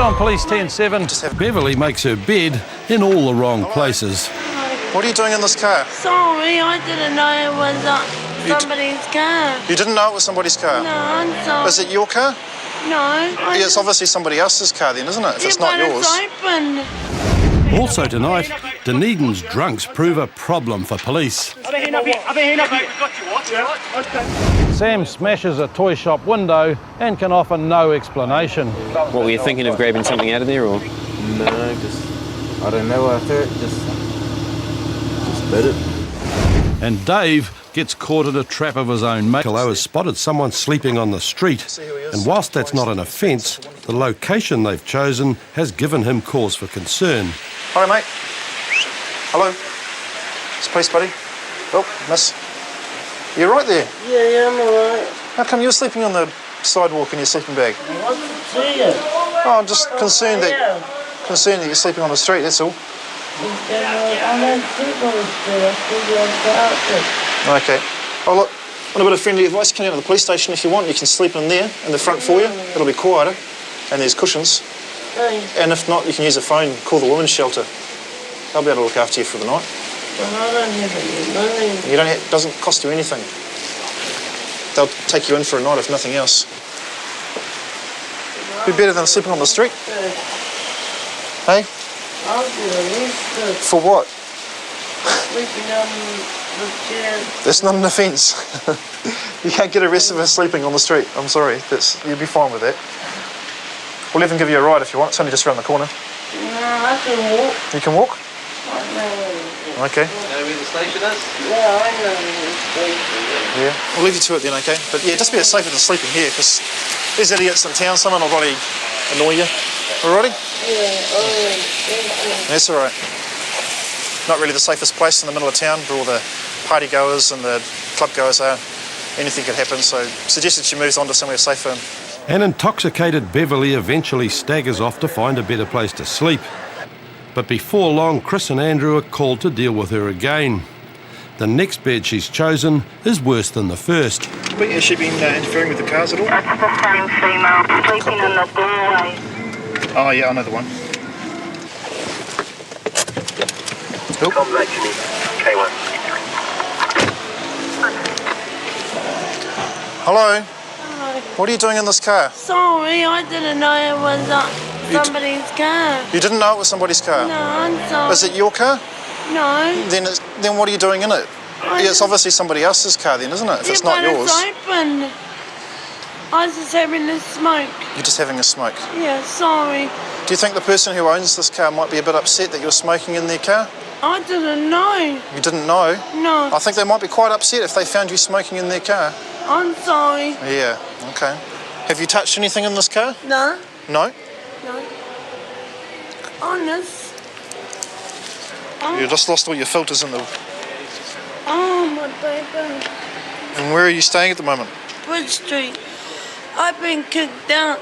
on Police 10-7. Beverly makes her bed in all the wrong places. What are you doing in this car? Sorry, I didn't know it was somebody's car. You didn't know it was somebody's car? No, I'm sorry. Is it your car? No. Yeah, it's obviously somebody else's car then, isn't it? If it's not yours. It's open. Also tonight, Dunedin's drunks prove a problem for police. Sam smashes a toy shop window and can offer no explanation. What, were you thinking of grabbing something out of there, or? No, I don't know after it, just bit it. And Dave gets caught in a trap of his own make. Has spotted someone sleeping on the street, and whilst that's not an offence, the location they've chosen has given him cause for concern. Hi, mate. Hello. It's police, buddy. Oh, miss. You're right there. Yeah, I'm alright. How come you're sleeping on the sidewalk in your sleeping bag? I wasn't seeing. Oh, I'm just concerned that you're sleeping on the street, that's all. Okay. Oh, look, on a bit of friendly advice, you can go to the police station if you want. You can sleep in there, in the front foyer. It'll be quieter, and there's cushions. And if not, you can use a phone, call the women's shelter. They'll be able to look after you for the night. But I don't have any money. You don't have, it doesn't cost you anything. They'll take you in for a night, if nothing else. Be better than sleeping on the street. Hey? I'll be arrested. For what? Sleeping on the chair. That's not an offence. You can't get arrested for sleeping on the street. I'm sorry. You'll be fine with that. We'll even give you a ride if you want. It's only just around the corner. No, I can walk. You can walk? I know. Okay. You know where the station is? Yeah, I know where the station is. Yeah. We'll leave you to it then, okay? But yeah, just be safer than sleeping here, because there's idiots in town. Someone will probably annoy you. Alrighty? Yeah, alright. Thank you. That's alright. Not really the safest place in the middle of town where all the party goers and the club goers are. Anything could happen, so suggested she moves on to somewhere safer. An intoxicated Beverly eventually staggers off to find a better place to sleep. But before long, Chris and Andrew are called to deal with her again. The next bed she's chosen is worse than the first. Wait, has she been interfering with the cars at all? That's the same female sleeping in the doorway. Oh yeah, I know the one. K1. Hello? Hi. What are you doing in this car? Sorry, I didn't know it was somebody's car. You didn't know it was somebody's car? No, I'm sorry. Is it your car? No. Then what are you doing in it? Yeah, it's obviously somebody else's car then, isn't it? If it's not yours. It's open. I was just having a smoke. You're just having a smoke. Yeah, sorry. Do you think the person who owns this car might be a bit upset that you're smoking in their car? I didn't know. You didn't know? No. I think they might be quite upset if they found you smoking in their car. I'm sorry. Yeah, okay. Have you touched anything in this car? No. No? No. Honest. You just lost all your filters in the... Oh, my baby. And where are you staying at the moment? Bridge Street. I've been kicked out.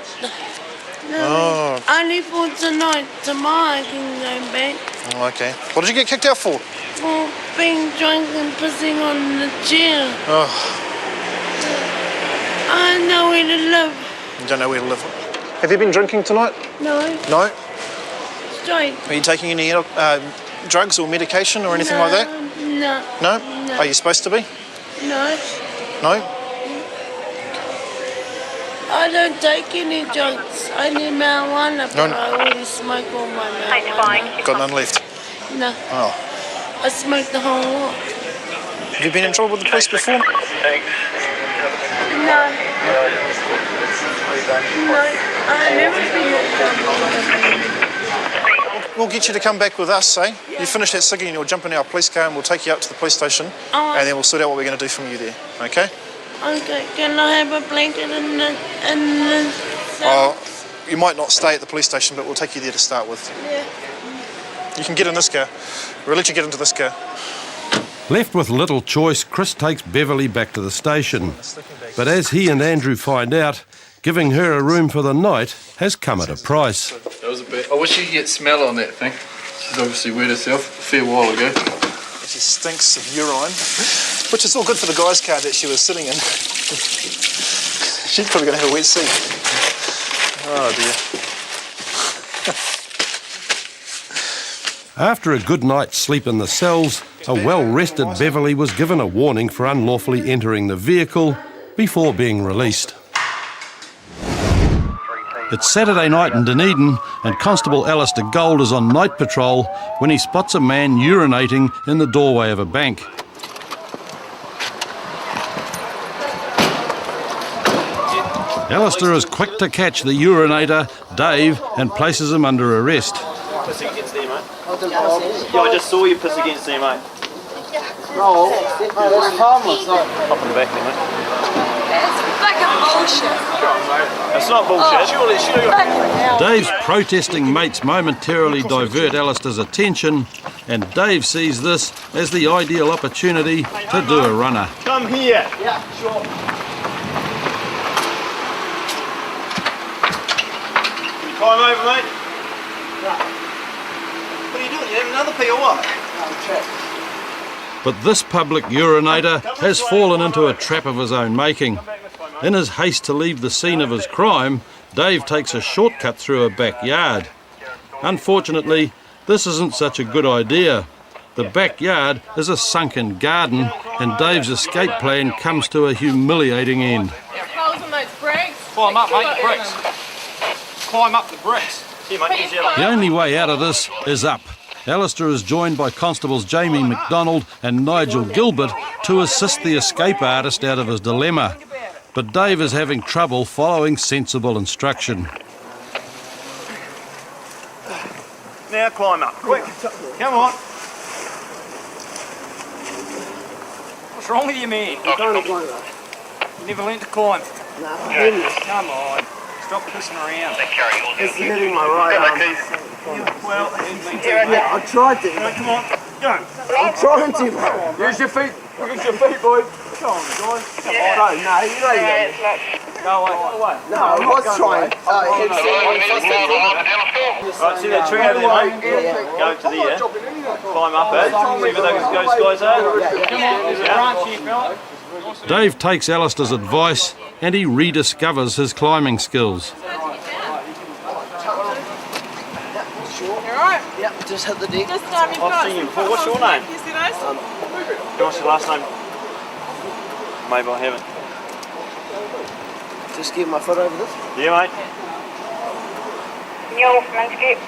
No, Oh. only for tonight. Tomorrow I can go back. Oh, okay. What did you get kicked out for? For being drunk and pissing on the chair. Oh, I know where to live. you don't know where to live. Have you been drinking tonight? No, No? straight. Are you taking any drugs or medication or anything like that? No. No? No. Are you supposed to be? No. No? I don't take any drugs. I need marijuana, but No. I already smoke all my It's marijuana. fine. Got none left? No, Oh. I smoke the whole lot. Have you been in trouble with the police before? No. No, I've never been in trouble. We'll get you to come back with us, eh? You finish that ciggy and you'll jump in our police car and we'll take you up to the police station Oh. and then we'll sort out what we're going to do from you there, okay? Okay, can I have a blanket in the Oh, you might not stay at the police station, but we'll take you there to start with. Yeah. You can get in this car. We'll let you get into this car. Left with little choice, Chris takes Beverly back to the station. But as he and Andrew find out, giving her a room for the night has come at a price. That was a bit. I wish you could get smell on that thing. She's obviously wet herself a fair while ago. She stinks of urine, which is all good for the guy's car that she was sitting in. She's probably going to have a wet seat. Oh dear. After a good night's sleep in the cells, a well-rested Beverly was given a warning for unlawfully entering the vehicle before being released. It's Saturday night in Dunedin, and Constable Alistair Gold is on night patrol when he spots a man urinating in the doorway of a bank. Alistair is quick to catch the urinator, Dave, and places him under arrest. Piss against there, mate. Yeah, I just saw you piss against there, mate. No, it's harmless. Hop in the back there, mate. It's fucking bullshit. It's not bullshit. Dave's protesting mates momentarily divert Alistair's attention, and Dave sees this as the ideal opportunity to do a runner. Come here. Yeah, sure. Can you climb over, mate? What are you doing? You having another pee or what? But this public urinator has fallen into a trap of his own making. In his haste to leave the scene of his crime, Dave takes a shortcut through a backyard. Unfortunately, this isn't such a good idea. The backyard is a sunken garden, and Dave's escape plan comes to a humiliating end. Holes in those bricks. Climb up, mate, bricks. Climb up the bricks. Here, mate. Here's your The only way out of this is up. Alistair is joined by Constables Jamie McDonald and Nigel Gilbert to assist the escape artist out of his dilemma. But Dave is having trouble following sensible instruction. Now climb up, quick. Come on. What's wrong with you, man? You never learnt to climb. No, Come on. Stop pissing around. it's hitting my right arm. Well, Yeah, I tried to. come on. Go. I'm trying to, bro. Use your feet. Use your feet, boy. Come on, guys. Bro, no, you know you Go away. No, I was trying. Right, see that tree over there, mate? Go to there. Climb up it. See where those guys are. There's a branch here, fella. Dave takes Alistair's advice and he rediscovers his climbing skills. Yep, just hit the deck. This time you've got I've seen you before. What's your name? You see those? What's your last name? Maybe I haven't. Just get my foot over this. Yeah, mate. You're from Skip.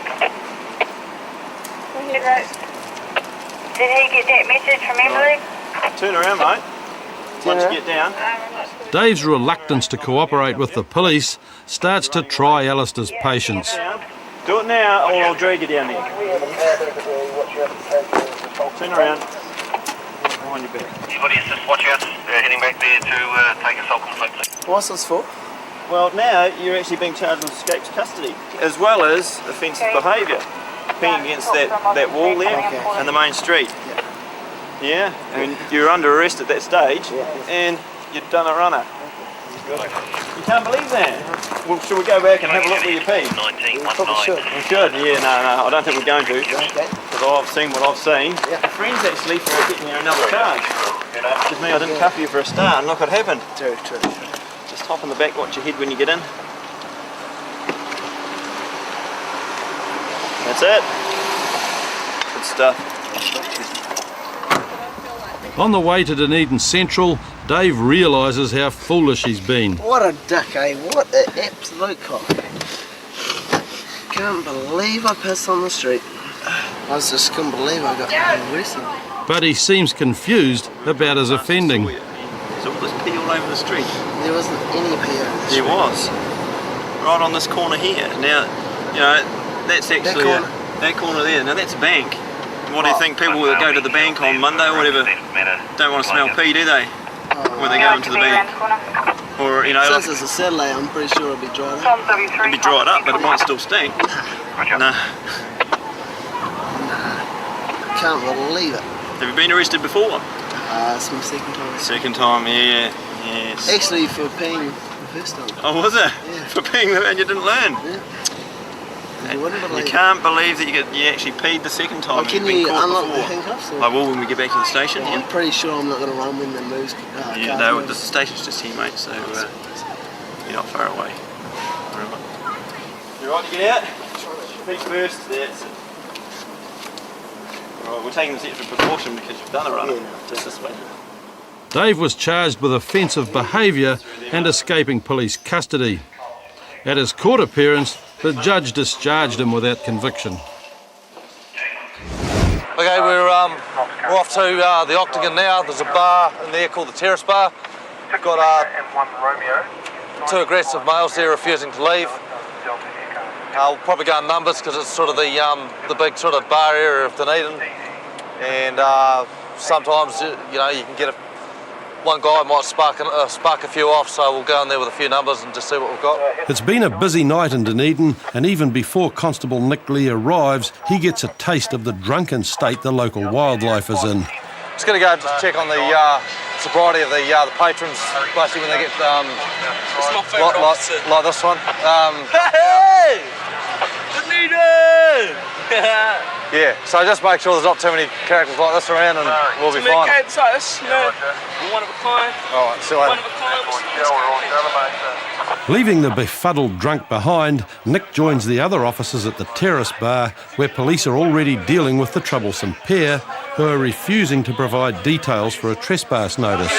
Did he get that message from Emily? Turn around, mate. Once you get down. Dave's reluctance to cooperate with the police starts to try Alistair's patience. Do it now or I'll drag you down there. Turn around. Behind your back. Anybody just watch out, heading back there to take assault completely. What's this for? Well, now you're actually being charged with escaped custody, as well as offensive behaviour. Peeing against that wall there and the main street. Yeah, and you're under arrest at that stage, and you've done a runner. You can't believe that. Well, should we go back and have a look where you pee? 1919. We should. Yeah, no, I don't think we're going to. Because I've seen what I've seen. Your friends actually for getting you another charge. Just me, I didn't cuff you for a start, and look what happened. True. Just hop on the back, watch your head when you get in. That's it. Good stuff. On the way to Dunedin Central, Dave realises how foolish he's been. What a dick, eh? What an absolute cock. Can't believe I pissed on the street. I just couldn't believe I got arrested. But he seems confused about his offending. So all this pee all over the street. There wasn't any pee. There was. Right on this corner here. Now, you know, that's actually that corner there. Now that's a bank. What do you think people that go to the bank on Monday or whatever don't want to smell pee, do they? When they go into the bank. Or, you know, Since it's a Saturday, I'm pretty sure it'll be dried up. it'll be dried up, but it might still stink. Nah. Can't believe it. Have you been arrested before? It's my second time. Second time, yeah. Yes. Actually, for peeing the first time. Oh, was it? Yeah. For peeing and you didn't learn? Yeah. You wouldn't You believe it. can't believe that you actually peed the second time. Oh, can You've been you caught unlock the before. handcuffs? I will when we get back to the station. I'm pretty sure I'm not going to run when the moves. Yeah, no, the station's just here, mate, so you're not far away. You right to get out? Feet first, that's it. Well, we're taking this extra precaution because you've done a runner. Just this way. Dave was charged with offensive behaviour and escaping police custody. At his court appearance, the judge discharged him without conviction. Okay, we're off to the Octagon now. There's a bar in there called the Terrace Bar. We've got 2 aggressive males there refusing to leave. We'll probably go in numbers because it's sort of the big sort of bar area of Dunedin. And sometimes, you know, you can get one guy might spark a few off, so we'll go in there with a few numbers and just see what we've got. It's been a busy night in Dunedin, and even before Constable Nick Lee arrives, he gets a taste of the drunken state the local wildlife is in. Just going to go and check on the sobriety of the patrons, especially when they get like this one. Hey! Dunedin! Yeah, so just make sure there's not too many characters like this around and we'll be fine. Characters like this, you know, one of a kind. All right, see you later. One of a kind. Leaving the befuddled drunk behind, Nick joins the other officers at the Terrace Bar, where police are already dealing with the troublesome pair who are refusing to provide details for a trespass notice.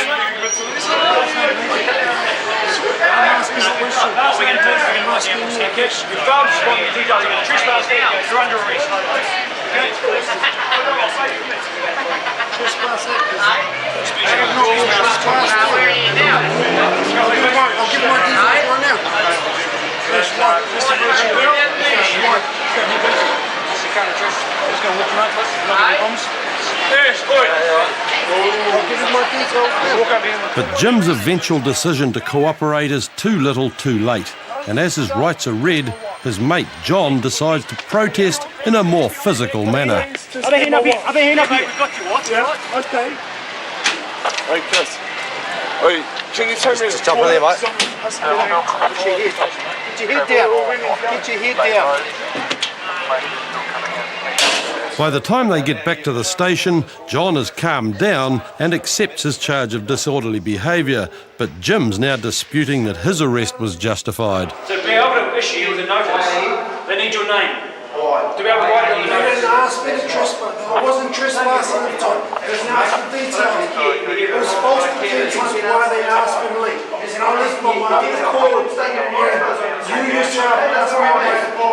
But Jim's eventual decision to cooperate is too little too late, and as his rights are read, his mate John decides to protest in a more physical manner. We've got you, what? Yeah, okay. Hey, Chris. Hey, can you tell me just jump in there, mate? Get your head down. Get your head down. By the time they get back to the station, John has calmed down and accepts his charge of disorderly behaviour, but Jim's now disputing that his arrest was justified. To be able to issue you with a notice, they need your name. To be able to write it on the notice. They didn't ask me to trespass. I wasn't trespassing at the time. They didn't ask for details. It was false pretenses why they asked me to leave. And I listened to my call. You used to have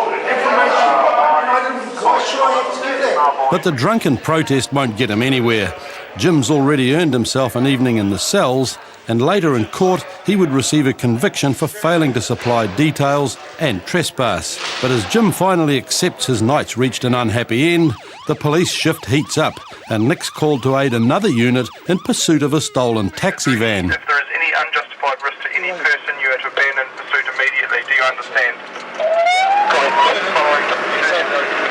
information. And I didn't. Why should I have to do that? But the drunken protest won't get him anywhere. Jim's already earned himself an evening in the cells, and later in court he would receive a conviction for failing to supply details and trespass. But as Jim finally accepts his night's reached an unhappy end, the police shift heats up and Nick's called to aid another unit in pursuit of a stolen taxi van. If there is any unjustified risk to any person, you are to abandon pursuit immediately. Do you understand?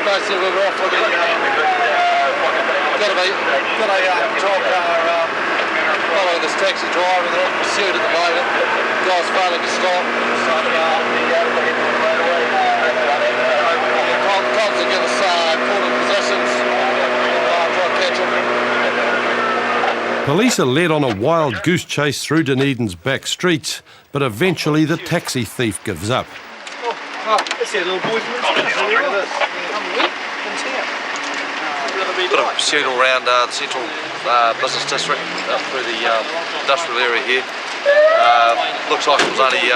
Basically, we were off with got a job following this taxi driver, and they're in pursuit at the moment. The guy's failing to stop. Cops will give us quarter positions. Try to catch them. Police are led on a wild goose chase through Dunedin's back streets, but eventually the taxi thief gives up. That's that little boy from Bit of pursuit all around the central business district, up through the industrial area here. Looks like it was only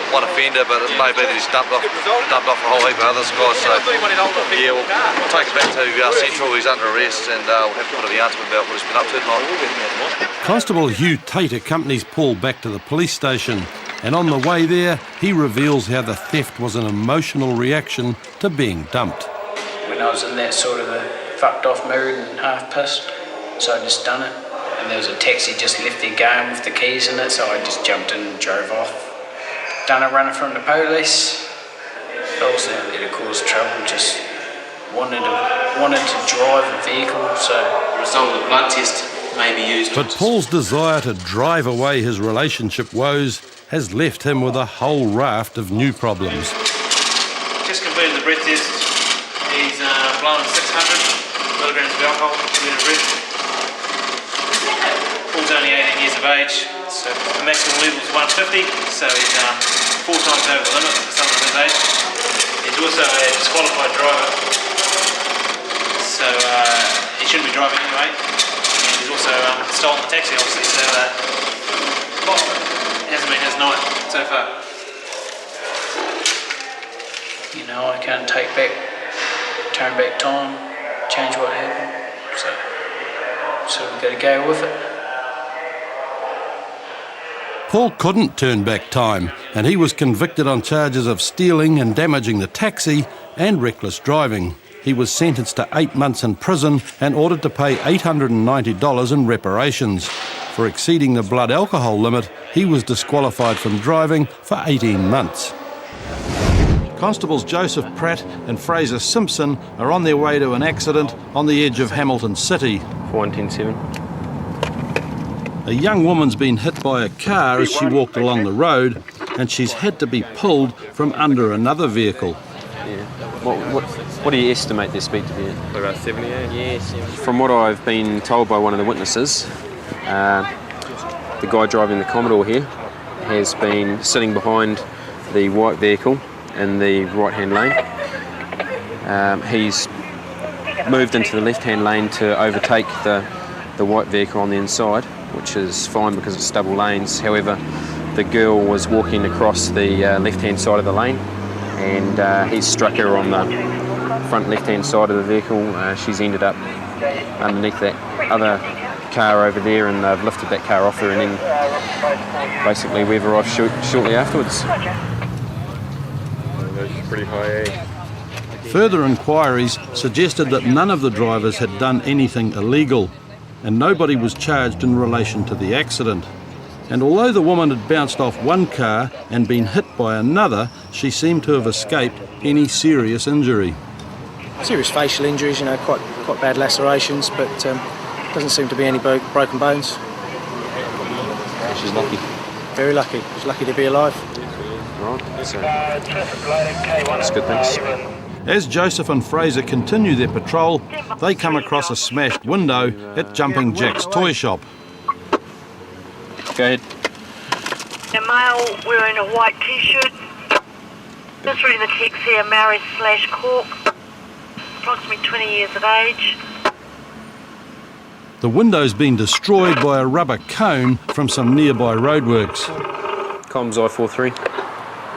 one offender, but it may be that he's dumped off a whole heap of others, guys. So yeah, we'll take it back to central. He's under arrest, and we'll have a bit of the announcement about what he's been up to tonight. Constable Hugh Tate accompanies Paul back to the police station, and on the way there he reveals how the theft was an emotional reaction to being dumped. When I was in that sort of a fucked off mood and half pissed, so I just done it. And there was a taxi just left there going with the keys in it, so I just jumped in and drove off. Done a runner from the police. Also there to cause trouble, just wanted to drive a vehicle, so the result of the blood test may be used. But Paul's desire to drive away his relationship woes has left him with a whole raft of new problems. Just completed the breath test. He's blowing 600 milligrams of alcohol per minute breath. Paul's only 18 years of age, so the maximum level is 150, so he's 4 times over the limit for someone of his age. He's also a disqualified driver, so he shouldn't be driving anyway. And he's also stolen the taxi, obviously, so lost it. It hasn't been his night so far. You know, I can't turn back time, change what happened. So we've got to go with it. Paul couldn't turn back time, and he was convicted on charges of stealing and damaging the taxi and reckless driving. He was sentenced to 8 months in prison and ordered to pay $890 in reparations. For exceeding the blood alcohol limit, he was disqualified from driving for 18 months. Constables Joseph Pratt and Fraser Simpson are on their way to an accident on the edge of Hamilton City. 4107. A young woman's been hit by a car as she walked along the road, and she's had to be pulled from under another vehicle. Yeah. What do you estimate their speed to be at? About 78? Yes. From what I've been told by one of the witnesses, the guy driving the Commodore here has been sitting behind the white vehicle in the right-hand lane. He's moved into the left-hand lane to overtake the white vehicle on the inside, which is fine because it's double lanes. However, the girl was walking across the left-hand side of the lane, and he's struck her on the front left-hand side of the vehicle. She's ended up underneath that other car over there, and they've lifted that car off her, and then basically we've arrived shortly afterwards. Pretty high, eh? Further inquiries suggested that none of the drivers had done anything illegal, and nobody was charged in relation to the accident. And although the woman had bounced off one car and been hit by another, she seemed to have escaped any serious injury. Serious facial injuries, you know, quite bad lacerations, but doesn't seem to be any broken bones. She's lucky. Very lucky. She's lucky to be alive. Right, so that's good, thanks. As Joseph and Fraser continue their patrol, they come across a smashed window at Jumping Jack's toy shop. Go ahead. A male wearing a white t-shirt. Just reading the text here, Maris/Cork. Approximately 20 years of age. The window's been destroyed by a rubber cone from some nearby roadworks. Comms I43.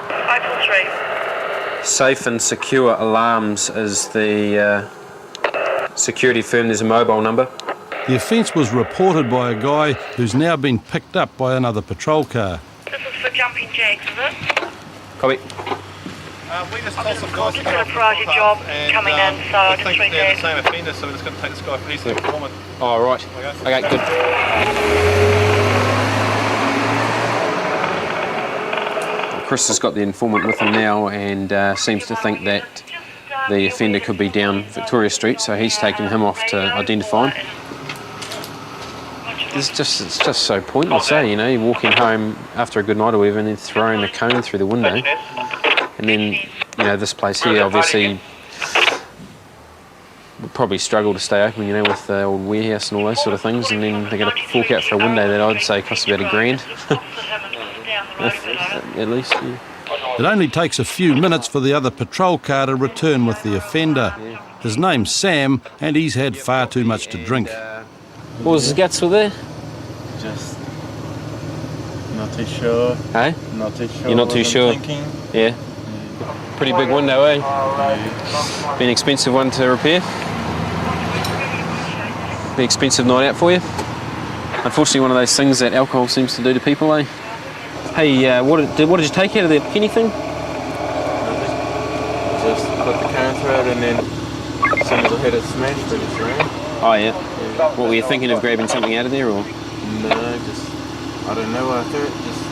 I43. Safe and Secure Alarms is the security firm. There's a mobile number. The offence was reported by a guy who's now been picked up by another patrol car. This is for Jumping Jacks, is it? Copy. We just told some Just guys got a priority job coming in, so I just read they're the that. same offender, so we're just going to take this guy for his informant. Oh, right. Okay, good. Chris has got the informant with him now and seems to think that the offender could be down Victoria Street, so he's taken him off to identify him. It's just so pointless, eh? You know, you're walking home after a good night or whatever and then throwing a cone through the window. And then, you know, this place here obviously would probably struggle to stay open, you know, with the old warehouse and all those sort of things, and then they're going to fork out for a window that I'd say costs about $1,000. At least, yeah. It only takes a few minutes for the other patrol car to return with the offender. His name's Sam, and he's had far too much to drink. What was his guts with there? Just not too sure. Hey? Not too sure. You're not too sure? Thinking. Yeah. Pretty big window, eh? Be an expensive one to repair. Be an expensive night out for you. Unfortunately, one of those things that alcohol seems to do to people, eh? Hey, what did you take out of there? Anything? Just put the cone through it, and then as soon as I hit it smashed, it just ran. Oh, yeah. What were you thinking of grabbing something out of there, or? No, just I don't know. I thought just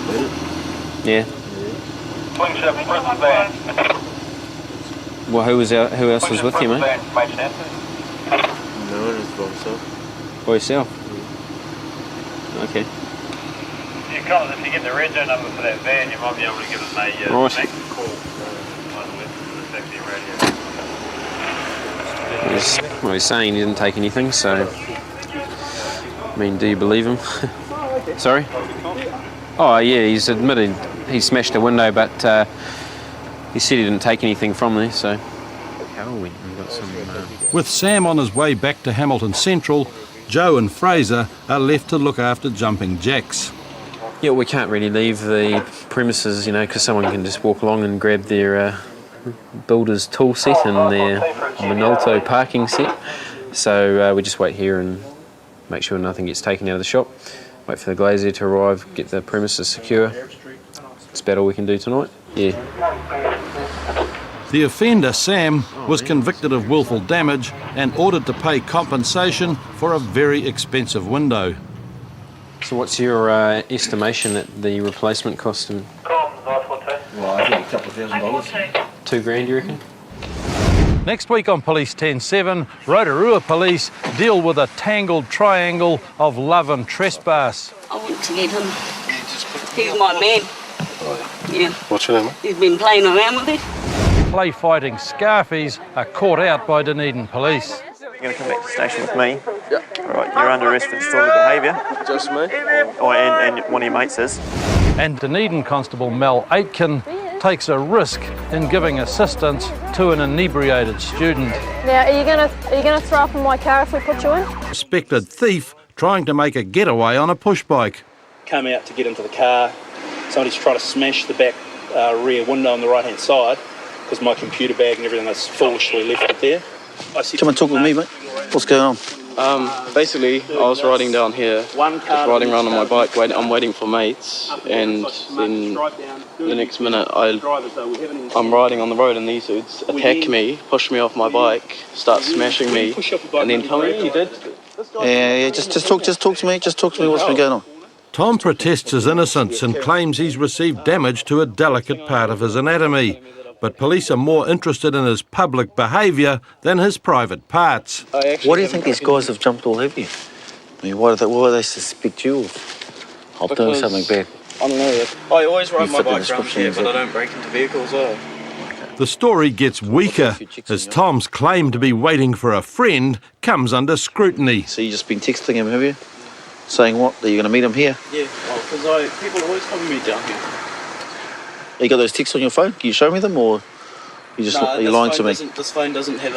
bit it. Yeah. Well, who else was with you, mate? No, just by myself. By yourself? Okay. If you get the rego number for that van, you might be able to give us a Right. call with the taxi radio. Well, he's saying he didn't take anything, so... I mean, do you believe him? Sorry? Oh, yeah, he's admitted he smashed a window, but he said he didn't take anything from there, so... Cattle went. We've got some. With Sam on his way back to Hamilton Central, Joe and Fraser are left to look after jumping jacks. Yeah, we can't really leave the premises, because someone can just walk along and grab their builder's tool set and their Minolto parking set. So we just wait here and make sure nothing gets taken out of the shop. Wait for the glazier to arrive, get the premises secure. That's about all we can do tonight. Yeah. The offender, Sam, was convicted of willful damage and ordered to pay compensation for a very expensive window. So what's your estimation that the replacement cost him? Well, I think a couple of $1,000. $2,000, you reckon? Next week on Police 10-7, Rotorua Police deal with a tangled triangle of love and trespass. I want to get him. He's my man. Yeah. What's your name? He's been playing around with it. Play-fighting Scarfies are caught out by Dunedin Police. You're going to come back to the station with me. Yeah. All right, you're under arrest for disorderly behaviour. Just me? Oh, and one of your mates is. And Dunedin Constable Mel Aitken takes a risk in giving assistance to an inebriated student. Now, are you gonna throw up in my car if we put you in? Suspected thief trying to make a getaway on a push bike. Came out to get into the car. Somebody's tried to smash the back rear window on the right-hand side because my computer bag and everything is foolishly left it there. Come and talk with me, mate. What's going on? Basically, I was riding down here, just riding around on my bike. I'm waiting for mates, and then the next minute I'm riding on the road, and these dudes attack me, push me off my bike, start smashing me, and then tell me you did. Yeah. Just talk to me. Just talk to me. What's been going on? Tom protests his innocence and claims he's received damage to a delicate part of his anatomy. But police are more interested in his public behaviour than his private parts. Why do you think these guys have jumped all over you? I mean, why do they suspect you of doing something bad? I don't know. I always ride my bike around here, but I don't break into vehicles. The story gets weaker as Tom's claim to be waiting for a friend comes under scrutiny. So you've just been texting him, have you? Saying what? That you're going to meet him here? Yeah, because people always come and meet down here. You got those texts on your phone? Can you show me them, or are you lying to me? This phone doesn't have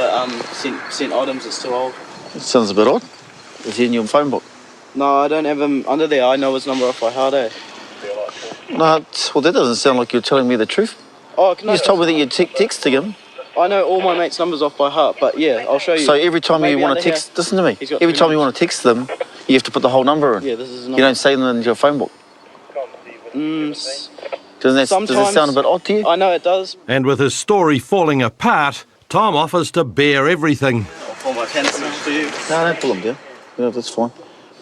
sent items. It's too old. It sounds a bit odd. Is he in your phone book? No, I don't have him under there. I know his number off by heart. No, well, that doesn't sound like you're telling me the truth. Oh, you just told me that you're texting him. I know all my mates' numbers off by heart, but yeah, I'll show you. So every time you want to text, listen to me. Every time you want to text them, you have to put the whole number in. Yeah, this is a number. You don't say them in your phone book. Does it sound a bit odd to you? I know it does. And with his story falling apart, Tom offers to bear everything. I'll pull my pants down for you. No, don't pull them down. No, that's fine.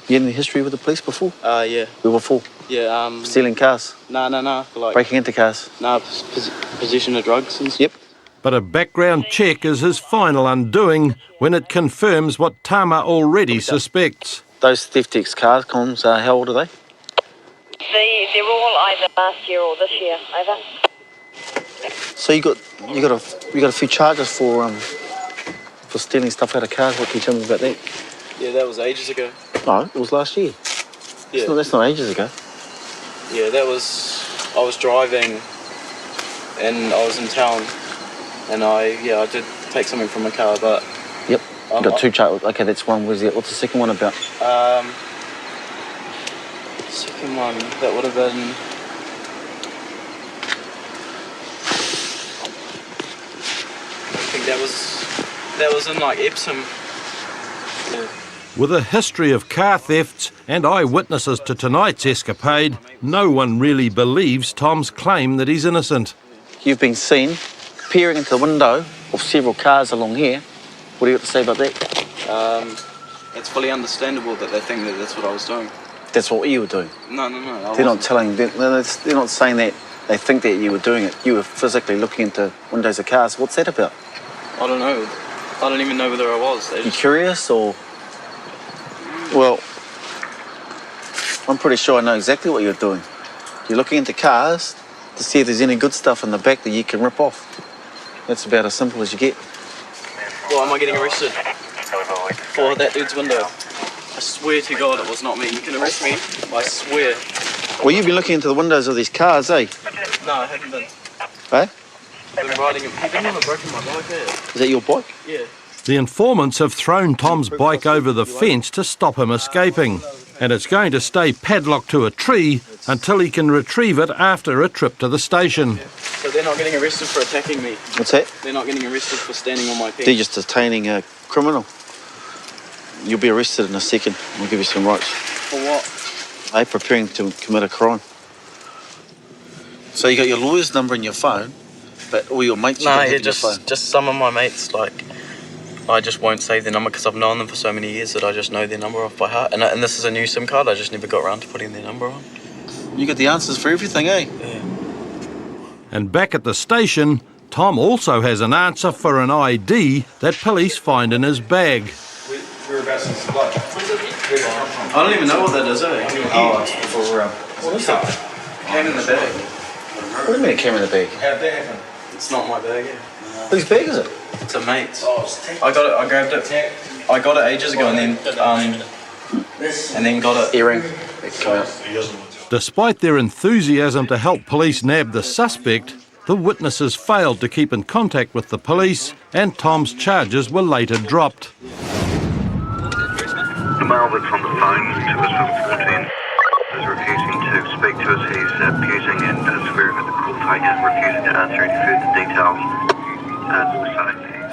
You had any history with the police before? Yeah. Before? Yeah, stealing cars? No. Breaking into cars? No, possession of drugs and stuff. Yep. But a background check is his final undoing when it confirms what Tama already suspects. Those theft X car cons, how old are they? They're all either last year or this year, over. So you got a few charges for stealing stuff out of cars. What can you tell me about that? Yeah, that was ages ago. No, it was last year. Yeah. That's not ages ago. Yeah, I was driving and I was in town and I did take something from my car, but... Yep, you got two charges. Okay, that's one. What's the second one about? Second one, that would have been... I think that was in like Epsom. Yeah. With a history of car thefts and eyewitnesses to tonight's escapade, no one really believes Tom's claim that he's innocent. You've been seen peering into the window of several cars along here. What do you got to say about that? It's fully understandable that they think that that's what I was doing. That's what you were doing? No. They're not saying that they think that you were doing it. You were physically looking into windows of cars. What's that about? I don't know. I don't even know whether I was. You curious or... Well, I'm pretty sure I know exactly what you're doing. You're looking into cars to see if there's any good stuff in the back that you can rip off. That's about as simple as you get. Well, am I getting arrested? For that dude's window. I swear to God it was not me. You can arrest me. I swear. Well, you've been looking into the windows of these cars, eh? No, I haven't been. Eh? been riding him. He didn't have broken my bike, Is that your bike? Yeah. The informants have thrown Tom's bike over the fence to stop him escaping, and it's going to stay padlocked to a tree until he can retrieve it after a trip to the station. So they're not getting arrested for attacking me? What's that? They're not getting arrested for standing on my peg? They're just detaining a criminal. You'll be arrested in a second. We'll give you some rights. For what? They're preparing to commit a crime. So you got your lawyer's number in your phone, but all your mates you don't have in your phone. just some of my mates, like, I just won't save their number because I've known them for so many years that I just know their number off by heart. And this is a new SIM card, I just never got around to putting their number on. You got the answers for everything, eh? Yeah. And back at the station, Tom also has an answer for an ID that police find in his bag. Whereabouts is the bloke? I don't even know what that is, eh? Oh, it's for What is that? Came in the bag. What do you mean it came in the bag? How'd that happen? It's not my bag, yeah. Whose bag is it? It's a mate's. Oh, it's I grabbed it. I got it ages ago and then got it. Earring. Despite their enthusiasm to help police nab the suspect, the witnesses failed to keep in contact with the police, and Tom's charges were later dropped. The male that's on the phone to us from 14 is refusing to speak to us. He's abusing and swearing at the call taker, refusing to answer any further details.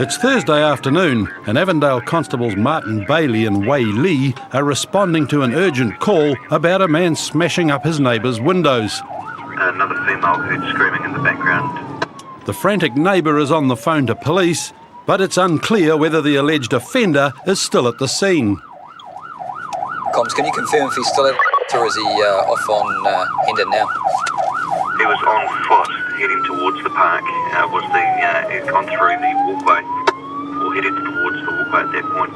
It's Thursday afternoon, and Avondale constables Martin Bailey and Wei Lee are responding to an urgent call about a man smashing up his neighbour's windows. Another female heard screaming in the background. The frantic neighbour is on the phone to police, but it's unclear whether the alleged offender is still at the scene. Coms, can you confirm if he's still at or is he off on Hendon now? He was on foot heading towards the park. He'd gone through the walkway or headed towards the walkway at that point.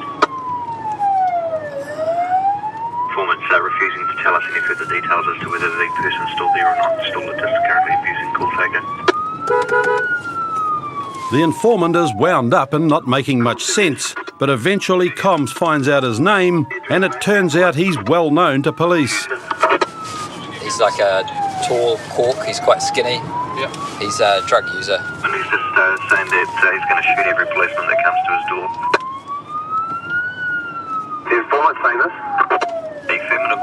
Informants are refusing to tell us any further details as to whether the person's still there or not. Still just currently abusing call taker. The informant is wound up and not making much sense, but eventually Combs finds out his name, and it turns out he's well known to police. He's like a tall cork, he's quite skinny. Yep. He's a drug user. And he's just saying that he's going to shoot every policeman that comes to his door. The informant saying this? Affirmative.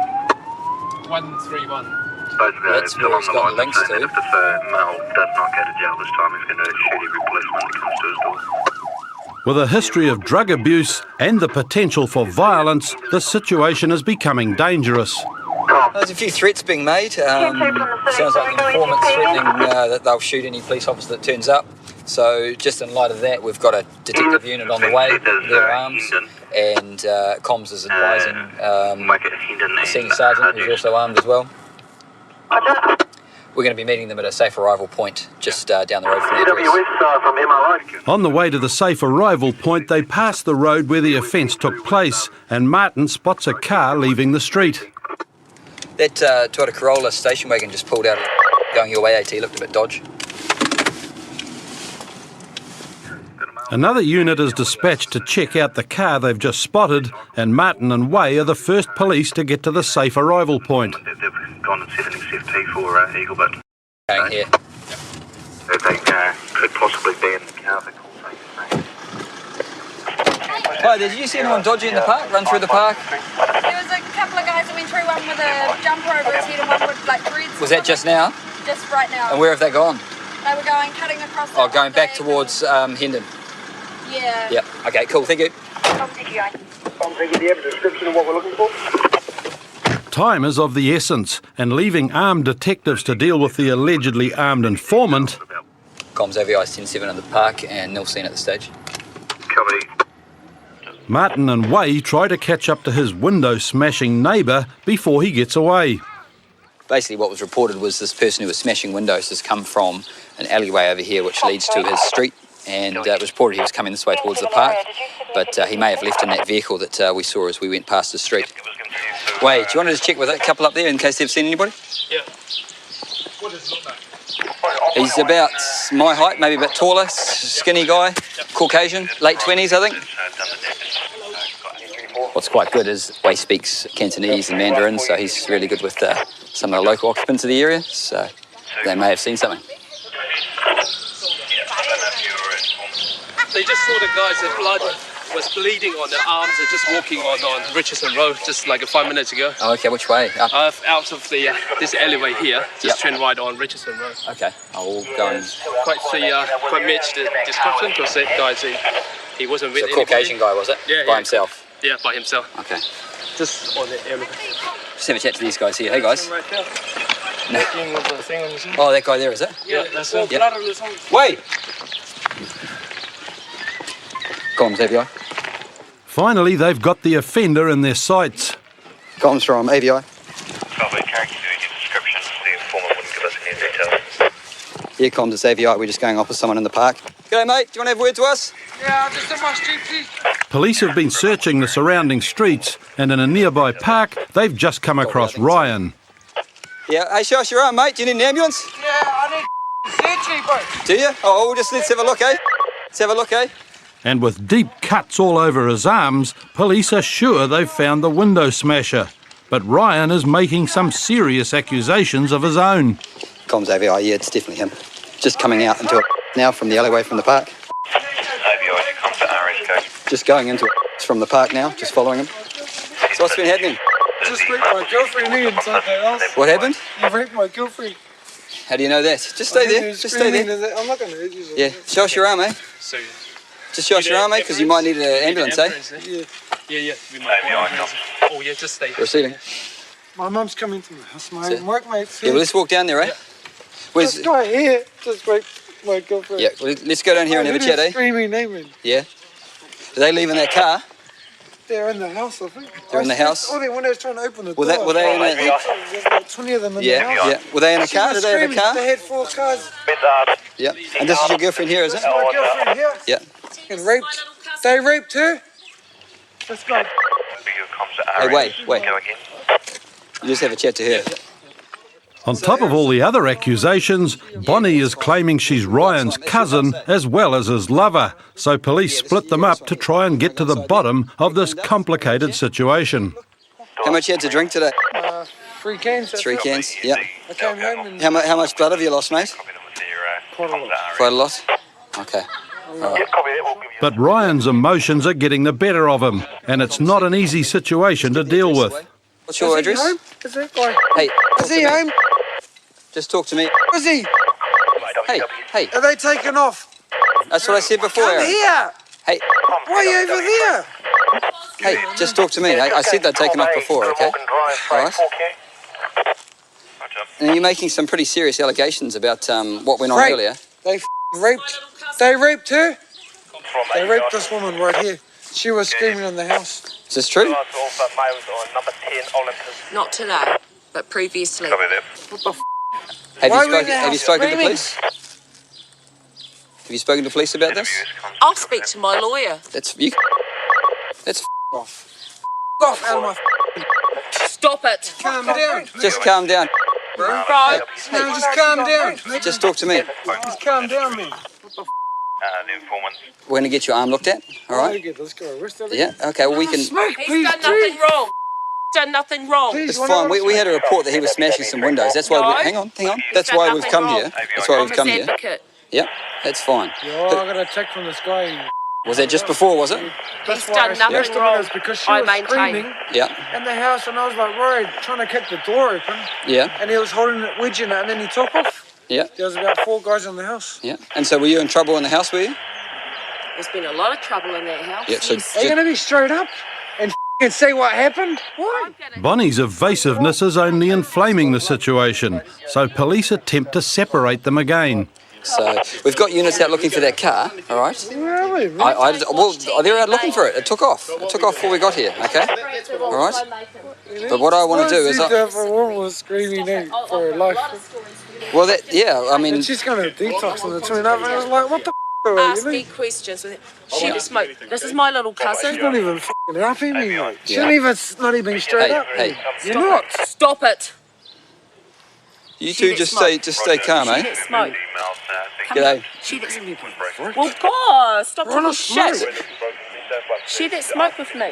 131. Basically, That's it's where along he's the got lines of links saying to. that if this male does not go to jail this time, he's going to shoot every policeman that comes to his door. With a history of drug abuse and the potential for violence, the situation is becoming dangerous. There's a few threats being made. Sounds like the informant's threatening that they'll shoot any police officer that turns up. So just in light of that, we've got a detective unit on the way, their arms, and Combs is advising a senior sergeant who's also armed as well. We're going to be meeting them at a safe arrival point just down the road from the address. On the way to the safe arrival point, they pass the road where the offence took place, and Martin spots a car leaving the street. That Toyota Corolla station wagon just pulled out going your way, AT, looked a bit dodge. Another unit is dispatched to check out the car they've just spotted, and Martin and Way are the first police to get to the safe arrival point. They've gone and set an SFP for Eaglebit. Going here. They could possibly be in the car that call taker. Hi, did you see anyone dodgy in the park, run through the park? There was a couple of guys that went through, one with a jumper over his head and one with like dreads. Was that just now? Just right now. And where have they gone? They were cutting across the Oh, going back towards Hendon. Yeah. Yep. Okay, cool, thank you. Do you have a description of what we're looking for? Time is of the essence, and leaving armed detectives to deal with the allegedly armed informant. Comms AVI 10-7 in the park and nil seen at the stage. Martin and Way try to catch up to his window-smashing neighbour before he gets away. Basically what was reported was this person who was smashing windows has come from an alleyway over here which leads to his street, and it was reported he was coming this way towards the park, but he may have left in that vehicle that we saw as we went past the street. Wait, do you want to just check with that couple up there in case they've seen anybody? Yeah. What does it look like? He's about my height, maybe a bit taller, skinny guy, Caucasian, late 20s I think. What's quite good is Way speaks Cantonese and Mandarin, so he's really good with some of the local occupants of the area, so they may have seen something. They just saw the guys that blood was bleeding on their arms and just walking on Richardson Road just like 5 minutes ago. Oh, okay, which way? Up? Out of the this alleyway here, just turn right on Richardson Road. Okay, I'll go and... Quite matched the description because that guy, he wasn't with anybody. Caucasian guy, was it? Yeah, by himself? Yeah, by himself. Okay. Just on the alleyway. Just have a chat to these guys here. Hey, guys. Right there. No. With the thing on his hand. Oh, that guy there, is it? Yeah, that's it. Yep. Wait! Comms, AVI. Finally, they've got the offender in their sights. Comms from AVI. Probably character doing your description. The informant wouldn't give us any details. Here, comms, it's AVI. We're just going off with someone in the park. G'day, mate. Do you want to have a word to us? Yeah, just in my street, please. Police have been searching the surrounding streets, and in a nearby park, they've just come across Ryan. Yeah. Hey, show us your arm, mate. Do you need an ambulance? Yeah, I need surgery, bro. Do you? Oh, well, let's have a look, eh? Let's have a look, eh? And with deep cuts all over his arms, police are sure they've found the window smasher. But Ryan is making some serious accusations of his own. Comms, AVI. Yeah, it's definitely him. Just coming out into it now from the alleyway from the park. AVI, you come to RSK. Just going into it from the park now, just following him. So what's been happening? Just raped my girlfriend and something else. What happened? You raped my girlfriend. How do you know that? Just stay there. Just stay there. I'm not going to hurt you. Yeah. Show us your arm, eh? So, just show us your arm, mate, because you might need an ambulance, eh? Yeah. We might oh, yeah, just stay. Receiving. My mum's coming to my house. My workmate's Yeah, here. well, let's walk down there, eh? Where's... This guy here just raped my girlfriend. Yeah, well, let's go down here and have a chat, eh? Screaming, naming. Yeah. Did they leave in that car? They're in the house, I think. They're in the house? All they when they was trying to open the door. Were they in a... There's like 20 of them in the house. Yeah. Were they in a car? Did they have a car? They had 4 cars. Yeah. And this is your girlfriend here, is it? This is my girlfriend here. Yeah. And raped. They raped her. Let's go. Hey, wait. You just have a chat to her. On top of all the other accusations, Bonnie is claiming she's Ryan's cousin as well as his lover, so police split them up to try and get to the bottom of this complicated situation. How much you had to drink today? 3 cans. 3 cans, yeah. I came home and... How much blood have you lost, mate? Quite a lot. Quite a lot? Okay. All right. But Ryan's emotions are getting the better of him, and it's not an easy situation to deal with. What's your address? Is that guy? Hey. Is he home? Just talk to me. Is he? Hey. Are they taking off? That's what I said before, Come Aaron. here. Hey. Why are you over there? Hey, just talk to me. I said they'd taken off before, okay? All right? And you're making some pretty serious allegations about what went on earlier. They raped. They raped her. They raped this woman right here. She was screaming in the house. Is this true? Not today, but previously. Have you spoken to police? Have you spoken to police about this? I'll speak to my lawyer. That's off. Off out of my. Stop it. Calm down. Just calm down. Right. No, just calm down. Just talk to me. Just calm down, man. We're going to get your arm looked at, all right? Get this guy arrested. Yeah, okay, well, we can... He's done nothing wrong. Done nothing wrong. It's fine. We had a report that he was smashing some windows. That's why we... Hang on. That's why we've come here. That's why we've come here. Yeah, that's fine. Yeah, I got a text from this guy. Was that just before, was it? He's done nothing wrong. Because she was screaming in the house, and I was like, right, trying to kick the door open. Yeah. And he was holding it, wedging it, and then he took off. Yeah. There was about 4 guys in the house. Yeah. And so were you in trouble in the house, were you? There's been a lot of trouble in that house. Yeah, so Are you going to be straight up and say what happened? What? Bonnie's evasiveness is only inflaming the situation, so police attempt to separate them again. So we've got units out looking for that car, all right? Where are we? Well, they're out looking for it. It took off. It took off before we got here, okay? All right? But what I want to do is... A woman was screaming out for her life. Well, I mean... And she's going to detox in between. I was like, what the Ask me questions. She was smoke. This is my little cousin. She's not even helping me, mate. She not even straight up. Hey. You're not. Stop it. You two just stay calm, eh? She didn't smoke. G'day. She didn't. Well, God, stop talking shit. She didn't smoke with me.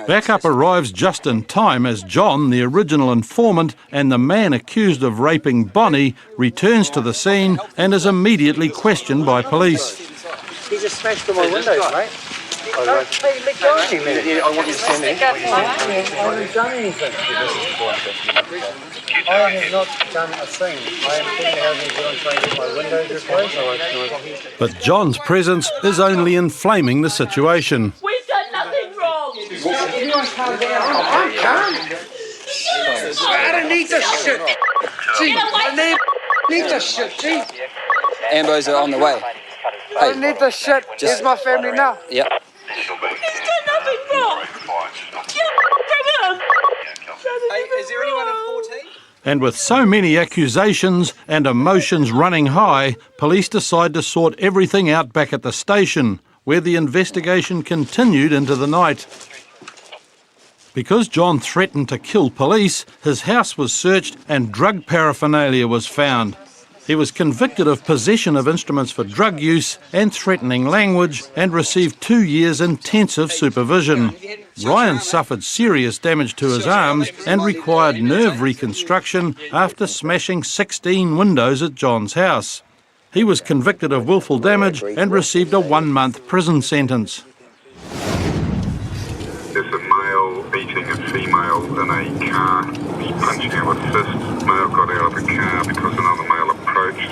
Backup arrives just in time as John, the original informant, and the man accused of raping Bonnie returns to the scene and is immediately questioned by police. He just smashed all my windows, mate. Let go of me, man. I want you to stand there. I haven't done anything. I have not done a thing. I am thinking how New Zealand trying to get my windows replaced. But John's presence is only inflaming the situation. We've done nothing wrong. Everyone calm down. I'm calm. I don't need this shit. Gee, I need this shit, gee. Ambos are on the way. I don't need this shit. Here's my family now. Yep. He's done nothing wrong. Get from him. Hey, is there anyone in 14? And with so many accusations and emotions running high, police decide to sort everything out back at the station, where the investigation continued into the night. Because John threatened to kill police, his house was searched and drug paraphernalia was found. He was convicted of possession of instruments for drug use and threatening language and received 2 years intensive supervision. Ryan suffered serious damage to his arms and required nerve reconstruction after smashing 16 windows at John's house. He was convicted of willful damage and received a 1-month prison sentence. There's a male beating a female in a car. He's punching her with fists. Male got out of the car because another male approached.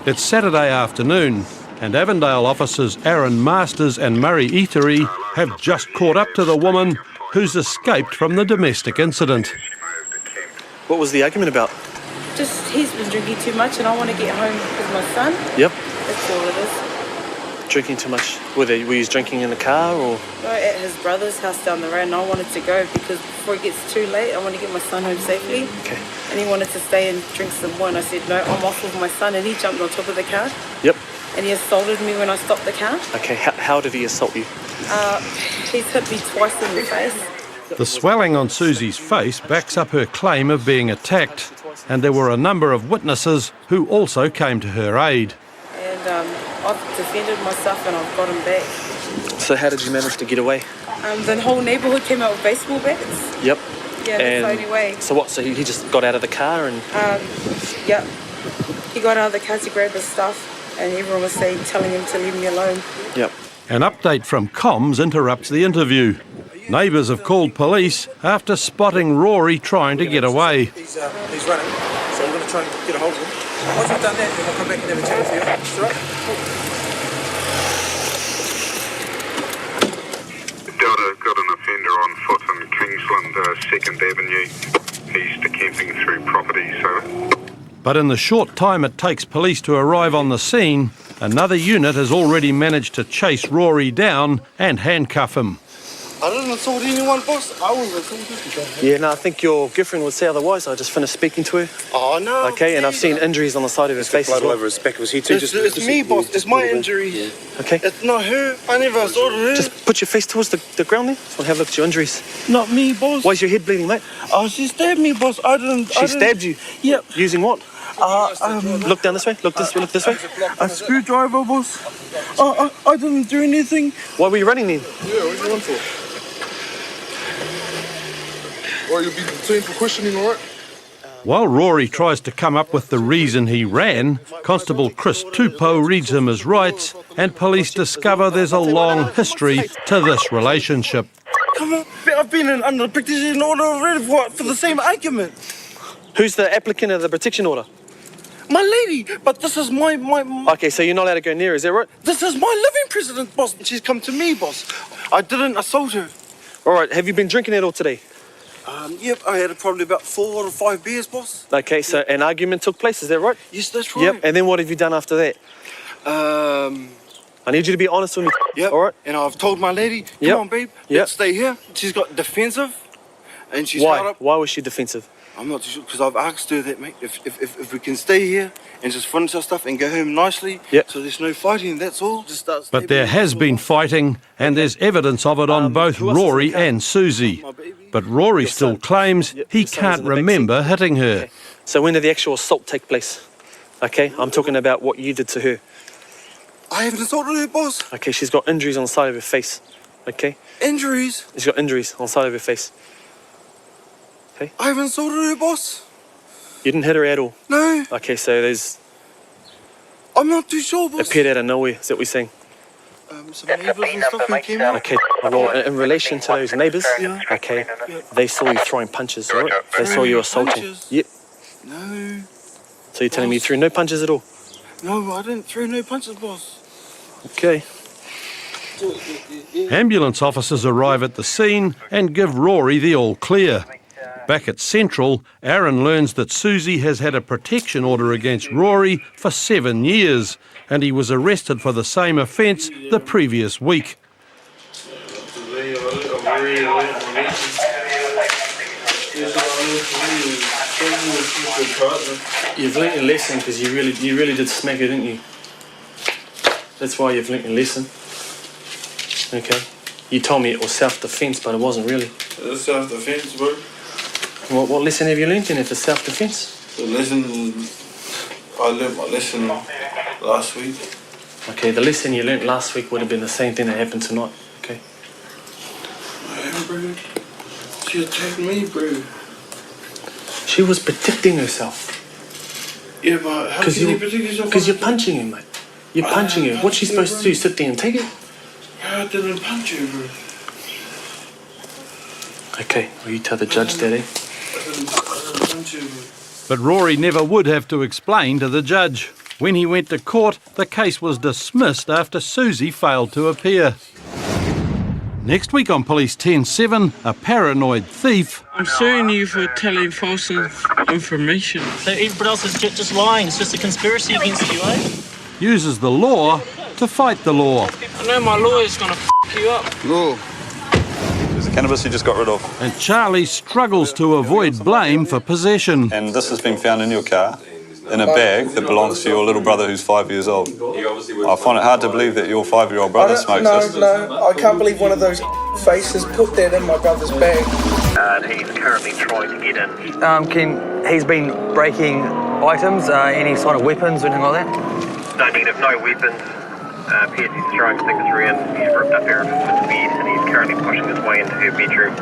It's Saturday afternoon, and Avondale officers Aaron Masters and Murray Eatery have just caught up to the woman who's escaped from the domestic incident. What was the argument about? Just he's been drinking too much and I want to get home with my son. Yep. That's all it is. Drinking too much. Were you drinking in the car or? No, at his brother's house down the road, and I wanted to go because before it gets too late, I want to get my son home safely. Okay. And he wanted to stay and drink some more, and I said, no, I'm off with my son, and he jumped on top of the car. Yep. And he assaulted me when I stopped the car. Okay, how did he assault you? He's hit me twice in the face. The swelling on Susie's face backs up her claim of being attacked, and there were a number of witnesses who also came to her aid. And I've defended myself and I've got him back. So how did you manage to get away? The whole neighbourhood came out with baseball bats. Yep. Yeah, that's the only way. So what, so he just got out of the car and? Yep. He got out of the car to grab his stuff and everyone was telling him to leave me alone. Yep. An update from comms interrupts the interview. Neighbours have called police after spotting Rory trying to get away. He's running, so we're going to try and get a hold of him. Once we've done that, then we'll come back and have a chat with you. That's all right? Got an offender on foot in Kingsland, 2nd Avenue. He's decamping through property, so... But in the short time it takes police to arrive on the scene, another unit has already managed to chase Rory down and handcuff him. I didn't assault anyone, boss. I wasn't assaulted. Yeah, no, I think your girlfriend would say otherwise. I just finished speaking to her. Oh, no. Okay, and I've seen injuries on the side of his face as well. Over his back of his head too. It's me, boss. It's my injury. Yeah. Okay. It's not her. I never assaulted her. Just put your face towards the ground there. So I'll have a look at your injuries. Not me, boss. Why's your head bleeding, mate? Oh, she stabbed me, boss. She stabbed you? Yep. Using what? Look down this way. Look this way. A screwdriver, boss. I didn't do anything. Why were you running then? Yeah, what are you run for? Well, you'll be detained for questioning, all right? While Rory tries to come up with the reason he ran, Constable Chris Tupou reads him his rights, and police discover there's a long history to this relationship. Come on, I've been under protection order already for the same argument. Who's the applicant of the protection order? My lady, but this is my... Okay, so you're not allowed to go near, is that right? This is my living president, boss. She's come to me, boss. I didn't assault her. All right, have you been drinking at all today? Yep, I had probably about 4 or 5 beers, boss. Okay, so an argument took place, is that right? Yes, that's right. Yep, and then what have you done after that? I need you to be honest with me. Yep. All right. And I've told my lady, come on, babe, let's stay here. She's got defensive, and she's held up. Why was she defensive? I'm not too sure, because I've asked her that, mate, if we can stay here and just finish our stuff and go home nicely, so there's no fighting, that's all. Just start. But there has been fighting, and there's evidence of it on both Rory and Susie. But Rory still claims he can't remember hitting her. Okay. So when did the actual assault take place? Okay, I'm talking about what you did to her. I haven't assaulted her, boss. Okay, she's got injuries on the side of her face. Okay? Injuries? She's got injuries on the side of her face. Okay? I haven't assaulted her, boss. You didn't hit her at all? No. Okay, so there's... I'm not too sure, boss. Appeared out of nowhere, is that what we're saying? Some neighbours and stuff who came out. Okay, well, in relation to those neighbours, okay, they saw you throwing punches, right? They saw you assaulting. Punches? Yep. No. So you're telling me you threw no punches at all? No, I didn't throw no punches, boss. Okay. Ambulance officers arrive at the scene and give Rory the all clear. Back at Central, Aaron learns that Susie has had a protection order against Rory for 7 years, and he was arrested for the same offence the previous week. You've learnt a lesson because you really did smack her, didn't you? That's why you've learnt a lesson. Okay. You told me it was self-defence, but it wasn't really. It's self-defence, bro. What lesson have you learnt in it for self-defence? The lesson, I learnt my lesson last week. Okay, the lesson you learnt last week would have been the same thing that happened tonight, okay? Man, bro. She attacked me, bro. She was protecting herself. Yeah, but how can you protect yourself? Because you're punching her, mate. You're punching her. What's she supposed to do? Sit there and take it? I didn't punch you, bro. Okay, well, you tell the judge, Daddy. I didn't punch you, bro. But Rory never would have to explain to the judge. When he went to court, the case was dismissed after Susie failed to appear. Next week on Police 10-7, a paranoid thief... I'm suing you for telling false information. So everybody else is just lying. It's just a conspiracy against you, eh? uses the law to fight the law. I know my lawyer's going to you up. Law. There's the cannabis you just got rid of. And Charlie struggles to avoid blame for possession. And this has been found in your car, in a bag that belongs to your little brother who's 5 years old. I find it hard to believe that your 5-year-old brother smokes this. No, I can't believe one of those faces put that in my brother's bag. He's currently trying to get in. Ken, he's been breaking items, any sort of weapons or anything like that? No negative, no weapons. Appears he's throwing things around. He's ripped up Aaron Wood's bed and he's currently pushing his way into her bedroom.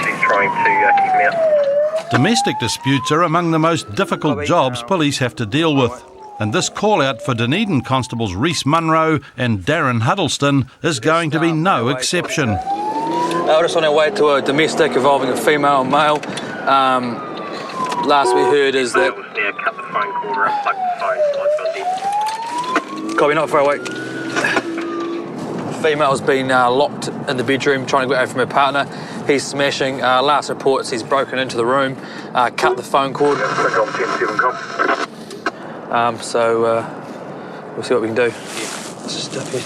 She's trying to keep him out. Domestic disputes are among the most difficult jobs police have to deal with. And this call-out for Dunedin Constables Rhys Munro and Darren Huddleston is going to be no exception. We're just on our way to a domestic involving a female and male. Last we heard is that... Now cut the phone cord or unplug the phone, lights on dead. Copy, not far away. Female's been locked in the bedroom trying to get away from her partner. He's smashing. Last reports he's broken into the room, cut the phone cord. So we'll see what we can do. Let's just stop here.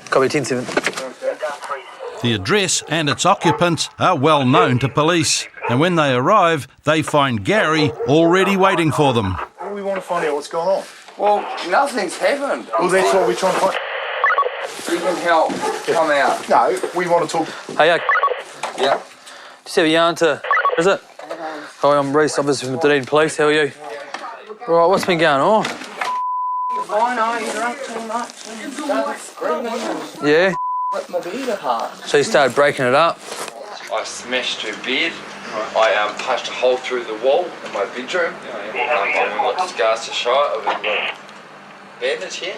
Copy 10-7. The address and its occupants are well known to police, and when they arrive, they find Gary already waiting for them. We want to find out what's going on. Well, nothing's happened. Well, that's what we're trying to find. You can help come out. No, we want to talk. Hey, yeah. Just have a yarn to... Is it? Hi, I'm Rhys, officer from Dunedin Police. How are you? Right, what's been going on? I know, you drank too much and started screaming. Yeah? Ripped my bed apart. So you started breaking it up? I smashed her bed. I punched a hole through the wall in my bedroom. I've got scars to show it. I've got bandage here.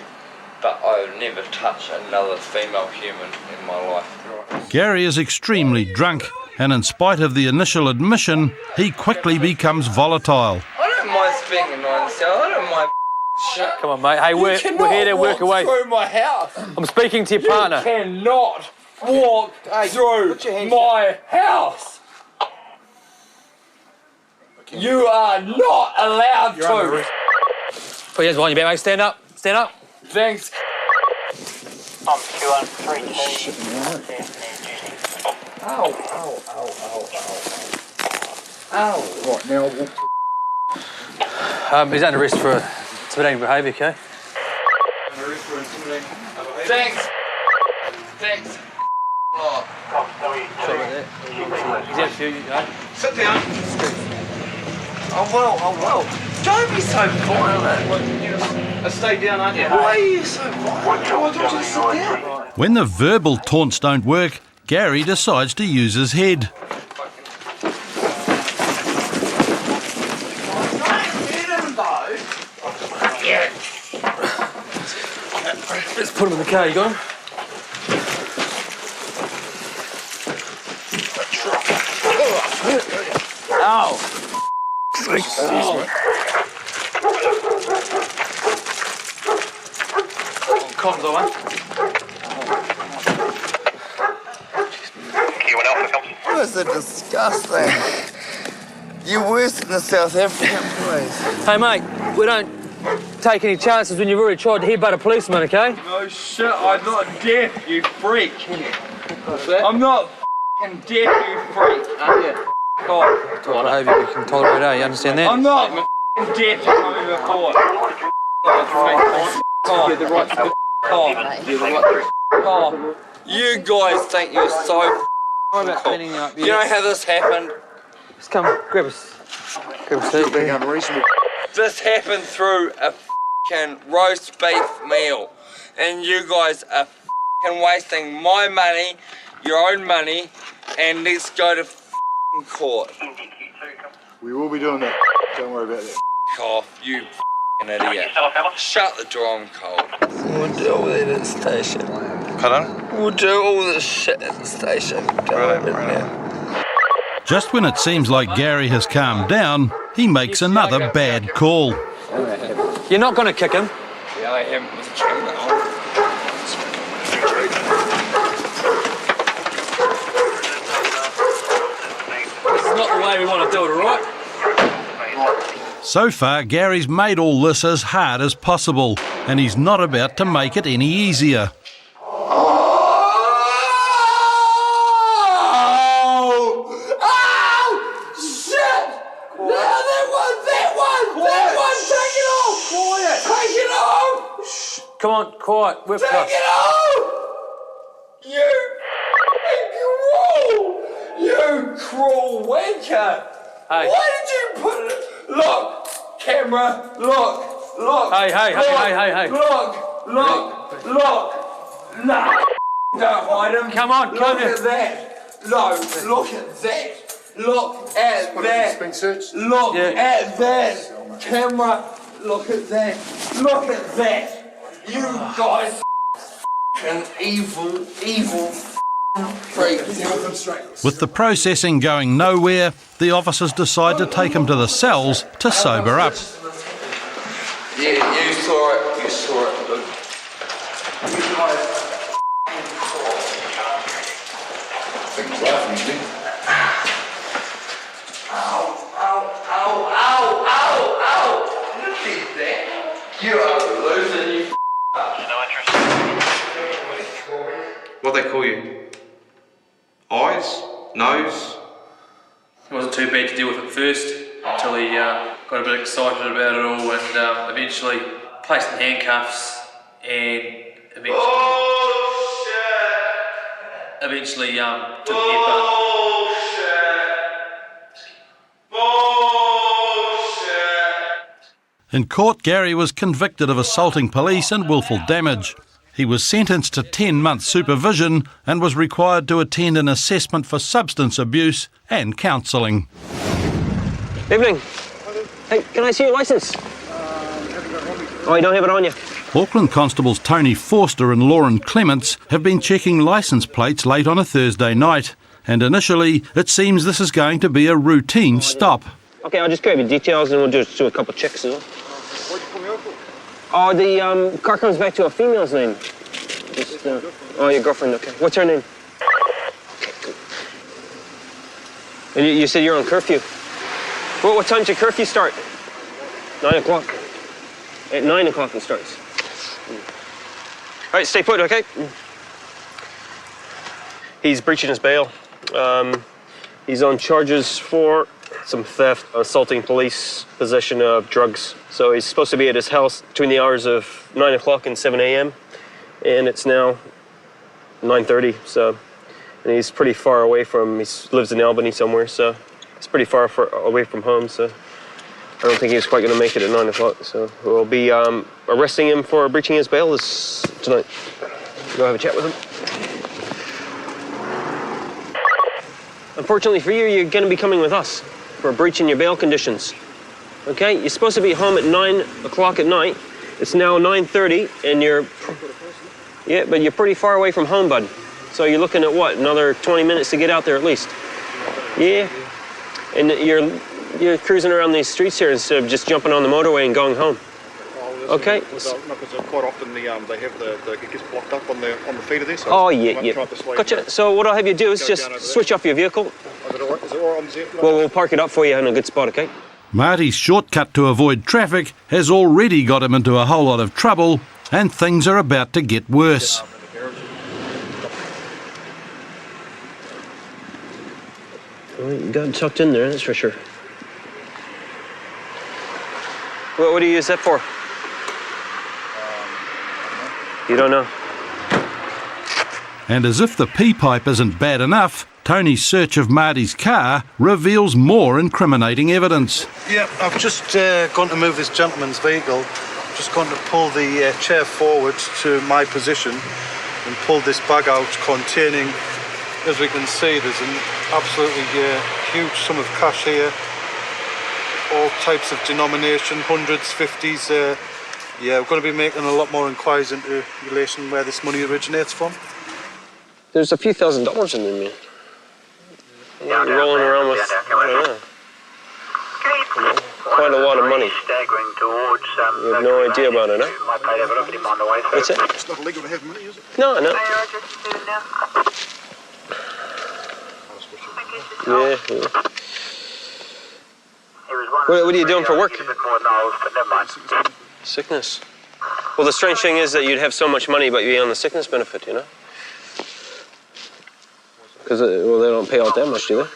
But I'll never touch another female human in my life. Gary is extremely drunk, and in spite of the initial admission, he quickly becomes volatile. I don't mind speaking on myself. I don't mind shit. Come on, mate. Hey, we're here to work away. Through my house. I'm speaking to your partner. You cannot walk through my house. You are not allowed to. Put your hands behind your back, mate. Stand up. Stand up. Thanks. I'm Q132. Ow, ow, ow, ow, ow. Ow. Right, now... He's under arrest for intimidating behaviour, okay? Thanks. Thanks. Oh. Sorry about that. He's out for you, you know? Sit down. Oh well. Don't be so violent. Stay down, aren't you? Why are you so violent? Why don't you just sit down? When the verbal taunts don't work, Gary decides to use his head. Let's put him in the car, you got him? Ow! Comes on, This is disgusting. You're worse than the South African police. Hey, mate, we don't take any chances when you've already tried to headbutt a policeman, okay? No shit, I'm not deaf, you freak. I'm not f***ing deaf, you freak. God. Well, I hope you can tolerate it, you understand that? I'm not f***ing deaf, you come over court. You guys think you're so cool. You know how this happened? Just come, grab a seat. This happened through a f***ing roast beef meal. And you guys are f***ing wasting my money, your own money, and let's go to f***ing court. We will be doing that. Don't worry about that. F*** off, you f***ing idiot. Shut the door, I'm cold. We'll do all that at the station. Pardon? We'll do all this shit at the station. Just when it seems like Gary has calmed down, he makes another bad call. You're not going to kick him? Yeah, I am with a camera on. This is not the way we want to do it, all right? So far, Gary's made all this as hard as possible, and he's not about to make it any easier. Come on, quiet. We're Take it off! You cruel wanker! Hey. Why did you put it? Look, camera, look. Hey. Look. No, don't hide him. Come on, look at that. No, look at that. Look at that. Look at that. Camera, look at that. Look at that. You guys f***ing evil freaks. With the processing going nowhere, the officers decide to take him to the cells to sober up. Yeah, you saw it, dude. Ow. You did that. You are the loser, you What they call you? Eyes? Nose? It wasn't too bad to deal with at first, until he got a bit excited about it all and eventually placed in handcuffs and eventually took the headbutt. In court, Gary was convicted of assaulting police and willful damage. He was sentenced to 10 months supervision and was required to attend an assessment for substance abuse and counselling. Evening. Hey, can I see your licence? Oh, you don't have it on you? Auckland constables Tony Forster and Lauren Clements have been checking licence plates late on a Thursday night, and initially it seems this is going to be a routine stop. Okay, I'll just grab your details and we'll just do a couple of checks as well. Oh, the car comes back to a female's name. Just, oh, your girlfriend, okay. What's her name? Okay, good. And you said you're on curfew. Well, what time's your curfew start? 9 o'clock. At 9 o'clock it starts. All right, stay put, okay? He's breaching his bail. He's on charges for some theft, assaulting police, possession of drugs. So he's supposed to be at his house between the hours of 9 o'clock and 7 a.m. And it's now 9:30, so, and he's pretty far away from, he lives in Albany somewhere, so it's pretty far away from home, so I don't think he's quite gonna make it at 9 o'clock. So we'll be arresting him for breaching his bail tonight. Go have a chat with him. Unfortunately for you, you're gonna be coming with us for breaching your bail conditions. Okay, you're supposed to be home at 9 o'clock at night. It's now 9:30 and you're Yeah, but you're pretty far away from home, bud. So you're looking at what, another 20 minutes to get out there at least? Yeah. And you're cruising around these streets here instead of just jumping on the motorway and going home. Okay. Because quite often they have it gets blocked up on the feeder there. So oh yeah. Gotcha. So what I'll have you do is just switch off your vehicle. Is it all right on the vehicle? Well, we'll park it up for you in a good spot, okay? Marty's shortcut to avoid traffic has already got him into a whole lot of trouble, and things are about to get worse. Well, you got it tucked in there, that's for sure. What do you use that for? You don't know? And as if the P-pipe isn't bad enough, Tony's search of Marty's car reveals more incriminating evidence. Yeah, I've just gone to move this gentleman's vehicle. I've just gone to pull the chair forward to my position and pull this bag out containing, as we can see, there's an absolutely huge sum of cash here. All types of denomination, hundreds, 50s. Yeah, we're going to be making a lot more inquiries into relation where this money originates from. There's a few $1,000s in there, man. Yeah, you're rolling around with, I don't know, quite a lot of money. You have no idea about it, huh? What's it? It's not illegal to have money, is it? No. Yeah. What are you doing for work? Sickness. Well, the strange thing is that you'd have so much money, but you'd be on the sickness benefit, you know? Because, well, they don't pay out that much, do they?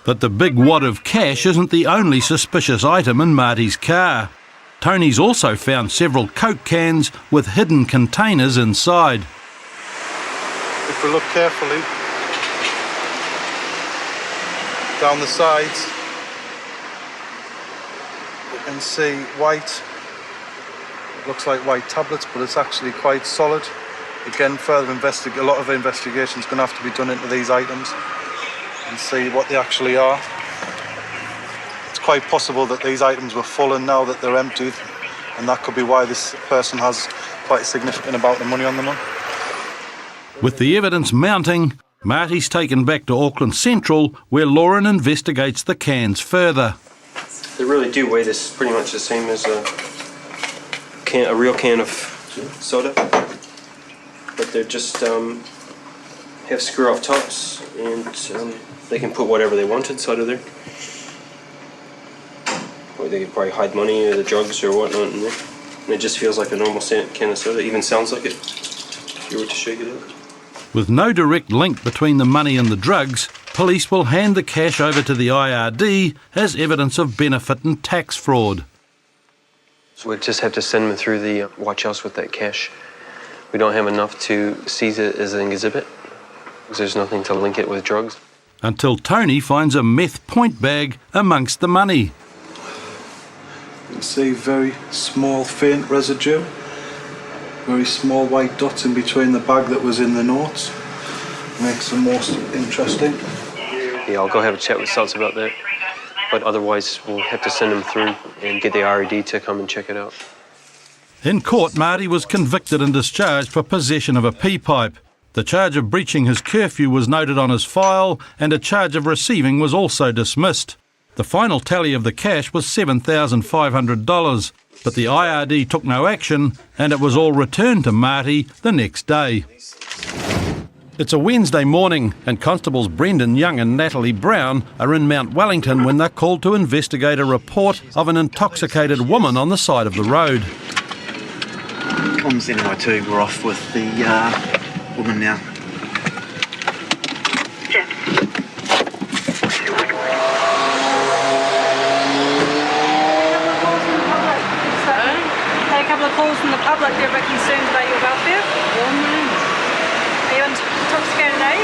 But the big wad of cash isn't the only suspicious item in Marty's car. Tony's also found several Coke cans with hidden containers inside. If we look carefully down the sides, you can see white. It looks like white tablets, but it's actually quite solid. Again, a lot of investigation is going to have to be done into these items and see what they actually are. It's quite possible that these items were full and now that they're emptied, and that could be why this person has quite a significant amount of money on them. With the evidence mounting, Marty's taken back to Auckland Central, where Lauren investigates the cans further. They really do weigh this pretty much the same as a real can of soda, but they're just have screw-off tops, and they can put whatever they want inside of there. Or they could probably hide money or the drugs or whatnot in there. And it just feels like a normal can of soda. It even sounds like it if you were to shake it out. With no direct link between the money and the drugs, police will hand the cash over to the IRD as evidence of benefit and tax fraud. So we'd just have to send them through the watch house with that cash. We don't have enough to seize it as an exhibit, because there's nothing to link it with drugs. Until Tony finds a meth point bag amongst the money. You can see very small, faint residue. Very small white dots in between the bag that was in the notes. Makes them most interesting. Yeah, I'll go have a chat with Salts about that. But otherwise, we'll have to send them through and get the IRD to come and check it out. In court, Marty was convicted and discharged for possession of a P-pipe. The charge of breaching his curfew was noted on his file, and a charge of receiving was also dismissed. The final tally of the cash was $7,500, but the IRD took no action, and it was all returned to Marty the next day. It's a Wednesday morning, and Constables Brendan Young and Natalie Brown are in Mount Wellington when they're called to investigate a report of an intoxicated woman on the side of the road. Comms NY2, we're off with the woman now. Check. Had a couple of calls from the public. They're a bit concerned about your welfare. Are you intoxicated, eh?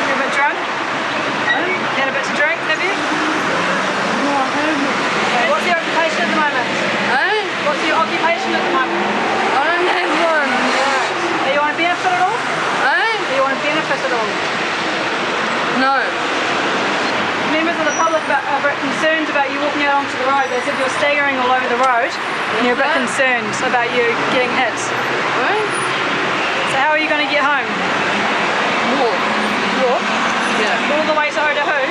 You're a bit drunk? You had a bit to drink, have you? No, I haven't. Okay, what's your occupation at the moment? What's your occupation at the moment? I don't have one. Do you want to benefit at all? Do you want to benefit at all? No. Members of the public are a bit concerned about you walking out onto the road. They said you're staggering all over the road and you're a bit concerned about you getting hit. how are you going to get home? Walk? Yeah. All the way to Otahu?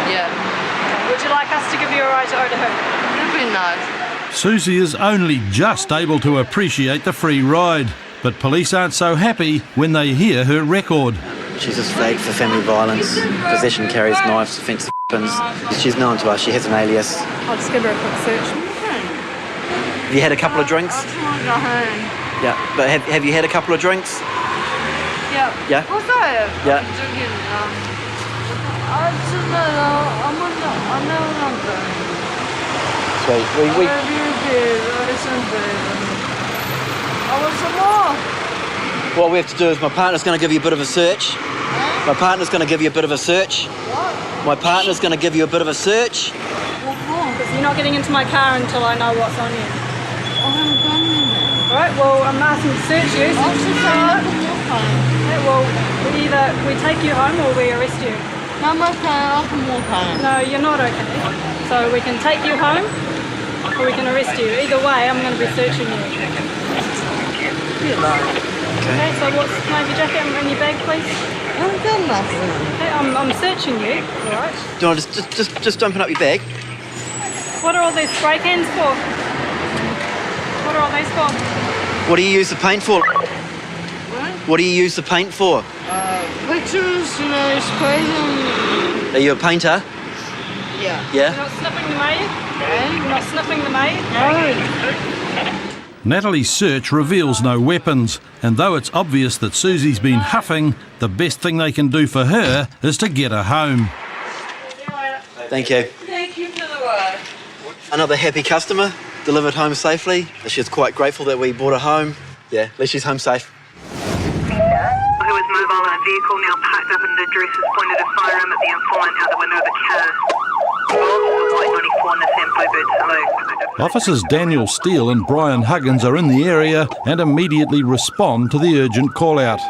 Yeah. Would you like us to give you a ride to Otahu? That'd be nice. Susie is only just able to appreciate the free ride, but police aren't so happy when they hear her record. She's just flagged for family violence, possession, carries knives, offensive weapons. She's known to us, she has an alias. I'll just give her a quick search. Have you had a couple of drinks? I'll try and go home. Yeah, but have you had a couple of drinks? Yeah. Yeah? Of course I have. Yeah. I'm drinking. I just know, I'm no longer. Sweet. I want some more. What we have to do is my partner's going to give you a bit of a search. My partner's going to give you a bit of a search. What? My partner's going to give you a bit of a search. What for? Because you're not getting into my car until I know what's on you. I haven't done anything. Right, well, I'm asking to search you. So okay, well, we take you home or we arrest you. No, I'm okay, I can walk home. No, you're not okay. So we can take you home or we can arrest you. Either way, I'm going to be searching you. Okay, so can I have your jacket and your bag, please? I haven't done nothing. Okay, I'm searching you, alright? Do you want to just open up your bag? What are all these spray cans for? What are all these for? What do you use the paint for? What do you use the paint for? Pictures, spray them. Are you a painter? Yeah. Yeah? You're not sniffing them, are you? You're not sniffing them, are you? No. Natalie's search reveals no weapons, and though it's obvious that Susie's been huffing, the best thing they can do for her is to get her home. Thank you. Thank you for the ride. Another happy customer, delivered home safely. She's quite grateful that we brought her home. Yeah, at least she's home safe. Who was mobile in a vehicle, now packed up and the address has pointed a firearm at the informant out the window of the car. Officers Daniel Steele and Brian Huggins are in the area and immediately respond to the urgent call-out.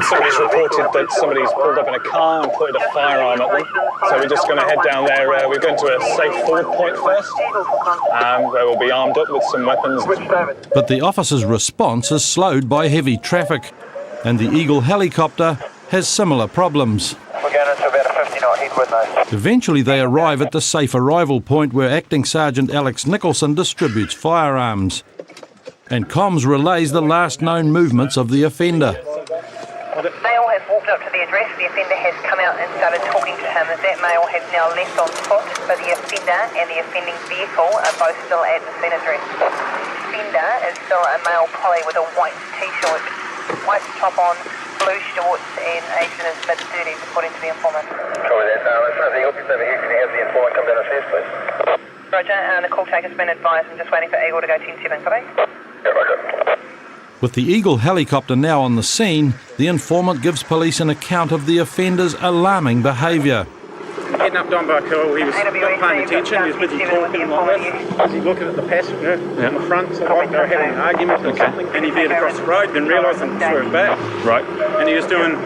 Somebody's reported that somebody's pulled up in a car and pointed a firearm at them. So we're just going to head down there. We're going to a safe forward point first, where we'll be armed up with some weapons. But the officers' response is slowed by heavy traffic, and the Eagle helicopter has similar problems. We're going into about a 50-knot headwind though. Eventually they arrive at the safe arrival point where Acting Sergeant Alex Nicholson distributes firearms. And comms relays the last known movements of the offender. Male has walked up to the address. The offender has come out and started talking to him. That male has now left on foot, but the offender and the offending vehicle are both still at the scene address. The offender is still a male poly with a white t-shirt, white top on, blue shorts, and aged in his mid-30s, according to the informant. Copy that. If something else is over here, can you have the informant come down upstairs, please? Roger, the call taker's been advised. I'm just waiting for Eagle to go 10-7, copy? Yeah, Roger. With the Eagle helicopter now on the scene, the informant gives police an account of the offender's alarming behaviour. Getting up Don Barkel, he was not paying attention, he was busy talking like this, busy looking at the passenger on the front, so like they were having an argument or something, and he veered across the road, then realised and swerved back. Right. And he was doing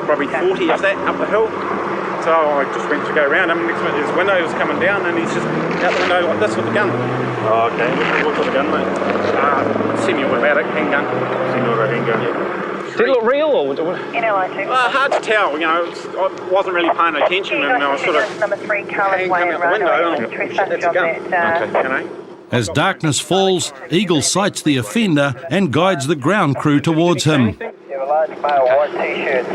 probably 40 of that up the hill. So I just went to go around him, next minute his window was coming down and he's just out the window like this with a gun. Oh, okay. What sort of gun, mate? Semi-automatic handgun. Semi-automatic handgun. Yeah. Did it look real or? Hard to tell, I wasn't really paying attention and I was sort of number 3 Carlin coming out the window and I shit, that's a gun. Okay. As darkness falls, Eagle sights the offender and guides the ground crew towards him. You have a large male white t-shirt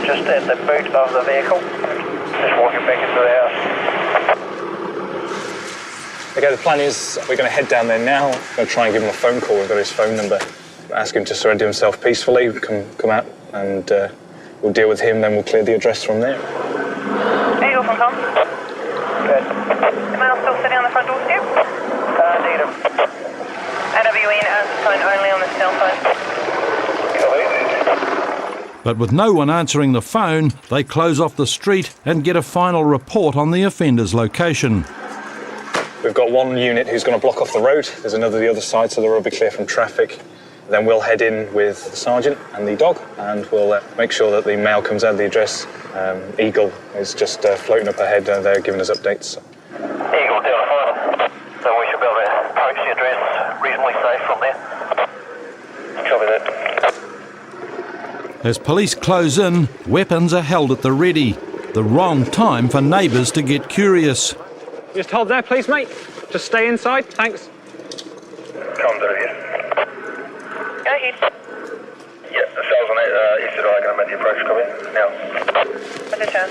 just at the boot of the vehicle. Just walking back into the house. Okay, the plan is we're going to head down there now. We're going to try and give him a phone call. We've got his phone number. Ask him to surrender himself peacefully. Come out and we'll deal with him. Then we'll clear the address from there. Eagle from Tom. Good. The male still sitting on the front doorstep? Need him. AWN answer phone only on the cell phone. But with no one answering the phone, they close off the street and get a final report on the offender's location. We've got one unit who's going to block off the road. There's another the other side, so they'll be clear from traffic. Then we'll head in with the sergeant and the dog, and we'll make sure that the male comes out of the address. Eagle is just floating up ahead. They're giving us updates. Eagle As police close in, weapons are held at the ready. The wrong time for neighbours to get curious. Just hold there, please, mate. Just stay inside, thanks. Come through here. Go ahead. Yeah, the cells on it, exit I can make the approach, copy. Now. With the turn.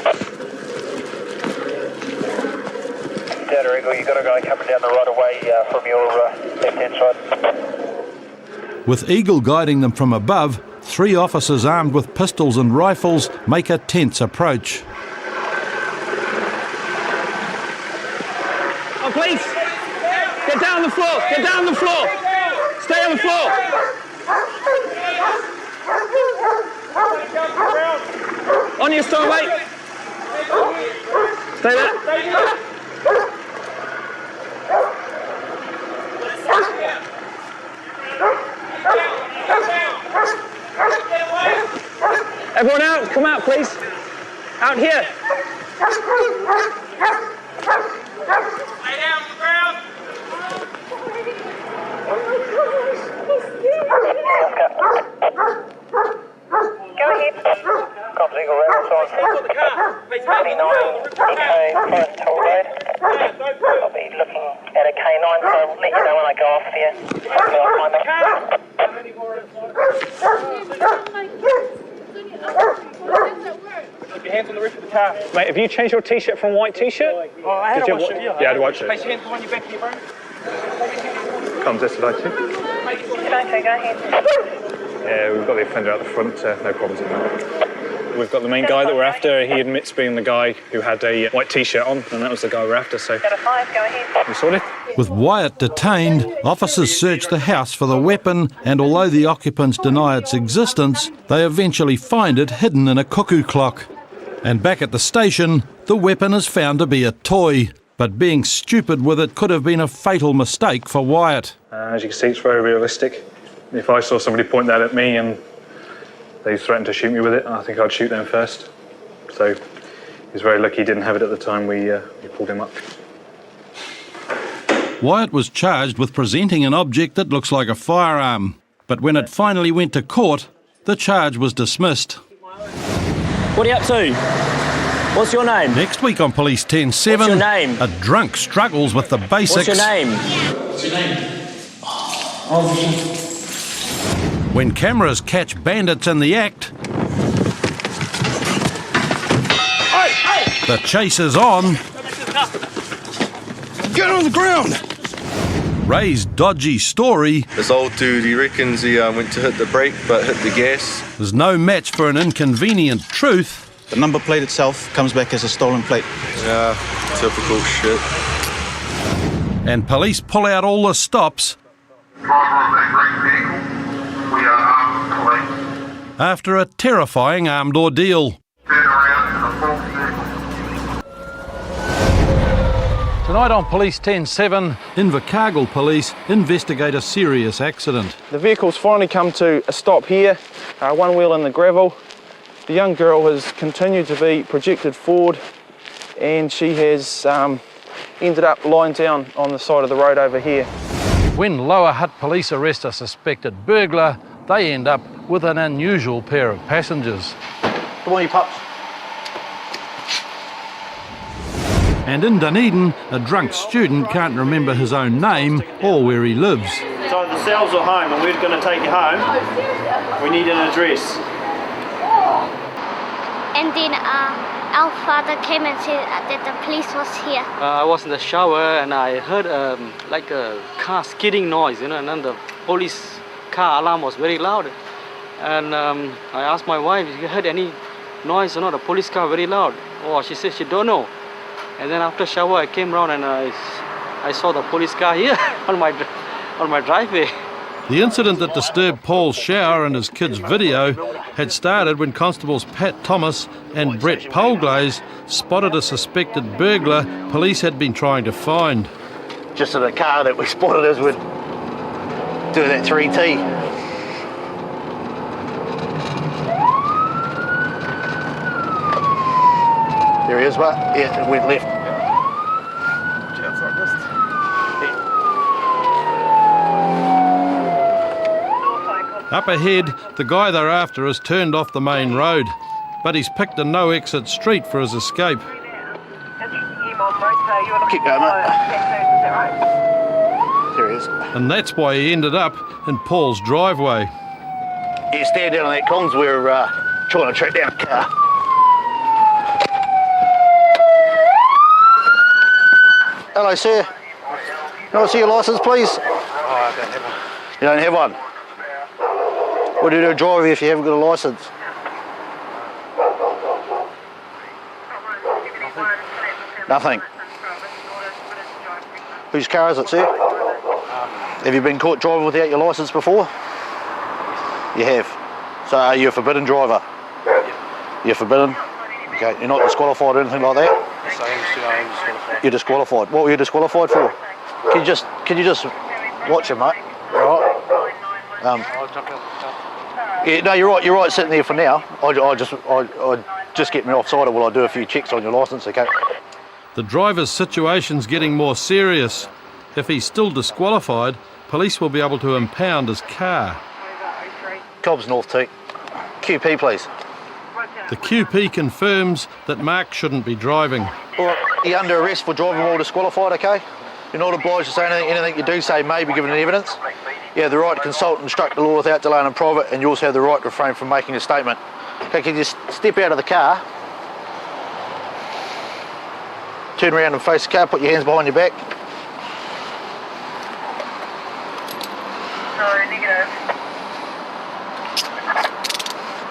Data Eagle, you've got a guy coming down the right of way from your left-hand side. With Eagle guiding them from above, 3 officers armed with pistols and rifles make a tense approach. Oh, please! Get down the floor! Get down the floor! Stay on the floor! On your stone, mate! Stay there! Everyone out! Come out, please! Out here! Lay down on the ground. Go ahead. Cops Eagle Rebel, sign 29, K, first toll road. I'll be looking at a K9, so I'll let you know when I go off there. I'll find that. Keep your hands on the roof of the car. Mate, have you changed your t-shirt from white t-shirt? Oh, I had a white shirt, yeah. Yeah, I had a white shirt. Place your hands behind your back here, bro. Comes this today too. Okay, go ahead. Yeah, we've got the offender out the front, no problems with that. We've got the main guy that we're after. He admits being the guy who had a white t-shirt on, and that was the guy we're after, so... Got a 5, go ahead. We sorted. With Wyatt detained, officers search the house for the weapon, and although the occupants deny its existence, they eventually find it hidden in a cuckoo clock. And back at the station, the weapon is found to be a toy, but being stupid with it could have been a fatal mistake for Wyatt. As you can see, it's very realistic. If I saw somebody point that at me and they threatened to shoot me with it, I think I'd shoot them first. So he's very lucky he didn't have it at the time we pulled him up. Wyatt was charged with presenting an object that looks like a firearm, but when it finally went to court, the charge was dismissed. What are you up to? What's your name? Next week on Police 10-7, What's your name? A drunk struggles with the basics. What's your name? What's your name? When cameras catch bandits in the act, the chase is on. Get on the ground! Ray's dodgy story. This old dude, he reckons he went to hit the brake but hit the gas. There's no match for an inconvenient truth. The number plate itself comes back as a stolen plate. Yeah, typical shit. And police pull out all the stops after a terrifying armed ordeal. Tonight on Police 10-7, Invercargill Police investigate a serious accident. The vehicle's finally come to a stop here, one wheel in the gravel. The young girl has continued to be projected forward and she has ended up lying down on the side of the road over here. When Lower Hutt Police arrest a suspected burglar, they end up with an unusual pair of passengers. Come on, you pups. And in Dunedin, a drunk student can't remember his own name or where he lives. So the cells are home and we're going to take you home. We need an address. And then our father came and said that the police was here. I was in the shower and I heard like a car skidding noise, and then the police car alarm was very loud. And I asked my wife, "You heard any noise or not? A police car very loud?" Oh, she said she don't know. And then after shower, I came around and I saw the police car here on my driveway. The incident that disturbed Paul's shower and his kids' video had started when Constables Pat Thomas and Brett Polglaze spotted a suspected burglar police had been trying to find. Just in the car that we spotted as we're doing that 3T. There he is, mate. Yeah, it went left. Up ahead, the guy they're after has turned off the main road, but he's picked a no-exit street for his escape. Keep going, mate. There he is. And that's why he ended up in Paul's driveway. Yeah, stand down on that Kongs. We're trying to track down a car. Hello, sir. Can I see your licence, please? Oh, I don't have one. You don't have one? What do you do drive if you haven't got a licence? Nothing. Whose car is it, sir? Have you been caught driving without your licence before? You have. So are you a forbidden driver? You're forbidden? Okay, you're not disqualified or anything like that? Yes, I am disqualified. You're disqualified. What were you disqualified for? Can you just watch him, mate? All right. Yeah, no, you're right sitting there for now. I just get me offside while I do a few checks on your licence, okay? The driver's situation's getting more serious. If he's still disqualified, police will be able to impound his car. Cobbs North T. QP, please. The QP confirms that Mark shouldn't be driving. All right, you're under arrest for driving while disqualified, okay? You're not obliged to say anything. Anything you do say may be given evidence. You have the right to consult and instruct the law without delay in private, and you also have the right to refrain from making a statement. Okay, can you just step out of the car? Turn around and face the car, put your hands behind your back. No, negative.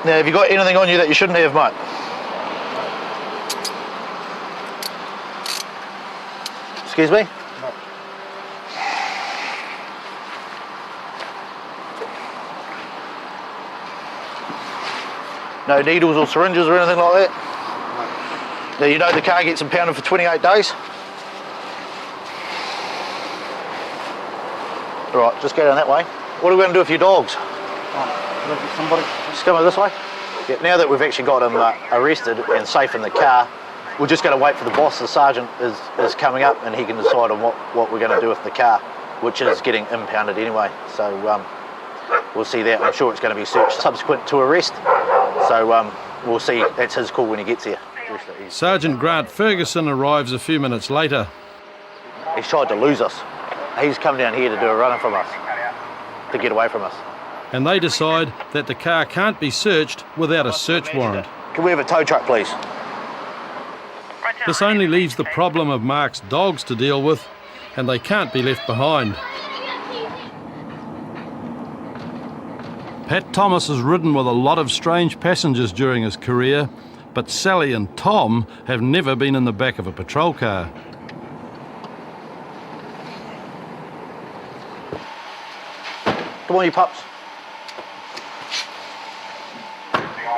Now, have you got anything on you that you shouldn't have, mate? Excuse me? No needles or syringes or anything like that? Now, you know the car gets impounded for 28 days? All right, just go down that way. What are we going to do with your dogs? Somebody. Just come over this way. Yeah, now that we've actually got him arrested and safe in the car, we're just going to wait for the boss. The sergeant is coming up and he can decide on what we're going to do with the car, which is getting impounded anyway. So we'll see that. I'm sure it's going to be searched subsequent to arrest. So we'll see. That's his call when he gets here. Sergeant Grant Ferguson arrives a few minutes later. He's tried to lose us. He's come down here to do a running from us, to get away from us. And they decide that the car can't be searched without a search warrant. Can we have a tow truck, please? This only leaves the problem of Mark's dogs to deal with, and they can't be left behind. Pat Thomas has ridden with a lot of strange passengers during his career, but Sally and Tom have never been in the back of a patrol car. Come on, you pups.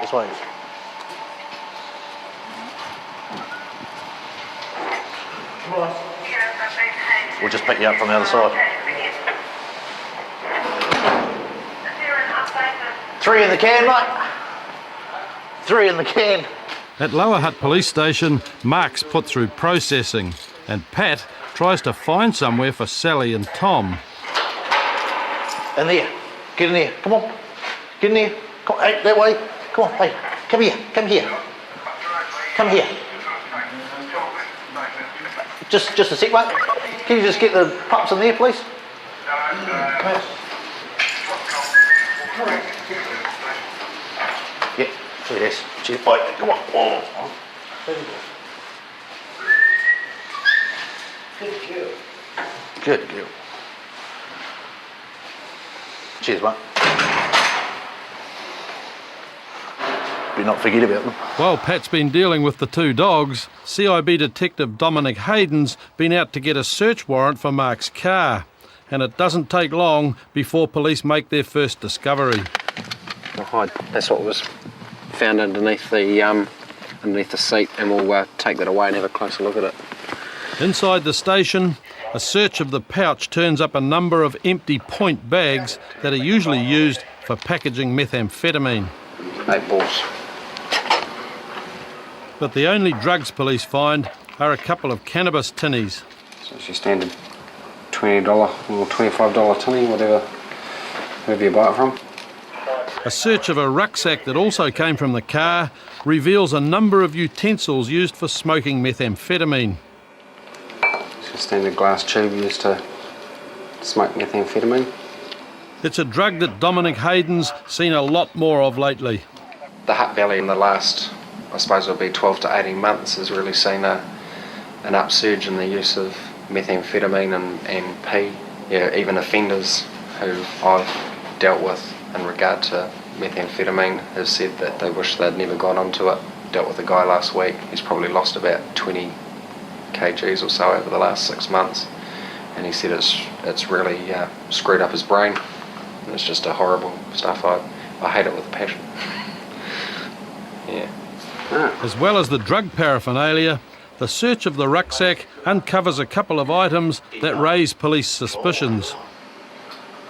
This way. We'll just pick you up from the other side. 3 in the can, mate. 3 in the can. At Lower Hutt Police Station, Mark's put through processing, and Pat tries to find somewhere for Sally and Tom. In there. Get in there. Come on. Get in there. Come on. Hey, that way. Come on. Hey, come here. Come here. Come here. Just a sec, mate. Can you just get the pups in there, please? Yeah, see this. Cheers, bye. Come on. Oh. Good girl. Good girl. Cheers, mate. Do not forget about them. While Pat's been dealing with the 2 dogs, CIB Detective Dominic Hayden's been out to get a search warrant for Mark's car. And it doesn't take long before police make their first discovery. That's what was found underneath the seat, and we'll take that away and have a closer look at it. Inside the station, a search of the pouch turns up a number of empty point bags that are usually used for packaging methamphetamine. 8 balls. But the only drugs police find are a couple of cannabis tinnies. So it's your standard $20 or $25 tinny, whatever you buy it from. A search of a rucksack that also came from the car reveals a number of utensils used for smoking methamphetamine. It's a standard glass tube used to smoke methamphetamine. It's a drug that Dominic Hayden's seen a lot more of lately. The Hutt Valley in the last, I suppose it'll be 12 to 18 months, has really seen an upsurge in the use of methamphetamine and P. Yeah, even offenders who I've dealt with in regard to methamphetamine have said that they wish they'd never gone onto it. Dealt with a guy last week, he's probably lost about 20 kgs or so over the last 6 months, and he said it's really screwed up his brain. And it's just a horrible stuff. I hate it with a passion. Yeah. As well as the drug paraphernalia, the search of the rucksack uncovers a couple of items that raise police suspicions.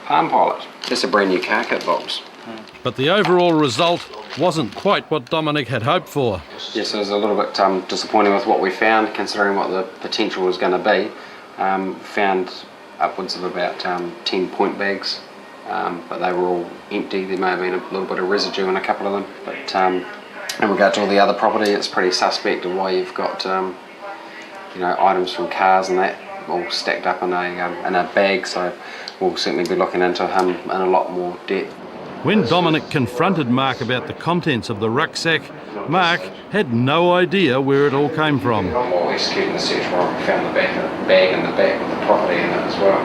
Palm pilot. Just a brand new car kit box. But the overall result wasn't quite what Dominic had hoped for. Yes, it was a little bit disappointing with what we found, considering what the potential was going to be. Found upwards of about 10 point bags, but they were all empty. There may have been a little bit of residue in a couple of them. But in regard to all the other property, it's pretty suspect of why you've got items from cars and that all stacked up in a bag. So we'll certainly be looking into him in a lot more depth. When Dominic confronted Mark about the contents of the rucksack, Mark had no idea where it all came from. While we executed the search warrant, we found the bag in the back with the property in it as well.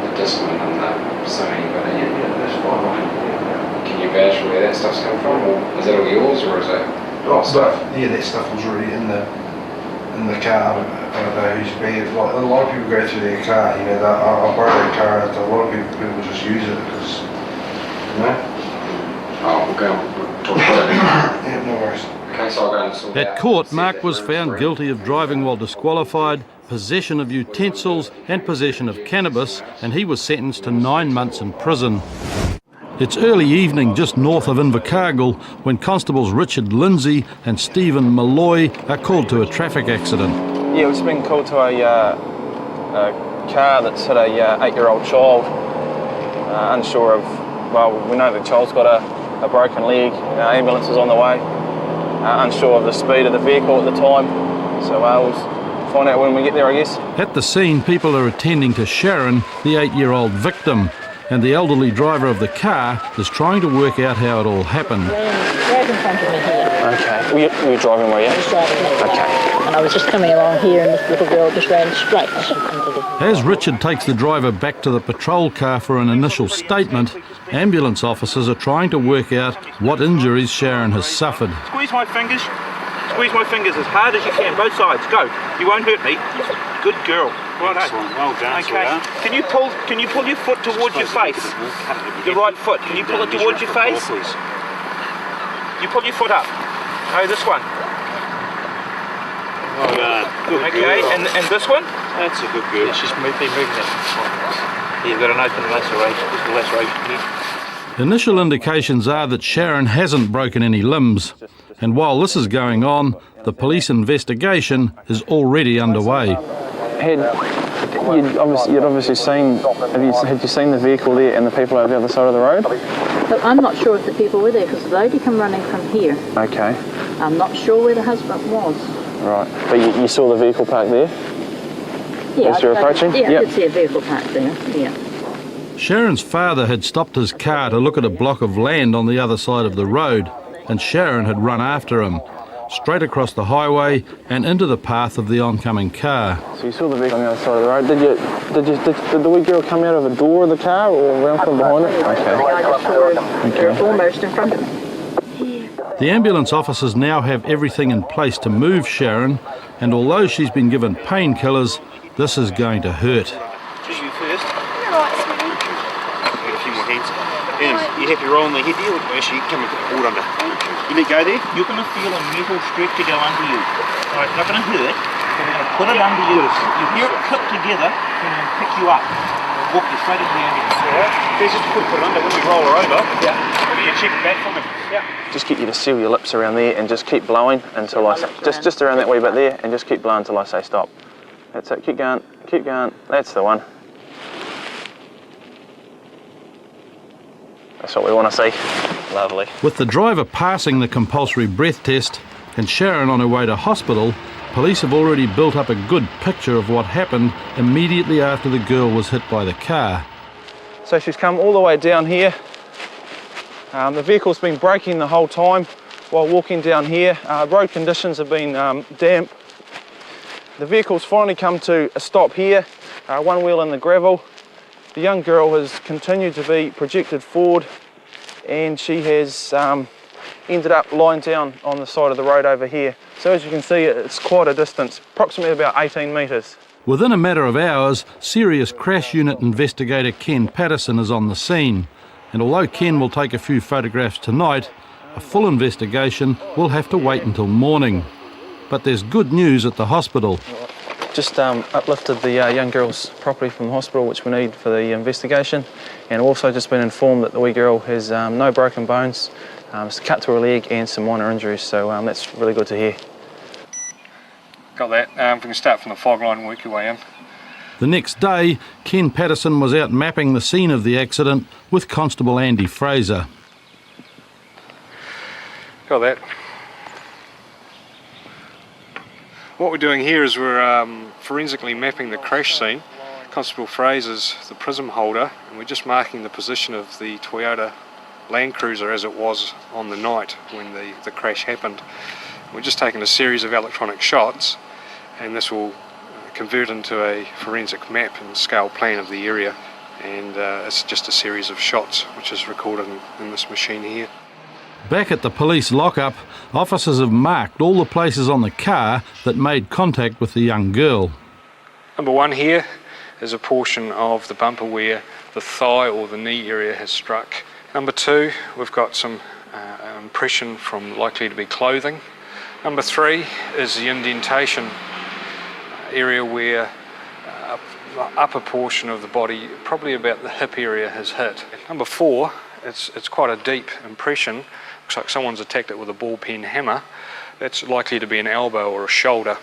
The Discman and the Sony, but that's fine. Can you vouch for where that stuff's come from, or is that all yours, or is it stuff? Yeah, that stuff was already in the car. I don't know whose bag. Like, a lot of people go through their car. I borrow their car. A lot of people just use it because. Oh, we'll go and talk about it. Yeah, no worries. Okay, so I'll go and sort that out. At court, Mark was found guilty of driving while disqualified, possession of utensils and possession of cannabis, and he was sentenced to 9 months in prison. It's early evening just north of Invercargill when constables Richard Lindsay and Stephen Malloy are called to a traffic accident. Yeah, we've just been called to a car that's hit a 8-year-old child, unsure of. Well, we know the child's got a broken leg, ambulance is on the way, unsure of the speed of the vehicle at the time, so we'll find out when we get there, I guess. At the scene, people are attending to Sharon, the 8-year-old victim, and the elderly driver of the car is trying to work out how it all happened. Right in front of me here. Okay. Were you driving, were you? I was driving. Okay. And I was just coming along here and this little girl just ran straight into the... As Richard takes the driver back to the patrol car for an initial statement, ambulance officers are trying to work out what injuries Sharon has suffered. Squeeze my fingers. Squeeze my fingers as hard as you can, both sides. Go. You won't hurt me. Good girl. Well done. Well done. Okay. Can you pull your foot towards your face? Your right foot. Can you pull it towards your face? You pull your foot up. Oh, this one. Well done. Good okay, girl. And this one? That's a good girl. Yeah, she's been moving that. You've got an open laceration. Just a laceration here. Initial indications are that Sharon hasn't broken any limbs, and while this is going on, the police investigation is already underway. You'd obviously seen. Had you seen the vehicle there and the people over the other side of the road? But I'm not sure if the people were there because the lady came running from here. Okay. I'm not sure where the husband was. Right, but you saw the vehicle parked there? Yeah, as you're approaching? Yeah, I did see a vehicle parked there, yeah. Sharon's father had stopped his car to look at a block of land on the other side of the road, and Sharon had run after him, straight across the highway and into the path of the oncoming car. So you saw the vehicle on the other side of the road. Did the wee girl come out of the door of the car or around from behind it? Okay. I just saw her almost in front of me. The ambulance officers now have everything in place to move Sharon, and although she's been given painkillers, this is going to hurt. Just you first. You're right, sweetie. Get a few more heads. You happy rolling the head there? Actually, you can come and hold under. You let go there. You're going to feel a metal strap to go under you. Alright, it's not going to hurt. So we're going to put it under you. You hear it click together, and then pick you up. Walk you straight into the ambulance. Alright. There's just put it under when we roll her over. Yeah. You check it back from him. Yeah. Just get you to seal your lips around there and just keep blowing until I say, just around that wee bit there, and just keep blowing until I say stop. That's it, keep going, that's the one. That's what we want to see. Lovely. With the driver passing the compulsory breath test and Sharon on her way to hospital, police have already built up a good picture of what happened immediately after the girl was hit by the car. So she's come all the way down here. The vehicle's been braking the whole time while walking down here. Road conditions have been damp. The vehicle's finally come to a stop here, one wheel in the gravel. The young girl has continued to be projected forward, and she has ended up lying down on the side of the road over here. So as you can see, it's quite a distance, approximately about 18 metres. Within a matter of hours, Serious Crash Unit investigator Ken Patterson is on the scene. And although Ken will take a few photographs tonight, a full investigation will have to wait until morning. But there's good news at the hospital. Just uplifted the young girl's property from the hospital, which we need for the investigation, and also just been informed that the wee girl has no broken bones, it's a cut to her leg and some minor injuries, so that's really good to hear. Got that. We can start from the fog line and work your way in. The next day, Ken Patterson was out mapping the scene of the accident with Constable Andy Fraser. Got that. What we're doing here is we're forensically mapping the crash scene. Constable Fraser's the prism holder, and we're just marking the position of the Toyota Land Cruiser as it was on the night when the crash happened. We're just taking a series of electronic shots, and this will convert into a forensic map and scale plan of the area, and it's just a series of shots which is recorded in this machine here. Back at the police lockup, officers have marked all the places on the car that made contact with the young girl. Number one here is a portion of the bumper where the thigh or the knee area has struck. Number two, we've got some impression from likely to be clothing. Number three is the indentation area where the upper portion of the body, probably about the hip area, has hit. Number four, it's quite a deep impression. Looks like someone's attacked it with a ball pen hammer. That's likely to be an elbow or a shoulder.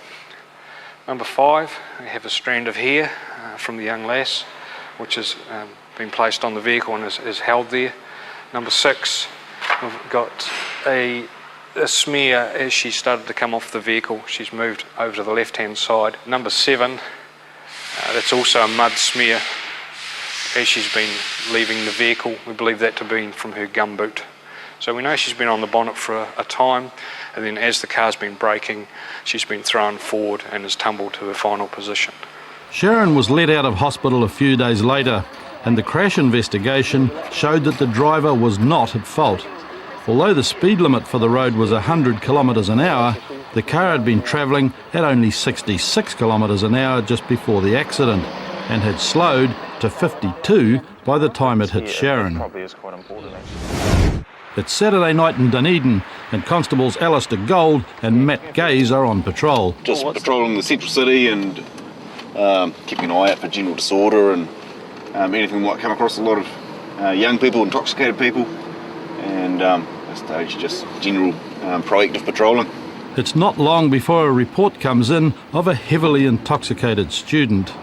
Number five, we have a strand of hair from the young lass, which has been placed on the vehicle and is held there. Number six, we've got a smear as she started to come off the vehicle. She's moved over to the left-hand side. Number seven, that's also a mud smear as she's been leaving the vehicle. We believe that to be from her gumboot. So we know she's been on the bonnet for a time, and then as the car's been braking, she's been thrown forward and has tumbled to her final position. Sharon was let out of hospital a few days later, and the crash investigation showed that the driver was not at fault. Although the speed limit for the road was 100 kilometres an hour, the car had been travelling at only 66 kilometres an hour just before the accident, and had slowed to 52 by the time it hit Sharon. It's Saturday night in Dunedin, and Constables Alistair Gold and Matt Gaze are on patrol. Just patrolling the central city and keeping an eye out for general disorder and anything that might come across a lot of young people, intoxicated people, and at this stage just general proactive patrolling. It's not long before a report comes in of a heavily intoxicated student.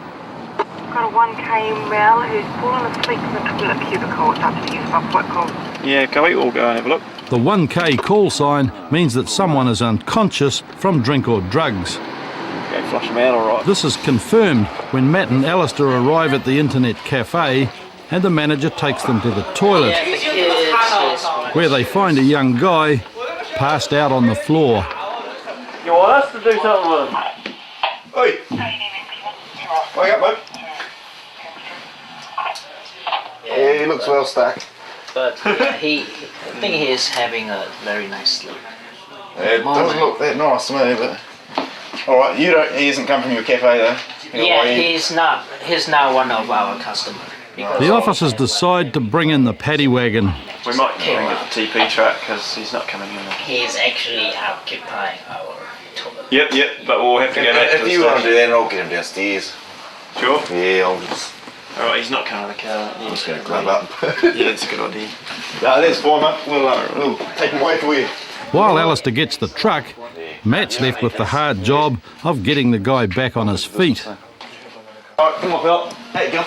Got a 1K male who's fallen asleep in the toilet cubicle. It's up to you, what call? Yeah, can we all go and have a look? The 1K call sign means that someone is unconscious from drink or drugs. Okay, flush them out, all right. This is confirmed when Matt and Alistair arrive at the internet cafe, and the manager takes them to the toilet, where they find a young guy passed out on the floor. You want us to do something with him? Oi! Wake up, bud. Yeah, he looks well stacked. But I think he is having a very nice sleep. It doesn't look that nice to me, but... Alright, he hasn't come from your cafe though? Yeah, he's not one of our customers. The officers decide to bring in the paddy wagon. We might bring the TP truck because he's not coming in. He's actually occupying our toilet. Yep, but we'll have to go back to the station. If you want to do that, I'll get him downstairs. Sure? Yeah, I'll just... Alright, he's not coming in the car. I'm just going to grab up. Yeah, that's a good idea. No, that's fine, mate. We'll take him away for you. While Alistair gets the truck, Matt's left with the hard job of getting the guy back on his feet. Alright, come on, Phil. Hey, go.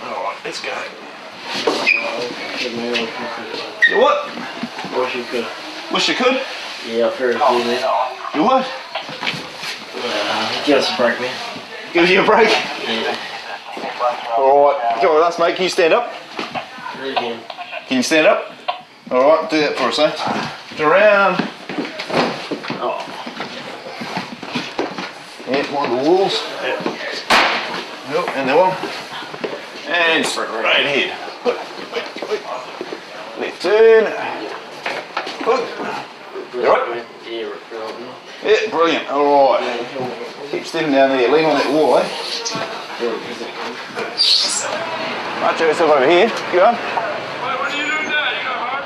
Alright, let's go. You what? Wish you could. Wish you could? Yeah, I've heard of you. You what? Give us a break, man. Gives you a break? Yeah. Alright, go with us, mate. Can you stand up? Really can. Can you stand up? Alright, do that for us, eh? Around. Oh. Yeah, mind the walls. Yep, and that one. And straight ahead. Left turn. Good. You alright? Yeah, brilliant. Alright. Keep stepping down there. Lean on that wall, eh? Right, check yourself over here. Go on.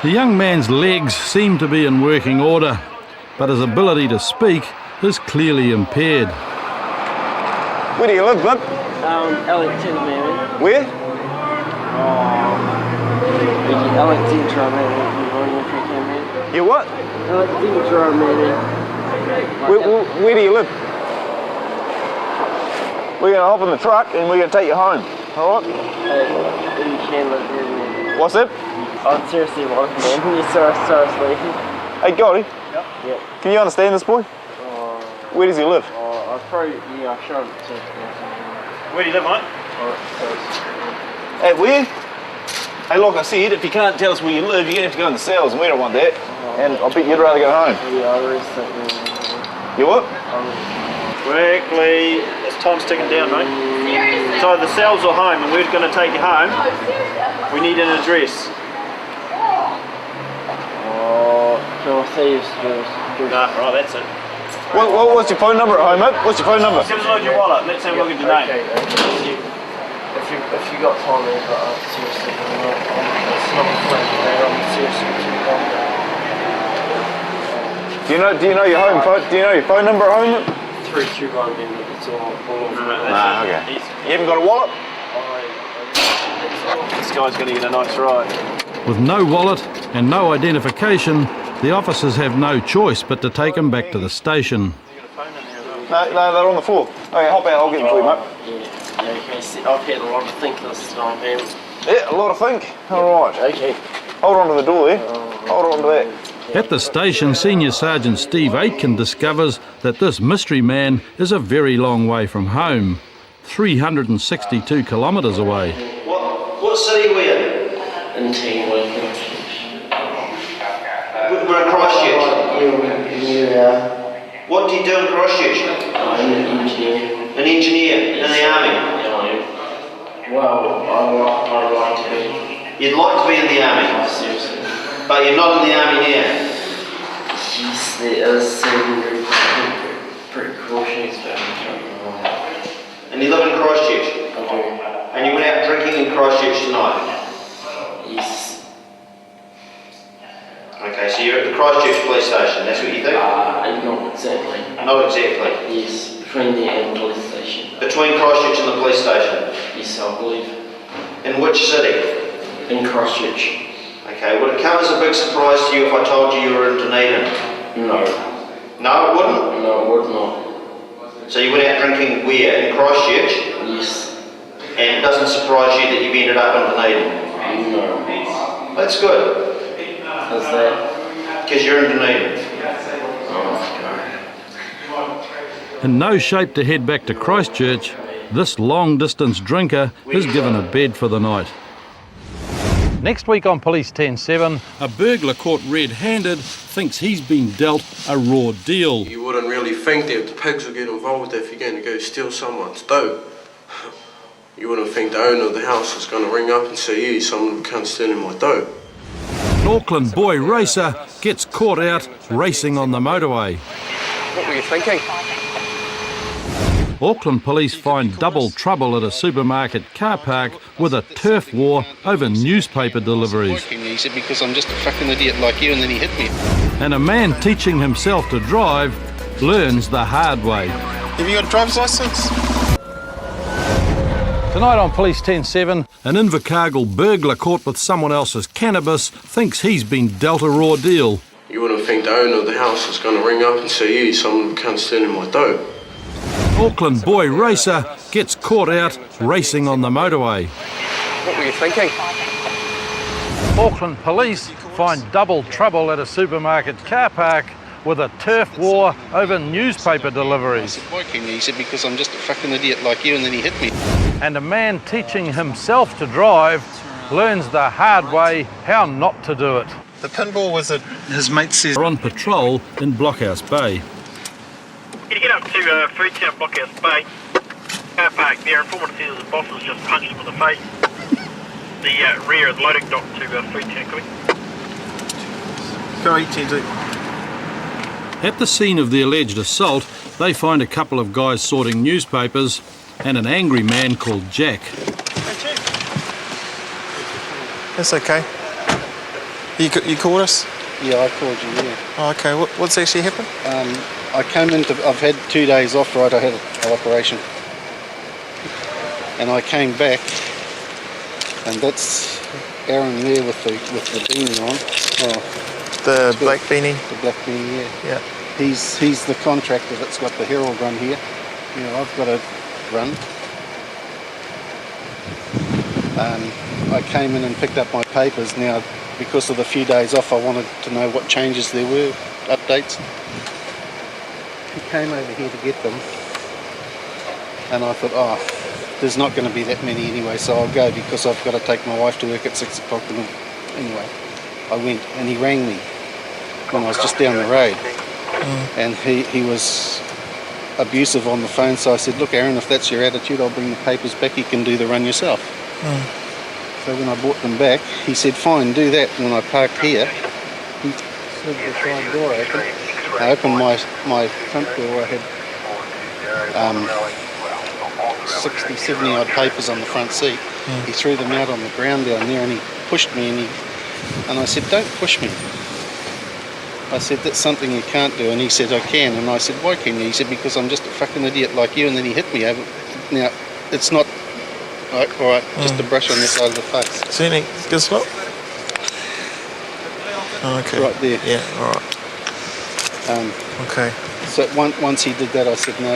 The young man's legs seem to be in working order, but his ability to speak is clearly impaired. Where do you live, bud? Alexandra, man. Where? Alexandra, man. You what? Alexandra, man. Where do you live? We're going to hop in the truck and we're going to take you home. Alright? Hey, you can live here, man. What's that? I'm seriously wrong, man. You're seriously. Hey, Goldie. Yep. Can you understand this boy? Where does he live? I'll show him. Where do you live, mate? Hey, where? Hey, like I said, if you can't tell us where you live, you're going to have to go in the cells, and we don't want that. And I bet you'd rather go home. Yeah, I really think. You what? Quickly. It's time's ticking down, mate. So the cells are home, and we're going to take you home. We need an address. Can I see your address? Nah, right, that's it. What's your phone number at home, mate? What's your phone number? Give us a look at your wallet. Let's have a look at your name. If you got time there, but seriously, it's not reflecting there. I'm seriously too long. Do you know your home phone? Do you know your phone number at home? 321, it's all okay. You haven't got a wallet? This guy's going to get a nice ride. With no wallet and no identification, the officers have no choice but to take him back to the station. No, they're on the floor. Okay, hop out, I'll get them for you, mate. Yeah, okay, I've had a lot of think this time, man. Yeah, a lot of think. Alright. Okay. Hold on to the door there. Hold on to that. At the station, Senior Sergeant Steve Aitken discovers that this mystery man is a very long way from home, 362 kilometres away. What city are we in? In Teamwork. We're in Christchurch. Yeah. What do you do in Christchurch? I'm an engineer. An engineer in the army? Well, I'd like to be. You'd like to be in the army? Seriously. But you're not in the army now? Yes, there are certain precautions about And you live in Christchurch? I do. And you went out drinking in Christchurch tonight? Yes. Okay, so you're at the Christchurch police station, that's what you think? Not exactly. Not exactly? Yes, between there and the police station. Between Christchurch and the police station? Yes, I believe. In which city? In Christchurch. Okay, would it come as a big surprise to you if I told you were in Dunedin? No. No, it wouldn't? No, it would not. So you went out drinking where? In Christchurch? Yes. And it doesn't surprise you that you've ended up in Dunedin? No. That's good. How's that? Because you're in Dunedin. In no shape to head back to Christchurch, this long-distance drinker is given a bed for the night. Next week on Police 10-7, a burglar caught red-handed thinks he's been dealt a raw deal. You wouldn't really think that the pigs would get involved if you're going to go steal someone's dough. You wouldn't think the owner of the house was going to ring up and say, "Hey, someone can't steal my dough." An Auckland boy racer gets caught out racing on the motorway. What were you thinking? Auckland police find double trouble at a supermarket car park with a turf war over newspaper deliveries. He said, "Because I'm just a fucking idiot like you," and then he hit me. And a man teaching himself to drive learns the hard way. Have you got a driver's license? Tonight on Police 10-7, an Invercargill burglar caught with someone else's cannabis thinks he's been dealt a raw deal. You wouldn't think the owner of the house was going to ring up and say, "Hey, someone can't steal my dough." Auckland boy racer gets caught out racing on the motorway. What were you thinking? Auckland police find double trouble at a supermarket car park with a turf war over newspaper deliveries. Why can you? He said, because I'm just a fucking idiot like you, and then he hit me. And a man teaching himself to drive learns the hard way how not to do it. The pinball was his mate says... We're on patrol in Blockhouse Bay. You get up to Freetown Blockhouse Bay, car park there, informant says the boss has just punched him in the face. The rear of the loading dock to Freetown, quick. At the scene of the alleged assault, they find a couple of guys sorting newspapers and an angry man called Jack. That's okay. You called us? Yeah, I called you, yeah. Oh, okay, what's actually happened? I came into, I've had 2 days off, right, I had an operation. And I came back, and that's Aaron there with the beanie on. Oh, the black beanie? The black beanie, yeah. Yeah. He's the contractor that's got the Herald run here. You know, I've got a run. I came in and picked up my papers. Now, because of the few days off, I wanted to know what changes there were, updates. He came over here to get them, and I thought, oh, there's not going to be that many anyway, so I'll go because I've got to take my wife to work at 6 o'clock. Anyway, I went, and he rang me when I was just down the road, and he was abusive on the phone, so I said, look, Aaron, if that's your attitude, I'll bring the papers back, you can do the run yourself. So when I brought them back, he said, fine, do that. And when I parked here, he slid the side door open. I opened my front door. I had 60, 70 odd papers on the front seat. He threw them out on the ground down there, and he pushed me, and I said, don't push me. I said, that's something you can't do. And he said, I can. And I said, why can you? He said, because I'm just a fucking idiot like you. And then he hit me over. Now, it's not... All right, just a brush on this side of the face. See any good spot? Oh, okay. Right there. Yeah, all right. Okay. So once he did that, I said, no,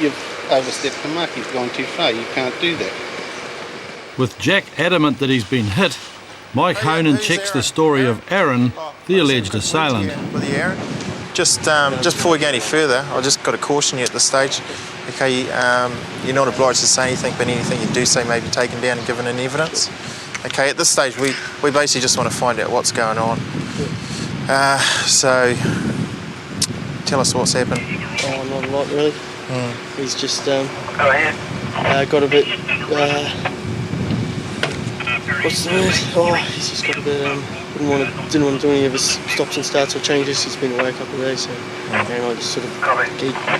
you've overstepped the mark. You've gone too far. You can't do that. With Jack adamant that he's been hit, Mike Honan checks the story of Aaron, the alleged assailant. With you, Aaron? Just before we go any further, I just got to caution you at this stage. Okay, you're not obliged to say anything, but anything you do say may be taken down and given in evidence. Okay, at this stage, we basically just want to find out what's going on. So, tell us what's happened. Oh, not a lot really. He's just got a bit. What's the word? Oh, he's just got a bit. Didn't want to do any of his stops and starts or changes. He's been away a couple of days, so and I just sort of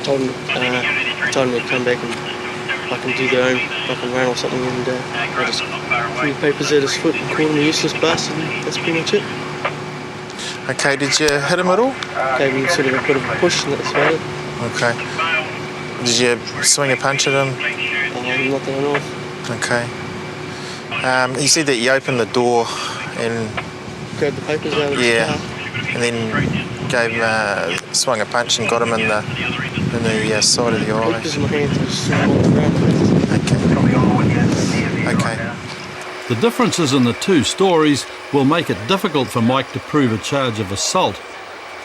told him to come back and I can do their own fucking run or something, and I just threw papers at his foot and called him a useless bastard, and that's pretty much it. Okay, did you hit him at all? Gave him sort of a bit of a push, and that's about it. Okay. Did you swing a punch at him? Not that I know of. Okay. You said that you opened the door and grabbed the papers out of his car. And then gave him swung a punch and got him in the side of the eye. Papers in my hands, I just threw them on the ground. Okay. The differences in the two stories will make it difficult for Mike to prove a charge of assault,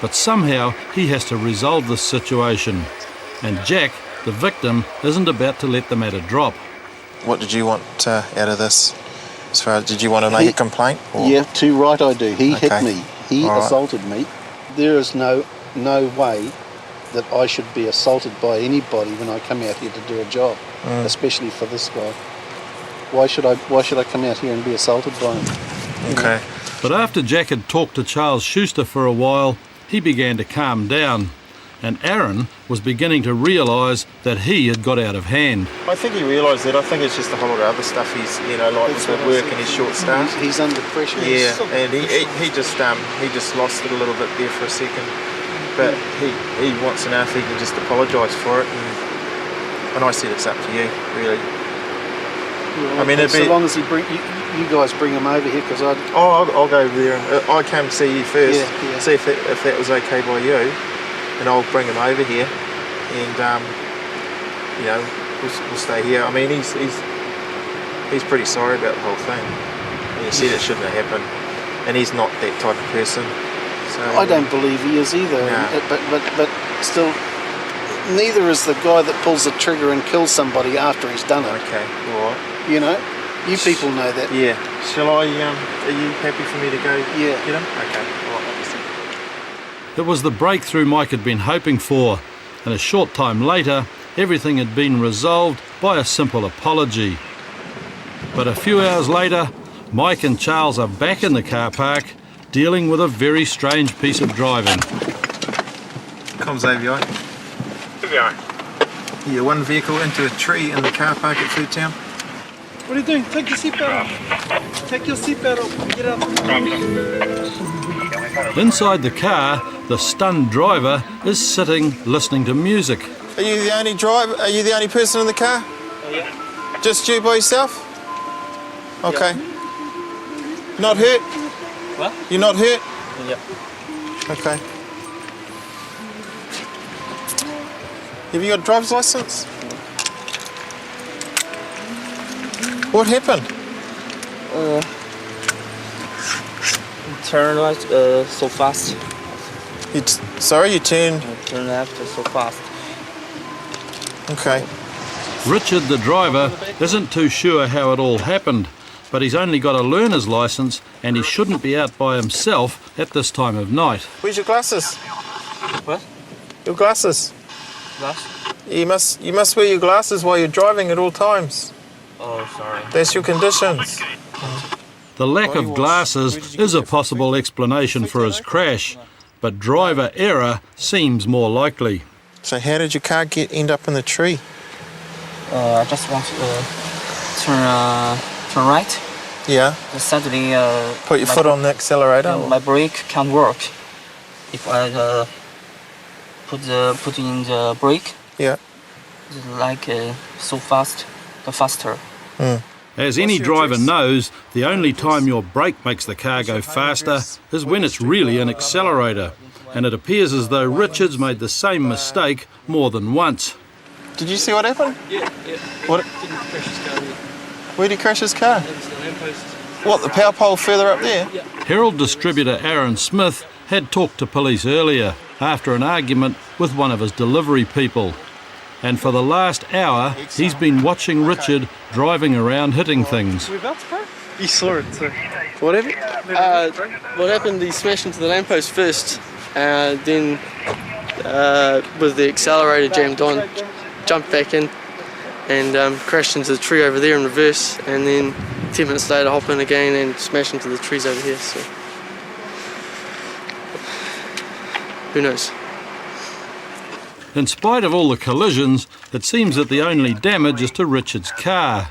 but somehow he has to resolve this situation, and Jack, the victim, isn't about to let the matter drop. What did you want out of this? As far as, did you want to make a complaint? Or? Yeah, too right I do. He hit me. He All right. assaulted me. There is no way that I should be assaulted by anybody when I come out here to do a job, especially for this guy. Why should I come out here and be assaulted by him? Okay. But after Jack had talked to Charles Schuster for a while, he began to calm down, and Aaron was beginning to realise that he had got out of hand. I think he realised that. I think it's just a whole lot of other stuff he's, like with the work and his short staff. He's under pressure. Yeah, and he just lost it a little bit there for a second. But he wants to know if he can just apologise for it. And I said it's up to you, really. Yeah, I mean, so long as you guys bring him over here, because I'll go over there. I came to see you first, see if that was okay by you. And I'll bring him over here, and we'll stay here. I mean, he's pretty sorry about the whole thing. And he said it shouldn't have happened. and he's not that type of person. So I don't believe he is either. No. But still, neither is the guy that pulls the trigger and kills somebody after he's done it. Okay, all right. You know, you people know that. Yeah. Shall I? Are you happy for me to go? Yeah. Get him? Okay. All right. It was the breakthrough Mike had been hoping for, and a short time later, everything had been resolved by a simple apology. But a few hours later, Mike and Charles are back in the car park, dealing with a very strange piece of driving. Comms AVI. Yeah, one vehicle into a tree in the car park at Foodtown. What are you doing? Take your seatbelt off. Take your seatbelt off. Get out. Inside the car, the stunned driver is sitting listening to music. Are you the only driver? Are you the only person in the car? Yeah. Just you by yourself? Okay. Not hurt? What? You're not hurt? Yeah. Okay. Have you got a driver's license? What happened? Turn right so fast. Sorry, you turned. Turn left so fast. Okay. Richard, the driver, isn't too sure how it all happened, but he's only got a learner's licence and he shouldn't be out by himself at this time of night. Where's your glasses? What? Your glasses. Glass? You must wear your glasses while you're driving at all times. Oh, sorry. That's your conditions. The lack of glasses is a possible explanation for his crash, but driver error seems more likely. So how did your car end up in the tree? I just want to turn right. Yeah. Suddenly, put your foot on the accelerator. My brake can't work. If I put in the brake, yeah, it's like so fast, faster. As any driver knows, the only time your brake makes the car go faster is when it's really an accelerator. And it appears as though Richard's made the same mistake more than once. Did you see what happened? Yeah. What? Didn't crash his car. Where did he crash his car? It's the lamppost. What, the power pole further up there? Yeah. Herald distributor Aaron Smith had talked to police earlier after an argument with one of his delivery people. And for the last hour, he's been watching Richard driving around hitting things. You saw it, so. What happened? What happened, he smashed into the lamppost first, then with the accelerator jammed on, jumped back in and crashed into the tree over there in reverse, and then 10 minutes later hop in again and smash into the trees over here, so. Who knows? In spite of all the collisions, it seems that the only damage is to Richard's car.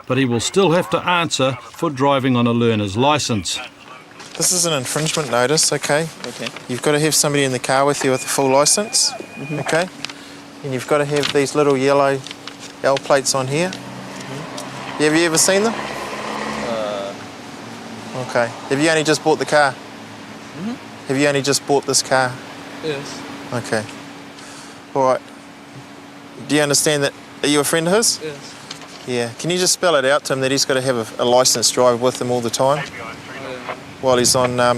But he will still have to answer for driving on a learner's licence. This is an infringement notice, okay? Okay. You've got to have somebody in the car with you with a full licence, okay? And you've got to have these little yellow L plates on here. Have you ever seen them? Okay. Have you only just bought the car? Have you only just bought this car? Yes. Okay. All right. Do you understand that? Are you a friend of his? Yes. Yeah. Can you just spell it out to him that he's got to have a licensed driver with him all the time while he's on a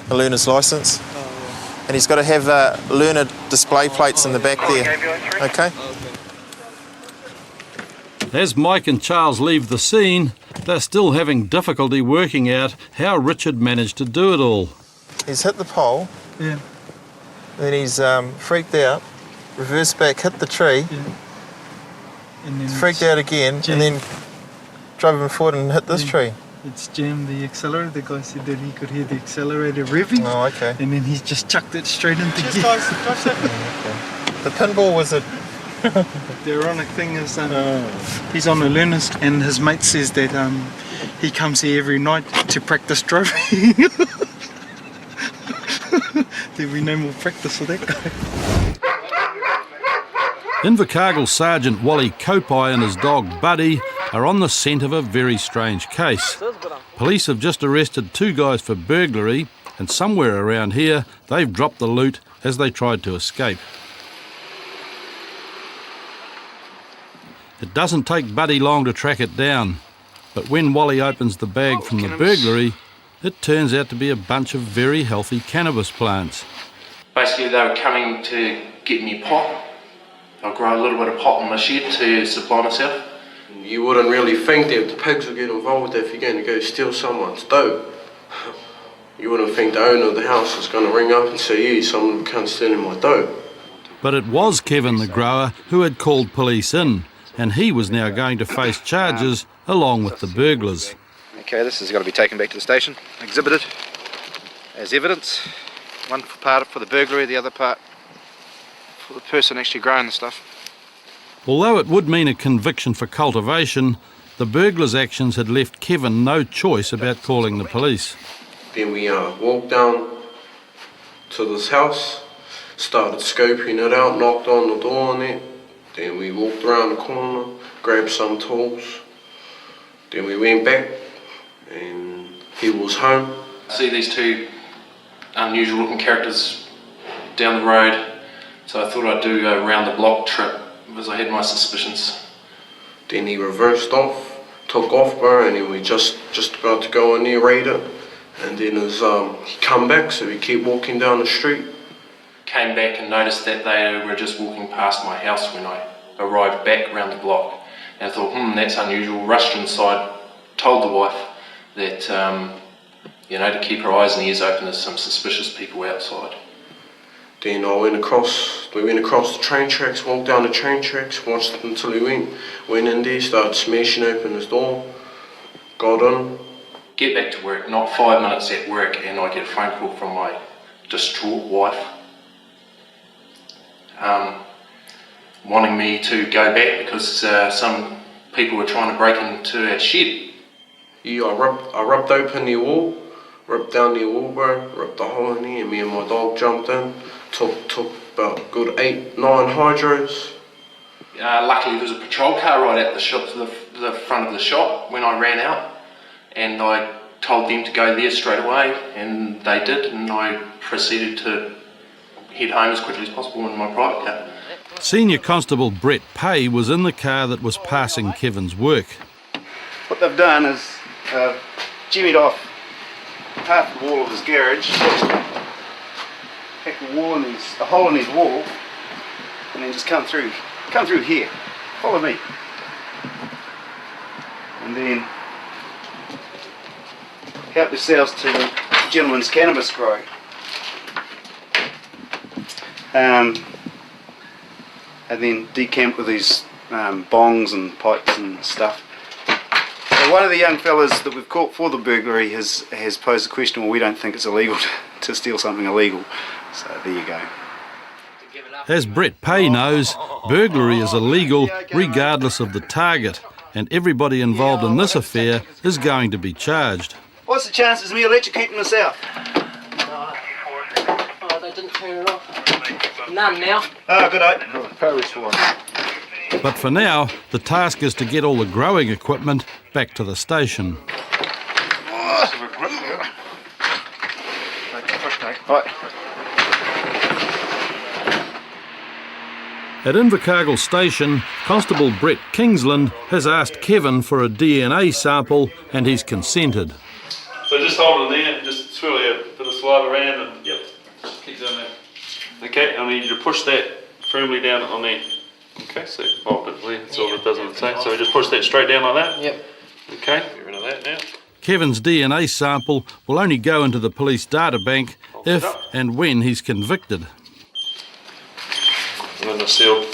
learner's licence? And he's got to have learner display plates in the back there. Okay? As Mike and Charles leave the scene, they're still having difficulty working out how Richard managed to do it all. He's hit the pole. Yeah. Then he's freaked out, reversed back, hit the tree. Yeah. And then Freaked out again, and then drove him forward and hit this tree. It's jammed the accelerator. The guy said that he could hear the accelerator revving. Oh, okay. And then he's just chucked it straight into gear. The pinball was a... The ironic thing is he's on a learner's, and his mate says that he comes here every night to practice driving. There'll be no more practice with that guy. Invercargill Sergeant Wally Kopai and his dog Buddy are on the scent of a very strange case. Police have just arrested 2 guys for burglary, and somewhere around here they've dropped the loot as they tried to escape. It doesn't take Buddy long to track it down, but when Wally opens the bag from the burglary, it turns out to be a bunch of very healthy cannabis plants. Basically, they were coming to get me pot. I'll grow a little bit of pot in my shed to supply myself. You wouldn't really think that the pigs would get involved if you're going to go steal someone's dope. You wouldn't think the owner of the house was going to ring up and say, "Yeah, someone can't steal my dope." But it was Kevin the grower who had called police in, and he was now going to face charges along with the burglars. Okay, this is going to be taken back to the station, exhibited as evidence. One part for the burglary, the other part for the person actually growing the stuff. Although it would mean a conviction for cultivation, the burglars' actions had left Kevin no choice about calling the police. Then we walked down to this house, started scoping it out, knocked on the door on it. Then we walked around the corner, grabbed some tools. Then we went back and he was home. I see these two unusual looking characters down the road, so I thought I'd do a round the block trip because I had my suspicions. Then he reversed off, took off, bro, and then we just about to go in there, raid it. And then as he come back, so we kept walking down the street. Came back and noticed that they were just walking past my house when I arrived back round the block. And I thought, that's unusual. Rushed inside, told the wife that, to keep her eyes and ears open, there's some suspicious people outside. Then we went across the train tracks, walked down the train tracks, watched it until he went in there, started smashing open his door, got in. Get back to work, not 5 minutes at work, and I get a phone call from my distraught wife, wanting me to go back because some people were trying to break into our shed. Yeah, I rubbed open the wall, ripped down the wall, bro, ripped the hole in there, and me and my dog jumped in, took about a good 8-9 hydros. Luckily there was a patrol car right at the shop, the front of the shop when I ran out, and I told them to go there straight away, and they did, and I proceeded to head home as quickly as possible in my private car. Senior Constable Brett Pay was in the car that was passing Kevin's work. What they've done is jimmied off half the wall of his garage, hacked a hole in his wall, and then just come through here. Follow me. And then help yourselves to the gentleman's cannabis grow. And then decamp with these bongs and pipes and stuff. So one of the young fellas that we've caught for the burglary has posed the question, well, we don't think it's illegal to steal something illegal. So there you go. As Brett Pay knows, burglary is illegal regardless of the target, and everybody involved in this affair is going to be charged. What's the chances of me electrocuting myself? Oh, they didn't turn it off. None now. Oh, good night. Paris for one. But for now, the task is to get all the growing equipment back to the station. At Invercargill Station, Constable Brett Kingsland has asked Kevin for a DNA sample, and he's consented. So just hold it in there, just swirl a bit of saliva around, and yep, just keep doing that. Okay, I need you to push that firmly down on there. Okay, so that's all it does on the tape. So we just push that straight down like that? Yep. Okay, get rid of that now. Kevin's DNA sample will only go into the police data bank if and when he's convicted. And then the seal.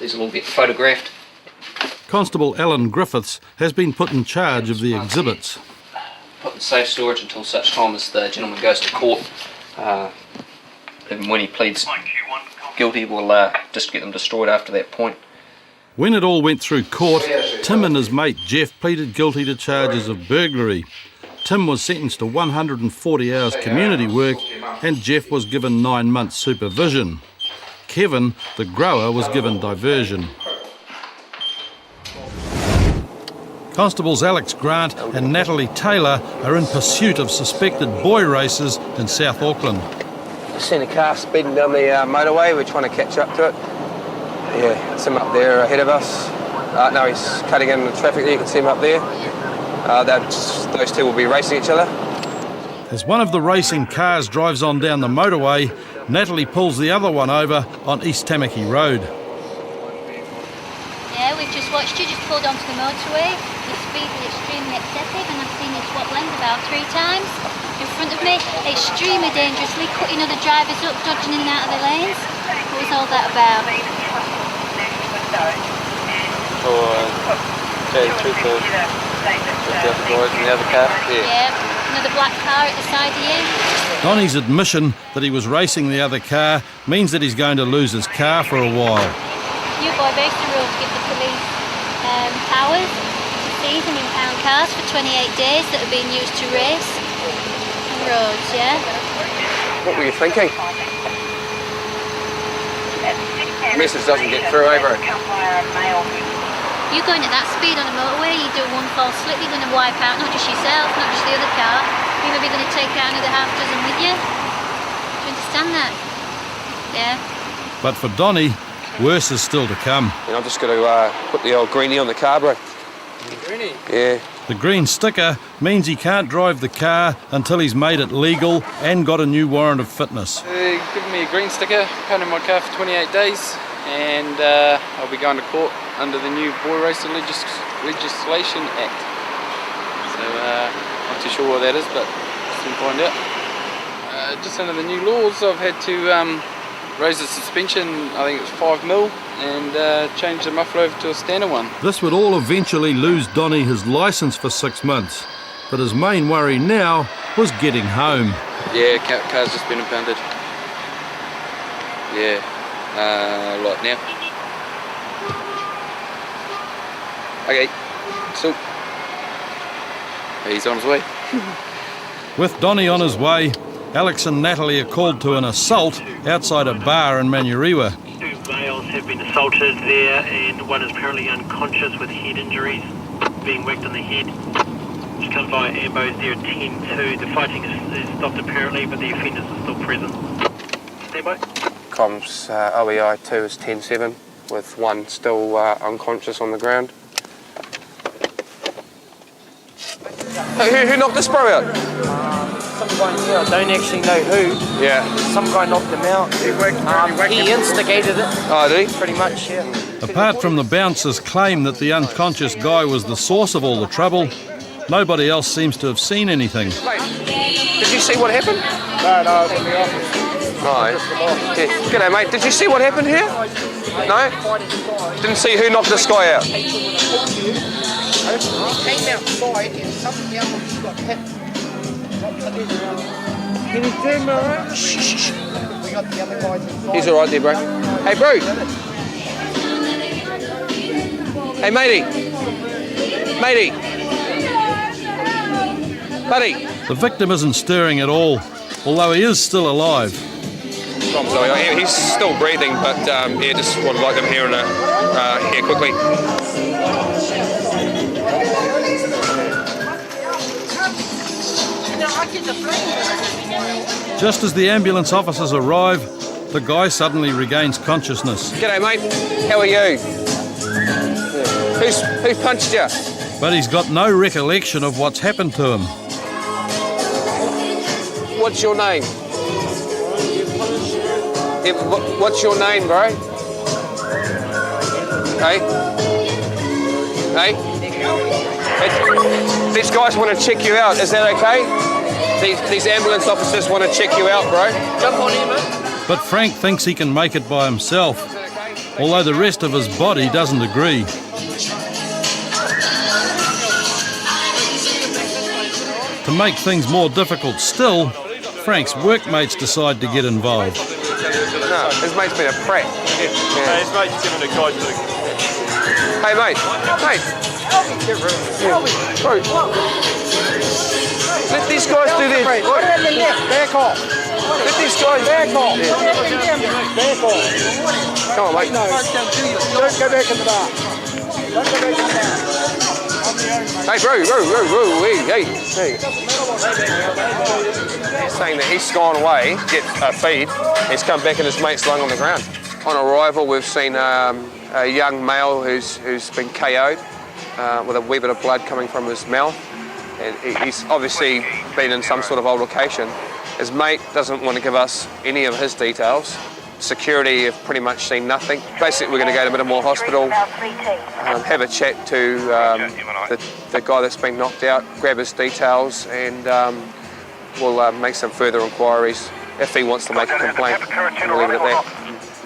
These will all get photographed. Constable Alan Griffiths has been put in charge of the exhibits. Put in safe storage until such time as the gentleman goes to court. And when he pleads guilty, we'll just get them destroyed after that point. When it all went through court, Tim and his mate Jeff pleaded guilty to charges of burglary. Tim was sentenced to 140 hours community work, and Jeff was given 9 months supervision. Kevin, the grower, was given diversion. Constables Alex Grant and Natalie Taylor are in pursuit of suspected boy racers in South Auckland. I've seen a car speeding down the motorway. We're trying to catch up to it. Yeah, some up there ahead of us. No, he's cutting in the traffic there. You can see him up there. Those two will be racing each other. As one of the racing cars drives on down the motorway, Natalie pulls the other one over on East Tamaki Road. Yeah, we've just watched you just pulled onto the motorway. Your speed is extremely excessive and I've seen you swap lanes about 3 times in front of me. Extremely dangerously, cutting other drivers up, dodging in and out of the lanes. What was all that about? The other guys in the other car. Yeah, another black car at the side of you. Donnie's admission that he was racing the other car means that he's going to lose his car for a while. You boy breaks the rules, give the police powers to seize and impound cars for 28 days that are being used to race on roads, yeah? What were you thinking? The message doesn't get through, bro. You're going at that speed on a motorway, you do one false slip, you're going to wipe out not just yourself, not just the other car, you're maybe going to take out another half dozen with you. Do you understand that? Yeah. But for Donnie, worse is still to come. And I've just got to put the old greenie on the car, bro. Greenie? Yeah. The green sticker means he can't drive the car until he's made it legal and got a new warrant of fitness. Given me a green sticker, impounded my car for 28 days, and I'll be going to court under the new Boy Racer Legislation Act. So, not too sure what that is, but soon find out. Just under the new laws, I've had to raise the suspension, I think it was 5 mil, and change the muffler over to a standard one. This would all eventually lose Donnie his licence for 6 months, but his main worry now was getting home. Yeah, car's just been impounded. Yeah, like now. Okay, so he's on his way. With Donnie on his way, Alex and Natalie are called to an assault outside a bar in Manurewa. 2 males have been assaulted there and one is currently unconscious with head injuries, being whacked on the head. Just come by Ambos there at 10-2. The fighting is stopped apparently, but the offenders are still present. Stand by. Comms OEI 2 is 10-7 with one still unconscious on the ground. Who knocked this bro out? Some guy here, I don't actually know who. Yeah. Some guy knocked him out. He instigated it. Oh, did he? Pretty much, yeah. Apart from the bouncer's claim that the unconscious guy was the source of all the trouble, nobody else seems to have seen anything. Mate, did you see what happened? No, I was in the office. No. Yeah. G'day, mate. Did you see what happened here? No? Didn't see who knocked this guy out? He came outside and something else got hit. Can you turn me around? Shh. We got the other guys inside. He's alright there, bro. Hey, bro. Hey, matey. Buddy. The victim isn't stirring at all, although he is still alive. He's still breathing, but yeah, just would like them here here quickly. Just as the ambulance officers arrive, the guy suddenly regains consciousness. G'day, mate. How are you? Who punched you? But he's got no recollection of what's happened to him. What's your name? What's your name, bro? Hey? These guys want to check you out. Is that okay? These ambulance officers want to check you out, bro. Jump on in, mate. But Frank thinks he can make it by himself, although the rest of his body doesn't agree. To make things more difficult still, Frank's workmates decide to get involved. No, his mate's been a prat. Yeah. Hey, his mate's giving the guys to the... Hey, mate. Bro. Let these guys do this. Back off. Let these guys... Back off. Back off. Come on, mate. No, don't go back in the bar. Don't go back in the bar. Hey, bro, hey. He's saying that he's gone away, get a feed, he's come back and his mate's lying on the ground. On arrival, we've seen a young male who's been KO'd with a wee bit of blood coming from his mouth. And he's obviously been in some sort of altercation. His mate doesn't want to give us any of his details. Security have pretty much seen nothing. Basically, we're going to go to Middlemore Hospital, have a chat to the guy that's been knocked out, grab his details, and we'll make some further inquiries if he wants to make a complaint. We'll leave it at that.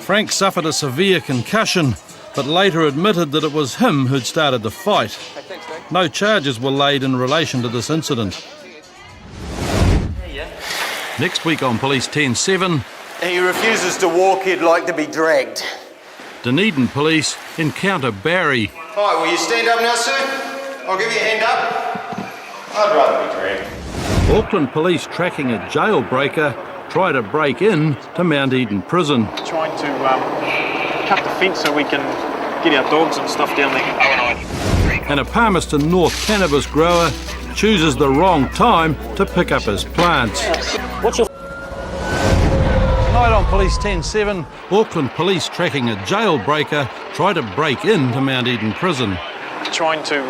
Frank suffered a severe concussion, but later admitted that it was him who'd started the fight. No charges were laid in relation to this incident. Next week on Police 10-7... He refuses to walk, he'd like to be dragged. Dunedin Police encounter Barry. Hi, will you stand up now, sir? I'll give you a hand up. I'd rather be dragged. Auckland Police tracking a jailbreaker try to break in to Mount Eden Prison. Trying to cut the fence so we can get our dogs and stuff down there. And a Palmerston North cannabis grower chooses the wrong time to pick up his plants. What's your... Tonight on Police 10-7, Auckland Police tracking a jailbreaker try to break into Mount Eden Prison. Trying to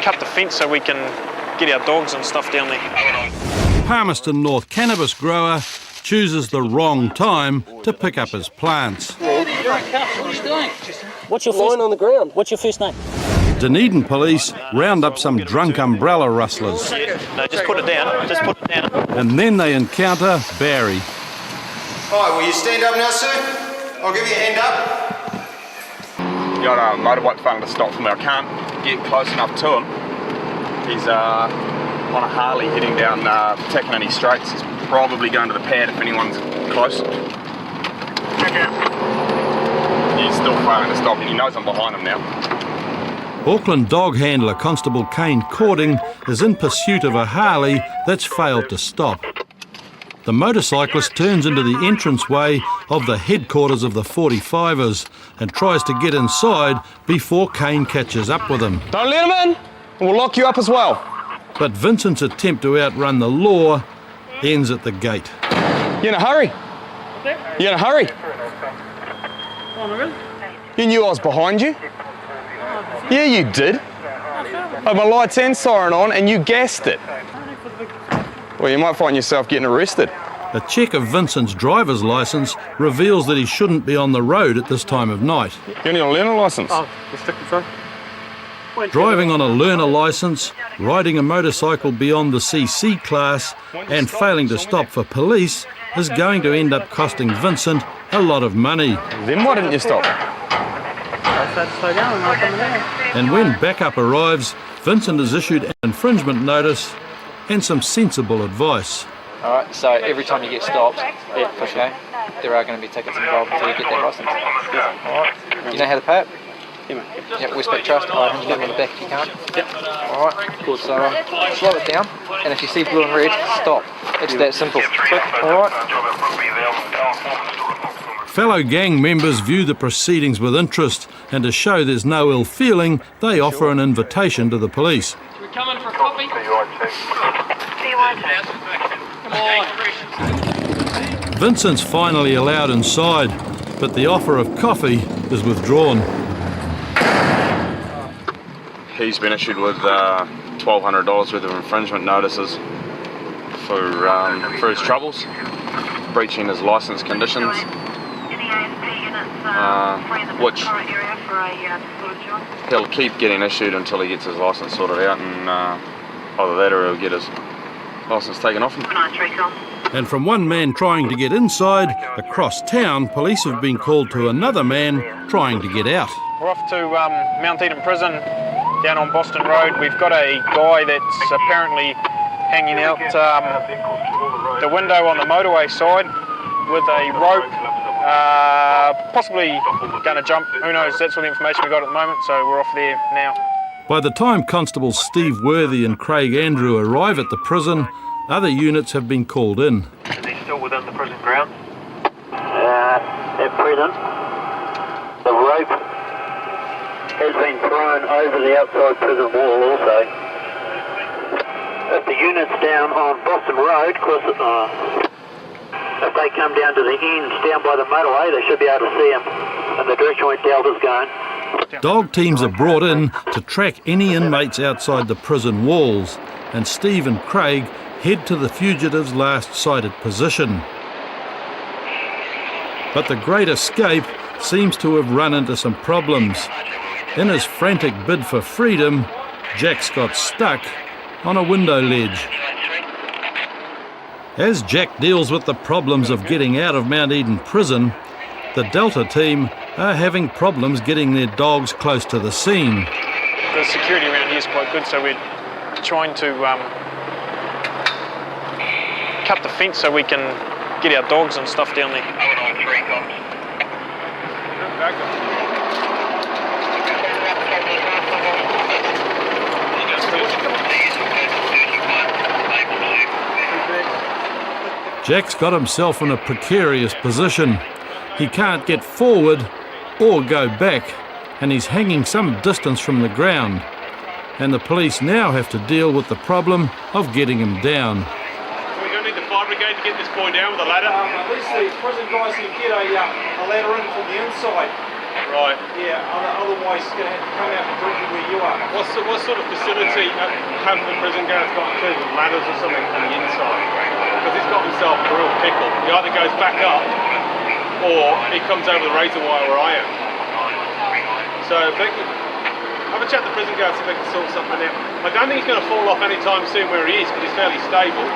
cut the fence so we can get our dogs and stuff down there. Palmerston North cannabis grower chooses the wrong time to pick up his plants. What are you doing? What's your line on the ground? What's your first name? Dunedin Police round up some drunk umbrella rustlers. No, just put it down. Just put it down. And then they encounter Barry. Hi, will you stand up now, sir? I'll give you a hand up. Got a motorbike fella to stop for me. I can't get close enough to him. He's on a Harley heading down Takanini Straits. He's probably going to the pad if anyone's close. He's still failing to stop, and he knows I'm behind him now. Auckland dog handler Constable Kane Cording is in pursuit of a Harley that's failed to stop. The motorcyclist turns into the entranceway of the headquarters of the 45ers and tries to get inside before Kane catches up with him. Don't let him in, and we'll lock you up as well. But Vincent's attempt to outrun the law ends at the gate. You in a hurry? You in a hurry? You knew I was behind you? Yeah, you did. I had my lights and siren on, and you gassed it. Well, you might find yourself getting arrested. A check of Vincent's driver's licence reveals that he shouldn't be on the road at this time of night. You need a learner licence? Oh, the stick in front. Driving on a learner licence, riding a motorcycle beyond the CC class, and failing to stop for police is going to end up costing Vincent a lot of money. Then why didn't you stop? And when backup arrives, Vincent is issued an infringement notice and some sensible advice. Alright, so every time you get stopped, okay, there are going to be tickets involved until you get that licence. Alright. You know how to pay it? Yeah, mate. Yep, Westpac Trust, $100 on the back if you can't. Yep. Alright, good, so slow it down, and if you see blue and red, stop. It's that simple. Alright. Fellow gang members view the proceedings with interest, and to show there's no ill feeling, they offer an invitation to the police. We're coming for coffee. Come on. Vincent's finally allowed inside, but the offer of coffee is withdrawn. He's been issued with $1,200 worth of infringement notices for his troubles, breaching his licence conditions, which he'll keep getting issued until he gets his licence sorted out, and either that or he'll get his licence taken off him. And from one man trying to get inside, across town, police have been called to another man trying to get out. We're off to Mount Eden Prison down on Boston Road. We've got a guy that's apparently hanging out the window on the motorway side with a rope, possibly going to jump. Who knows? That's all the information we got at the moment, so we're off there now. By the time Constables Steve Worthy and Craig Andrew arrive at the prison, other units have been called in. Is he still within the prison grounds? At present, the rope has been thrown over the outside prison wall also. If the unit's down on Boston Road, If they come down to the ends down by the motorway, they should be able to see them in the direction where Delta's going. Dog teams are brought in to track any inmates outside the prison walls, and Steve and Craig head to the fugitive's last sighted position. But the Great Escape seems to have run into some problems. In his frantic bid for freedom, Jack's got stuck on a window ledge. As Jack deals with the problems of getting out of Mount Eden prison, the Delta team are having problems getting their dogs close to the scene. The security around here is quite good, so we're trying to cut the fence so we can get our dogs and stuff down there. Jack's got himself in a precarious position. He can't get forward or go back, and he's hanging some distance from the ground. And the police now have to deal with the problem of getting him down. We're going to need the fire brigade to get this boy down with a ladder. At least the prison guys can get a ladder in from the inside. Right. Yeah, otherwise it's going to have to come out directly where you are. What sort of facility have the prison guards got, including ladders or something from the inside? Because he's got himself a real pickle. He either goes back up or he comes over the razor wire where I am. So if they could have a chat to the prison guards if they can sort something out. I don't think he's going to fall off anytime soon where he is, because he's fairly stable,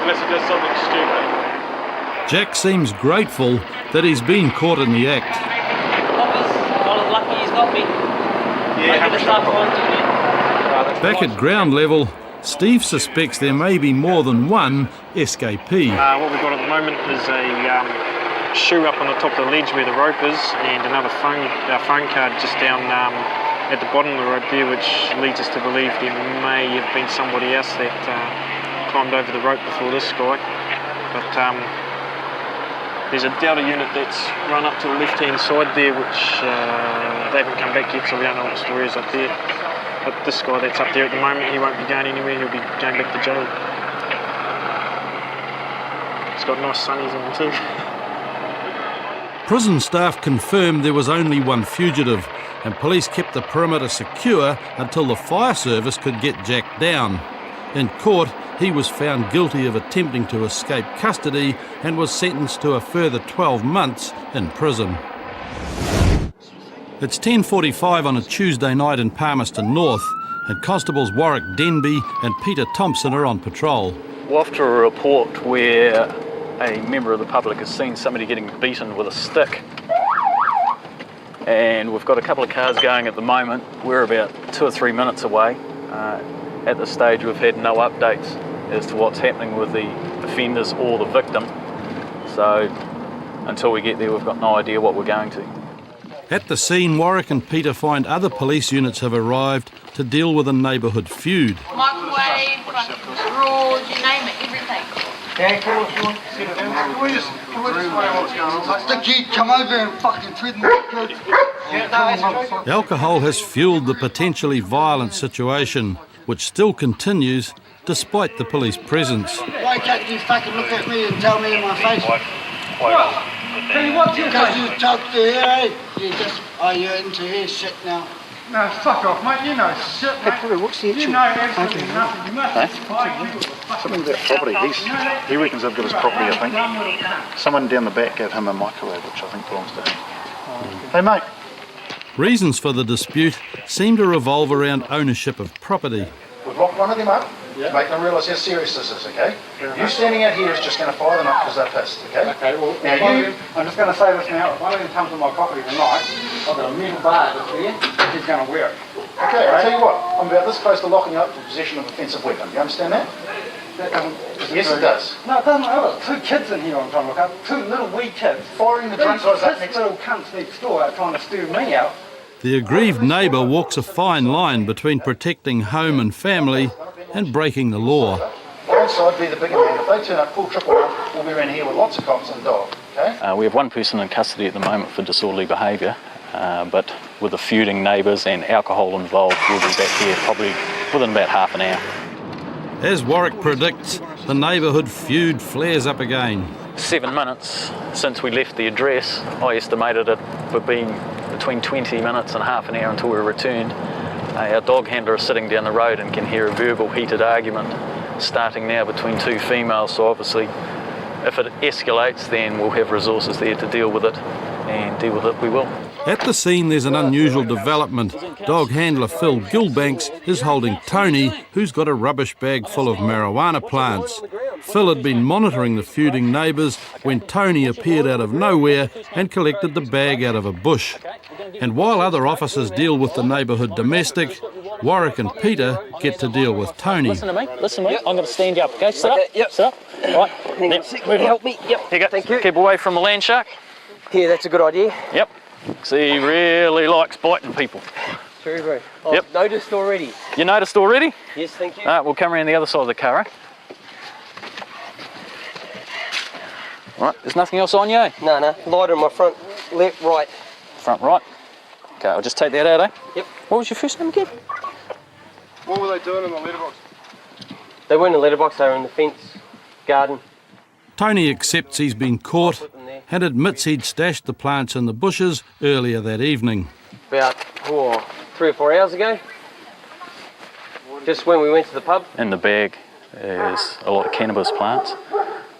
unless he does something stupid. Jack seems grateful that he's been caught in the act. I was lucky he's got me. Yeah, Back at ground level, Steve suspects there may be more than one escapee. What we've got at the moment is a shoe up on the top of the ledge where the rope is, and another phone card just down at the bottom of the rope there, which leads us to believe there may have been somebody else that climbed over the rope before this guy. But there's a Delta unit that's run up to the left-hand side there, which they haven't come back yet, so we don't know what the story is up there. But this guy that's up there at the moment, he won't be going anywhere, he'll be going back to jail. He's got nice sunnies on too. Prison staff confirmed there was only one fugitive, and police kept the perimeter secure until the fire service could get Jack down. In court, he was found guilty of attempting to escape custody and was sentenced to a further 12 months in prison. It's 10:45 on a Tuesday night in Palmerston North, and Constables Warwick Denby and Peter Thompson are on patrol. We're after a report where a member of the public has seen somebody getting beaten with a stick. And we've got a couple of cars going at the moment. We're about 2 or 3 minutes away. At this stage we've had no updates as to what's happening with the offenders or the victim. So until we get there we've got no idea what we're going to. At the scene, Warwick and Peter find other police units have arrived to deal with a neighbourhood feud. Microwave, drawers, you name it, everything. Yeah, can we just what's going on? The kid come over and fucking threaten the kid. Alcohol has fuelled the potentially violent situation, which still continues despite the police presence. Why can't you fucking look at me and tell me in my face? What? Because you talk to here, eh? You're into here shit now. No, fuck off, mate. You know shit, mate. Hey, what's the issue? You know absolutely nothing. You must Something about property. He reckons they've got his property, I think. Someone down the back gave him a microwave, which I think belongs to him. Hey, mate. Reasons for the dispute seem to revolve around ownership of property. We've locked one of them up to make them realise how serious this is, okay? You standing out here is just going to fire them up because they're pissed, okay? Okay, well, now I'm just going to say this now. If one of them comes on my property tonight, I've got a metal bar that's there, he's going to wear it. Okay, I'll tell you what. I'm about this close to locking up for possession of offensive weapon. You understand that? Yes, it does. No, it doesn't. I've got 2 kids in here I'm trying to look up. 2 little wee kids. Firing the drunk guys up next little cunts next door are trying to steal me out. The aggrieved neighbour walks a fine line between protecting home and family and breaking the law. One side be the bigger man. If they turn up full triple up, we'll be around here with lots of cops and dog, okay? We have one person in custody at the moment for disorderly behaviour, but with the feuding neighbours and alcohol involved, we'll be back here probably within about half an hour. As Warwick predicts, the neighbourhood feud flares up again. 7 minutes since we left the address. I estimated it for being between 20 minutes and half an hour until we returned. Our dog handler is sitting down the road and can hear a verbal heated argument starting now between two females, so obviously if it escalates then we'll have resources there to deal with it, and deal with it we will. At the scene there's an unusual development. Dog handler Phil Gilbanks is holding Tony, who's got a rubbish bag full of marijuana plants. Phil had been monitoring the feuding neighbours when Tony appeared out of nowhere and collected the bag out of a bush. And while other officers deal with the neighbourhood domestic, Warwick and Peter get to deal with Tony. Listen to me. I'm going to stand you up, okay? Sit up. Yep. Sit up. Right. Help me. Yep. Here you go. Thank you. Keep away from the land shark. Yeah, that's a good idea. Yep. See, he really likes biting people. True. Oh, yep. Noticed already. You noticed already? Yes, thank you. All right, we'll come around the other side of the car, eh? Right, there's nothing else on you, eh? No. Lighter in my front, left, right. Front right. Okay, I'll just take that out, eh? Yep. What was your first name again? What were they doing in the letterbox? They weren't in the letterbox, they were in the fence, garden. Tony accepts he's been caught and admits he'd stashed the plants in the bushes earlier that evening. About 3 or 4 hours ago, just when we went to the pub. In the bag is a lot of cannabis plants,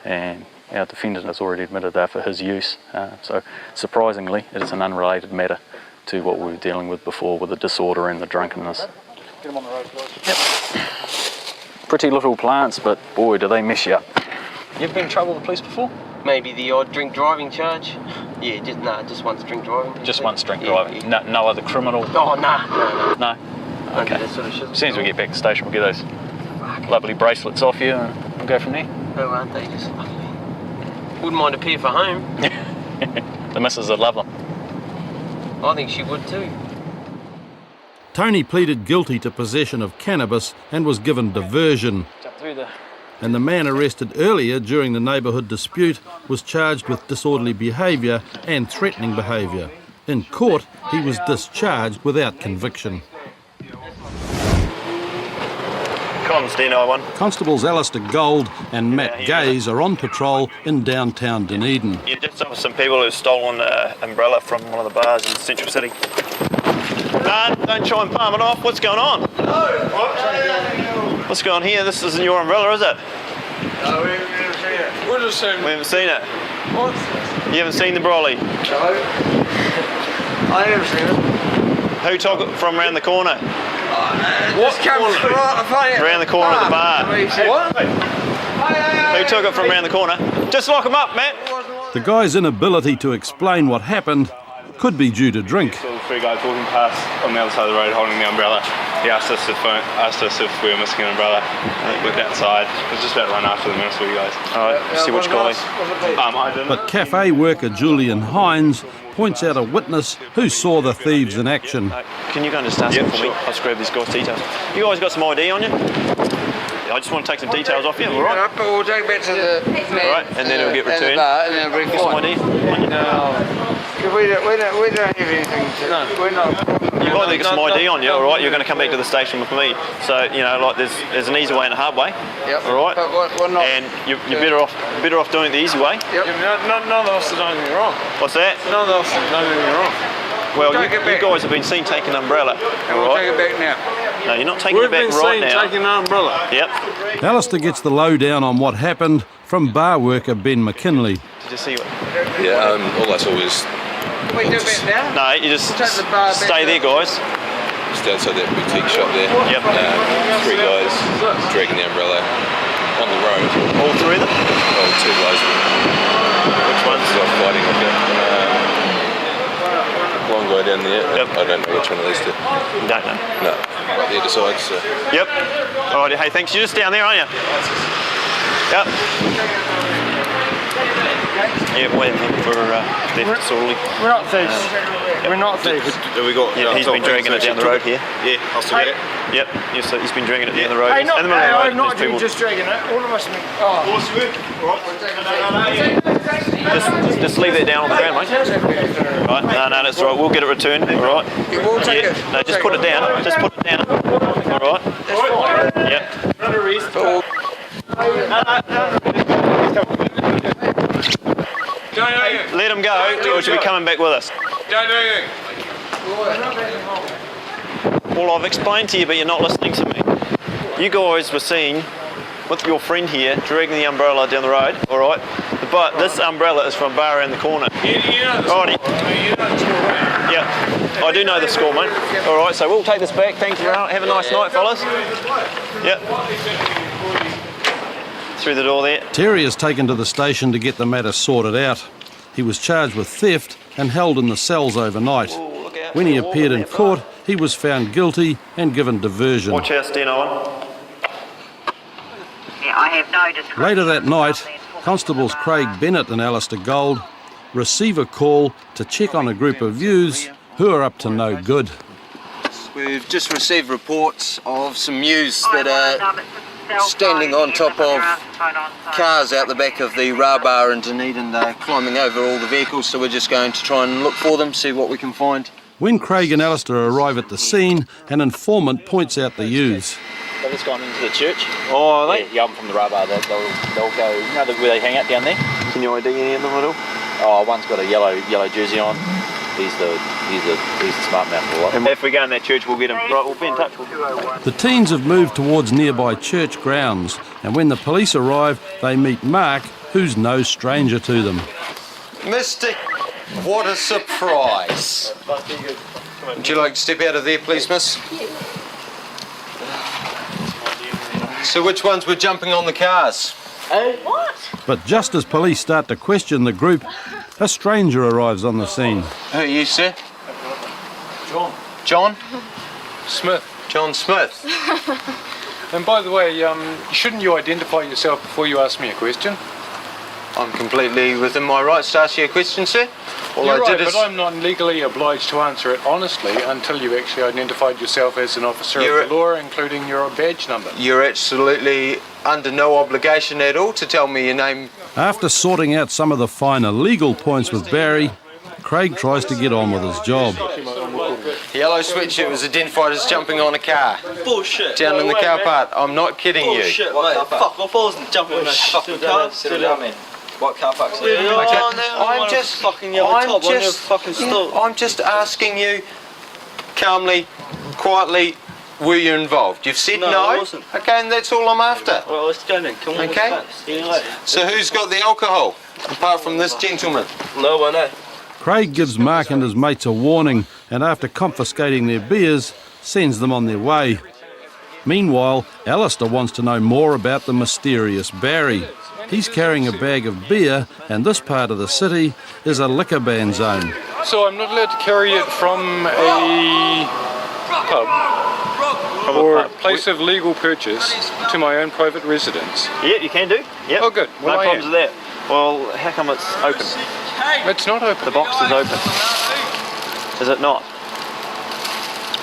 and our defendant has already admitted they're for his use. So surprisingly, it is an unrelated matter to what we were dealing with before with the disorder and the drunkenness. Get them on the road, guys. Yep. Pretty little plants, but boy, do they mess you up. You ever been in trouble with the police before? Maybe the odd drink driving charge. Yeah, just once drink driving. Just once drink driving. Yeah. No other criminal? Oh, no. No? Okay. That sort of shit. As soon as we get back to the station, we'll get those lovely bracelets off you and we'll go from there. Oh, aren't they just lovely? Wouldn't mind a pair for home. The missus would love them. I think she would too. Tony pleaded guilty to possession of cannabis and was given diversion. Jump through the... And the man arrested earlier during the neighbourhood dispute was charged with disorderly behaviour and threatening behaviour. In court, he was discharged without conviction. Comms, D91. Constables Alistair Gold and Matt Gaze are on patrol in downtown Dunedin. You just saw some people who've stolen an umbrella from one of the bars in Central City. No, don't try and palm it off. What's going on? What's going on here? This isn't your umbrella, is it? No, we haven't seen it. We're just saying. We haven't seen it. What? You haven't seen the brolly? No. I haven't seen it. Who took it from around the corner? What corner? Around the corner of the bar. What? Who took it from around the corner? Just lock him up, Matt. The guy's inability to explain what happened could be due to drink. So three guys walking past on the other side of the road holding the umbrella. He asked us if we were missing an umbrella. We looked outside. I was just about to run after them and I saw you guys. Alright, see which guy. I didn't. But cafe worker Julian Hines points out a witness who saw the thieves in action. Can you go and just ask him for me? I'll just grab these guys' details. You guys got some ID on you? I just want to take some details off you, alright? We'll take it back to the... Alright, and then it'll get returned. And then bring some ID? We don't have anything to... No. We're not... You've got to get some ID on you, alright? You're going to come back to the station with me. So, you know, like there's an easy way and a hard way. Yep. Alright? But we're not... And you're better off doing it the easy way. Yep. None of us are doing anything wrong. What's that? None of us are doing anything wrong. Well, you guys have been seen taking an umbrella. And we'll take it back now. No, you're not taking it back right now. We've been seen taking an umbrella. Yep. Alistair gets the lowdown on what happened from bar worker Ben McKinley. Did you see what? Yeah, all I saw was... We do it now? No, you just stay there, guys. Just outside that boutique shop there. Yep. Three guys dragging the umbrella on the road. All three of them? Oh, two guys. Which ones? Fighting, okay. One guy down there. Yep. I don't know which one of these two. You don't know? No. Either side, so. Yep. Alrighty, hey, thanks. You're just down there, aren't you? Yep. Yeah, waiting for theft disorderly. We're not thieves. We're not thieves. Have we got? Yeah, he's been dragging it down the road here. Yeah, I'll still get it. Yep. Yes, he's been dragging it down the road. Hey, not, in the middle of the road, I'm not there's people. just dragging it. All of us have been... Just leave that down on the ground, mate. Right? No, that's all right. We'll get it returned. All right. Yeah, we'll take it. No, just put it down. Just put it down. All right. That's fine. Yep. Let him go, or should be coming back with us? Well, I've explained to you, but you're not listening to me. You guys were seen with your friend here dragging the umbrella down the road, all right? But this umbrella is from bar around the corner. Alrighty. Yeah, I do know the score, mate. All right, so we'll take this back. Thank you. Have a nice night, fellas. Yep. Through the door there. Terry is taken to the station to get the matter sorted out. He was charged with theft and held in the cells overnight. When he appeared in court, he was found guilty and given diversion. Watch out, Steno on. I have no discretion. Later that night, Constables Craig Bennett and Alistair Gold receive a call to check on a group of youths who are up to no good. We've just received reports of some youths that are standing on top of cars out the back of the Rabar in Dunedin. They're climbing over all the vehicles, so we're just going to try and look for them, see what we can find. When Craig and Alistair arrive at the scene, an informant points out the youths. They've just gone into the church. Oh, are they? Yeah, I'm from the Rabar. They'll go, you know where they hang out down there? Can you ID any of them at all? Oh, one's got a yellow jersey on. He's the smart mouth. And if we go in that church, we'll get him. Right, we'll be in touch. The teens have moved towards nearby church grounds, and when the police arrive, they meet Mark, who's no stranger to them. Mister, what a surprise. Would you like to step out of there, please, miss? So which ones were jumping on the cars? What? But just as police start to question the group, a stranger arrives on the scene. Who are you, sir? John. John? Smith. John Smith. And by the way, shouldn't you identify yourself before you ask me a question? I'm completely within my rights to ask you a question, sir. All You're I right, did is... but I'm not legally obliged to answer it honestly until you've actually identified yourself as an officer of the law, including your badge number. You're absolutely under no obligation at all to tell me your name. After sorting out some of the finer legal points with Barry, Craig tries to get on with his job. The yellow sweatshirt was identified as jumping on a car. Bullshit. Down in the car park. I'm not kidding you. Bullshit, mate. Fuck off, I wasn't jumping in that fucking car. Sit down, man. What car park's it? I'm just fucking yellow top on your fucking stall. I'm just asking you calmly, quietly, were you involved? You've said no. I wasn't. Okay, and that's all I'm after. Well, let's go then. Come on. Okay. See you later. So who's got the alcohol apart from this gentleman? No one, eh? Craig gives Mark and his mates a warning, and after confiscating their beers, sends them on their way. Meanwhile, Alistair wants to know more about the mysterious Barry. He's carrying a bag of beer, and this part of the city is a liquor ban zone. So I'm not allowed to carry it from a pub or a place of legal purchase to my own private residence? Yeah, you can do. Yep. Oh, good. No problems with that. Well, how come it's open? It's not open. The box is open. Is it not?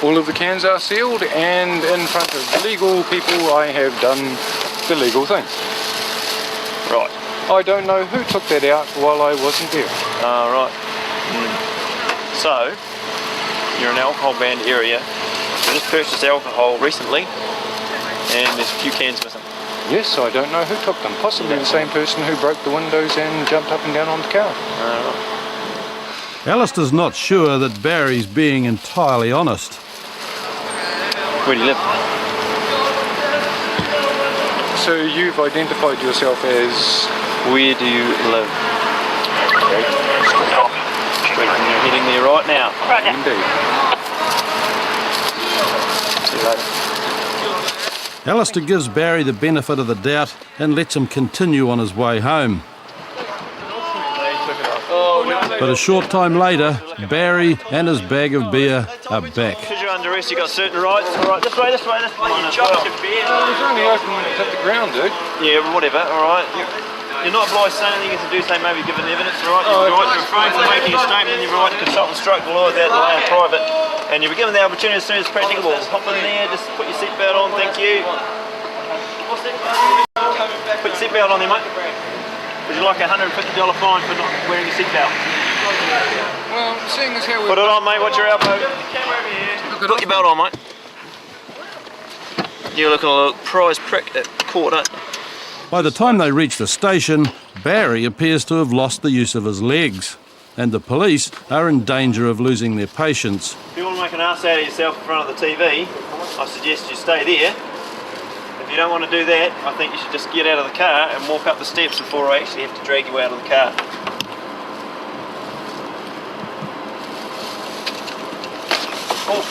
All of the cans are sealed, and in front of legal people I have done the legal thing. Right. I don't know who took that out while I wasn't there. Right. So, you're in an alcohol banned area. You just purchased alcohol recently, and there's a few cans missing. Yes, I don't know who took them. Possibly the same person who broke the windows and jumped up and down on the car. Alistair's not sure that Barry's being entirely honest. Where do you live? So you've identified yourself as... Where do you live? Straight, and you're heading there right now. Indeed. See you later. Alistair gives Barry the benefit of the doubt and lets him continue on his way home. But a short time later, Barry and his bag of beer are back. Because you're under arrest, you've got certain rights. All right, this way. It's only open when it's at the ground, dude. Yeah, whatever, all right. You're not obliged to say anything to do, say maybe give an evidence, all right? You've got the right to refrain from making a statement, and you've got the right to consult and instruct the law without delay in private. And you'll be given the opportunity as soon as practicable. Hop in there, just put your seatbelt on, thank you. Put your seatbelt on there, mate. Would you like a $150 fine for not wearing your seatbelt? Well, seeing as how we... Put it on, mate, watch your elbow. Put your belt on, mate. You're looking like a prize prick at court, aren't you? By the time they reach the station, Barry appears to have lost the use of his legs, and the police are in danger of losing their patience. If you want to make an ass out of yourself in front of the TV, I suggest you stay there. If you don't want to do that, I think you should just get out of the car and walk up the steps before I actually have to drag you out of the car. Oh,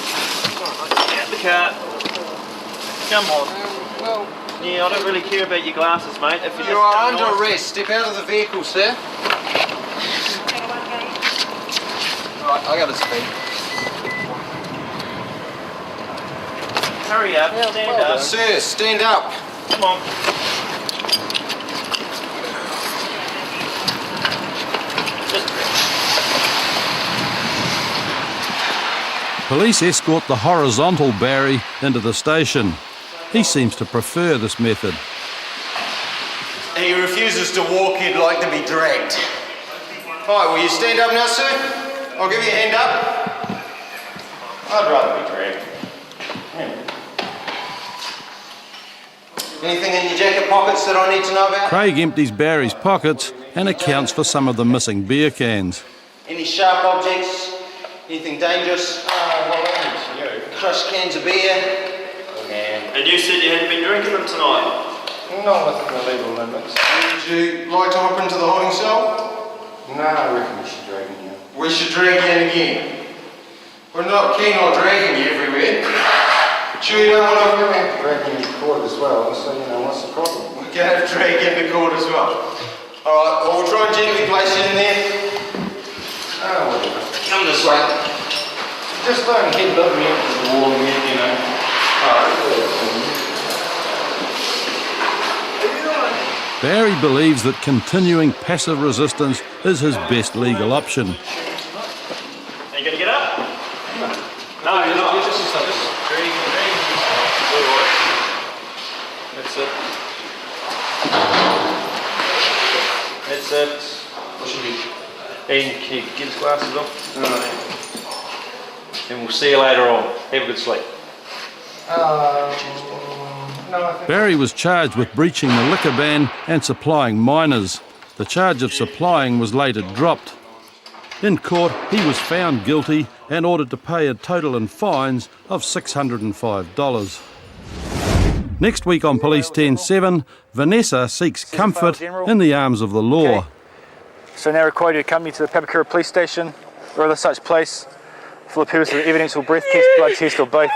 get out of the car. Come on. Yeah, I don't really care about your glasses, mate. If You are under arrest. Step out of the vehicle, sir. Right, I gotta speak. Hurry up, stand up. Sir, stand up. Come on. Police escort the horizontal Barry into the station. He seems to prefer this method. He refuses to walk, he'd like to be dragged. Right, will you stand up now, sir? I'll give you a hand up. I'd rather be dragged. Anything in your jacket pockets that I need to know about? Craig empties Barry's pockets and accounts for some of the missing beer cans. Any sharp objects? Anything dangerous? Crushed cans of beer? And you said you hadn't been drinking them tonight? Not within the legal limits. Would you like to hop into the holding cell? No, I reckon we should drag him. We should drag you in again. We're not keen on dragging you everywhere. Sure you don't want to... Drag him into court as well, so you know, what's the problem? We're going to drag you into court as well. Alright, well, we'll try and gently place you in there. Oh, whatever. Come this way. Just don't headbutt me into the wall, you know. Barry believes that continuing passive resistance is his best legal option. Are you going to get up? No, you're not. You're just dragging. That's it. That's it. What should we... Ian, can you get his glasses off? And we'll see you later on. Have a good sleep. Barry was charged with breaching the liquor ban and supplying minors. The charge of supplying was later dropped. In court, he was found guilty and ordered to pay a total in fines of $605. Next week on Police 10-7, Vanessa seeks comfort in the arms of the law. So now required you to accompany to the Papakura police station or other such place for the purpose of evidential breath test, blood test or both.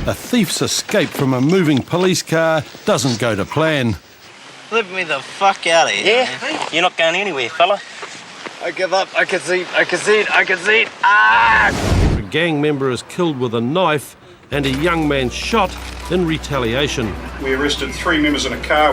A thief's escape from a moving police car doesn't go to plan. Let me the fuck out of here. Yeah? Man. You're not going anywhere, fella. I give up. I concede. Ah! A gang member is killed with a knife and a young man shot in retaliation. We arrested 3 members in a car.